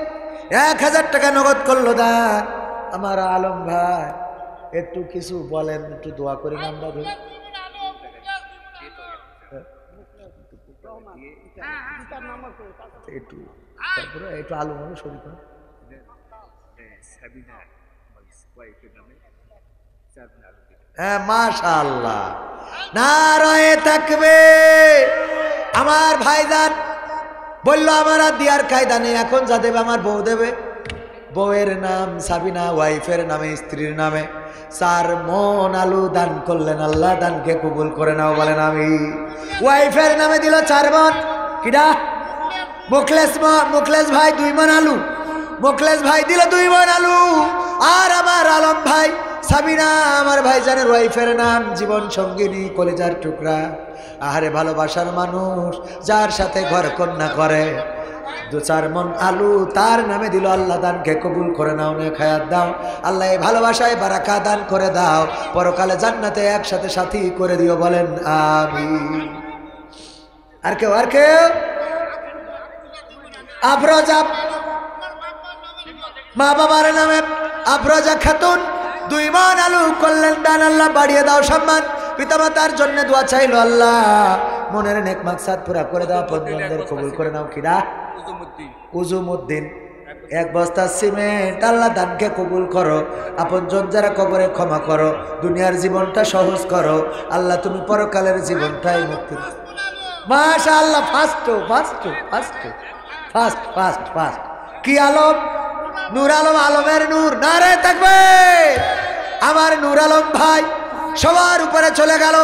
S1: 1000 টাকা নগদ করলো দান। আমার আলম ভাই একটু কিছু বলেন, একটু দোয়া করি না আমরা ধরি। একটু তারপরে একটু আলু মানুষ শরীর হ্যাঁ মাশাআল্লাহ, নারায়ে থাকবে। আমার ভাইজান বললো আমার আর দিয়ার কায়দা নেই, এখন যা দেবে আমার বউ দেবে। বউয়ের নাম সাবিনা, ওয়াইফের নামে, স্ত্রীর নামে 4 মণ আলু দান করলেন। আল্লাহ দানকে কবুল করে নাও বলেন আমি। ওয়াইফের নামে দিল 4 মণ, কিডা? মুখলেস ভাই 2 মণ আলু, মুখলেস ভাই দিল 2 মণ আলু। আর আমার আলম ভাই সাবিনা, আমার ভাইজানের ওয়াইফের নাম, জীবন সঙ্গিনী, কলিজার টুকরা, আহারে ভালোবাসার মানুষ, যার সাথে ঘর কন্যা করে, 2-4 মণ আলু তার নামে দিল। আল্লাহ দানকে কবুল করে নাও, নে খায়াত দাও। আল্লাহ এই ভালোবাসায় বারাকা দান করে দাও, পরকালে জান্নাতে একসাথে সাথী করে দিও বলেন আমিন। আর কেউ আফরোজা, মা বাবার নামে আফরোজা খাতুন 2 মণ আলু করলেন দান। আল্লাহ বাড়িয়ে দাও সম্মান। পিতামাতার জন্য দোয়া চাইলো, আল্লাহ মনের নেক মাকসাদ পুরা করে দাও, পঞ্জনদের কবুল করে নাও। কিরা? উজুমুদ্দিন 1 বস্তা সিমেন্ট। আল্লাহ দানকে কবুল করো, আপনজন যারা কবরে ক্ষমা করো, দুনিয়ার জীবনটা সহজ করো। আল্লাহ তুমি পরকালের জীবনটাই মুক্তি দাও। মাশাআল্লাহ, ফাস্ট। কি আলম? নূর আলম, আলমের নূর, নারায়ে তাকবীর। আমার নূর আলম ভাই সবার উপরে চলে গেল।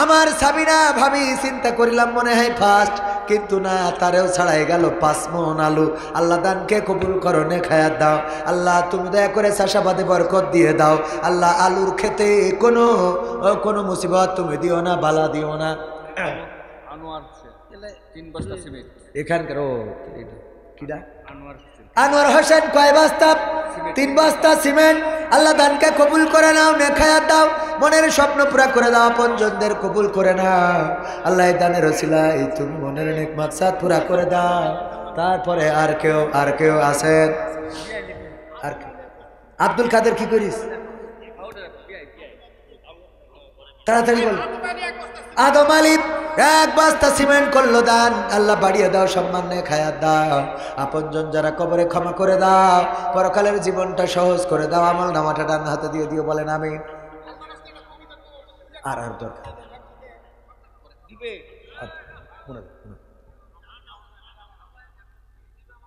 S1: আমার সাবিনা ভাবি চিন্তা করিলাম মনে হয় ফার্স্ট, কিন্তু না, তারেও ছাড়াই গেল 5 মণ আলু। আল্লাহ দানকে কবুল করো, নে খায়াত দাও। আল্লাহ তুমি দয়া করে চাষাবাদে বরকত দিয়ে দাও। আল্লাহ আলুর খেতে কোনো মুসিবত তুমি দিও না, বালা দিও না। এখানকার কিডা? আনোয়ার হোসেন কয় বস্তা? 3 বস্তা সিমেন্ট। আল্লাহ দানকে কবুল করে নাও, নে খায়াত দাও। মনের স্বপ্ন পুরা করে দাও, আপনজনদের কবুল করে নাও। আল্লাহ দানের ওসিলায় তুমি মনের নেক মাকসাদ পুরা করে দাও। তারপরে আর কেউ আছেন? আর আব্দুল কাদের কি করিস? তাড়াতাড়ি বল। আদম আলী 1 বস্তা সিমেন্ট করলো দান। আল্লাহ বাড়িয়ে দাও সম্মান, নে খায়াত দাও। আপনজন যারা কবরে ক্ষমা করে দাও, পরকালের জীবনটা সহজ করে দাও। আমল নামাটা ডান হাতে দিয়ে দিও বলেন আমিন। আর দরকার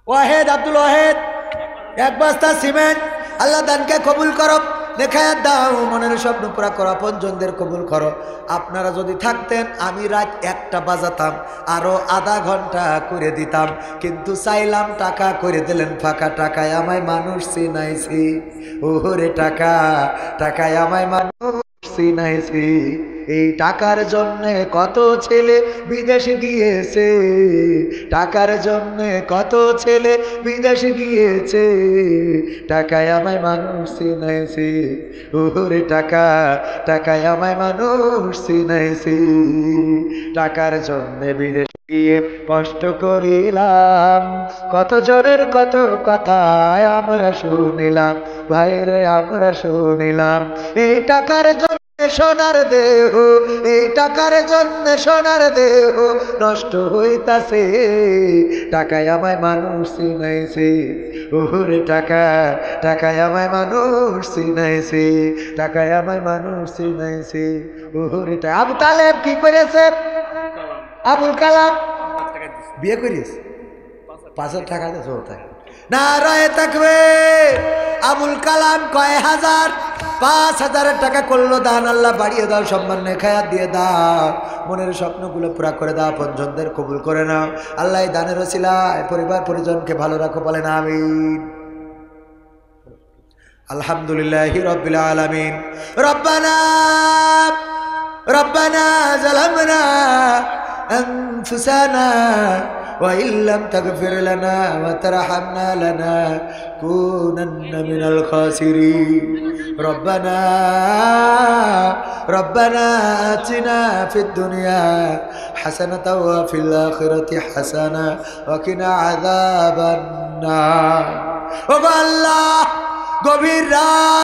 S1: ওয়াহেদ, আব্দুল ওয়াহেদ 1 বস্তা সিমেন্ট। আল্লাহ দানকে কবুল করো, দেখায় দাও। মনের স্বপ্ন পুরা করো, আপনজনদের কবুল করো। আপনারা যদি থাকতেন আমি রাত 1টা বাজাতাম, আরো আধা ঘন্টা করে দিতাম, কিন্তু চাইলাম টাকা করে দিলেন ফাঁকা। টাকায় আমায় মানুষ চিনাইছি, ওরে টাকায় আমায় মানুষ চিনাইছি। এই টাকার জন্যে কত ছেলে বিদেশে গিয়েছে, টাকার জন্যে কত ছেলে বিদেশে গিয়েছে। টাকায় আমায় মানুষ চিনাইছি, ওরে টাকায় আমায় মানুষ চিনাইছি। টাকার জন্যে বিদেশে গিয়ে কষ্ট করিলাম, কত জনের কত কথা আমরা শুনিলাম, ভাইরে আমরা শুনিলাম। এই টাকার জন্য সোনার দেহ, এই টাকার জন্য সোনার দেহ নষ্ট হইতাছে। টাকায় আমায় মানুষ চিনাইছে, ওরে টাকায় আমায় মানুষ চিনাইছে, টাকায় আমায় মানুষ চিনাইছে, ওরে টাকা। আবু তালেব কি করেছে? আবুল কালাম বিয়ে করিস 5,000 টাকা দিয়ে। নারায়ে তাকবীর। আবুল কালাম কয় হাজার? 5,000 টাকা করলো দান। আল্লাহ বাড়িয়ে দাও সম্মান, নে খায়াত দিয়ে দাও। মনের স্বপ্নগুলো পুরা করে দাও, আপনজনদের কবুল করে নাও। আল্লাহ দানের ওসিলায় পরিবার পরিজনকে ভালো রাখো বলেন আমিন। আলহামদুলিল্লাহি রাব্বিল আলামিন। রব্বানা যালামনা আনফুসানা وإن لم تغفر لنا وترحمنا لنكونن من الخاسرين. ربنا آتنا في الدنيا حسنة وفي الآخرة حسنة وقنا عذاب النار. الله গভীর রাত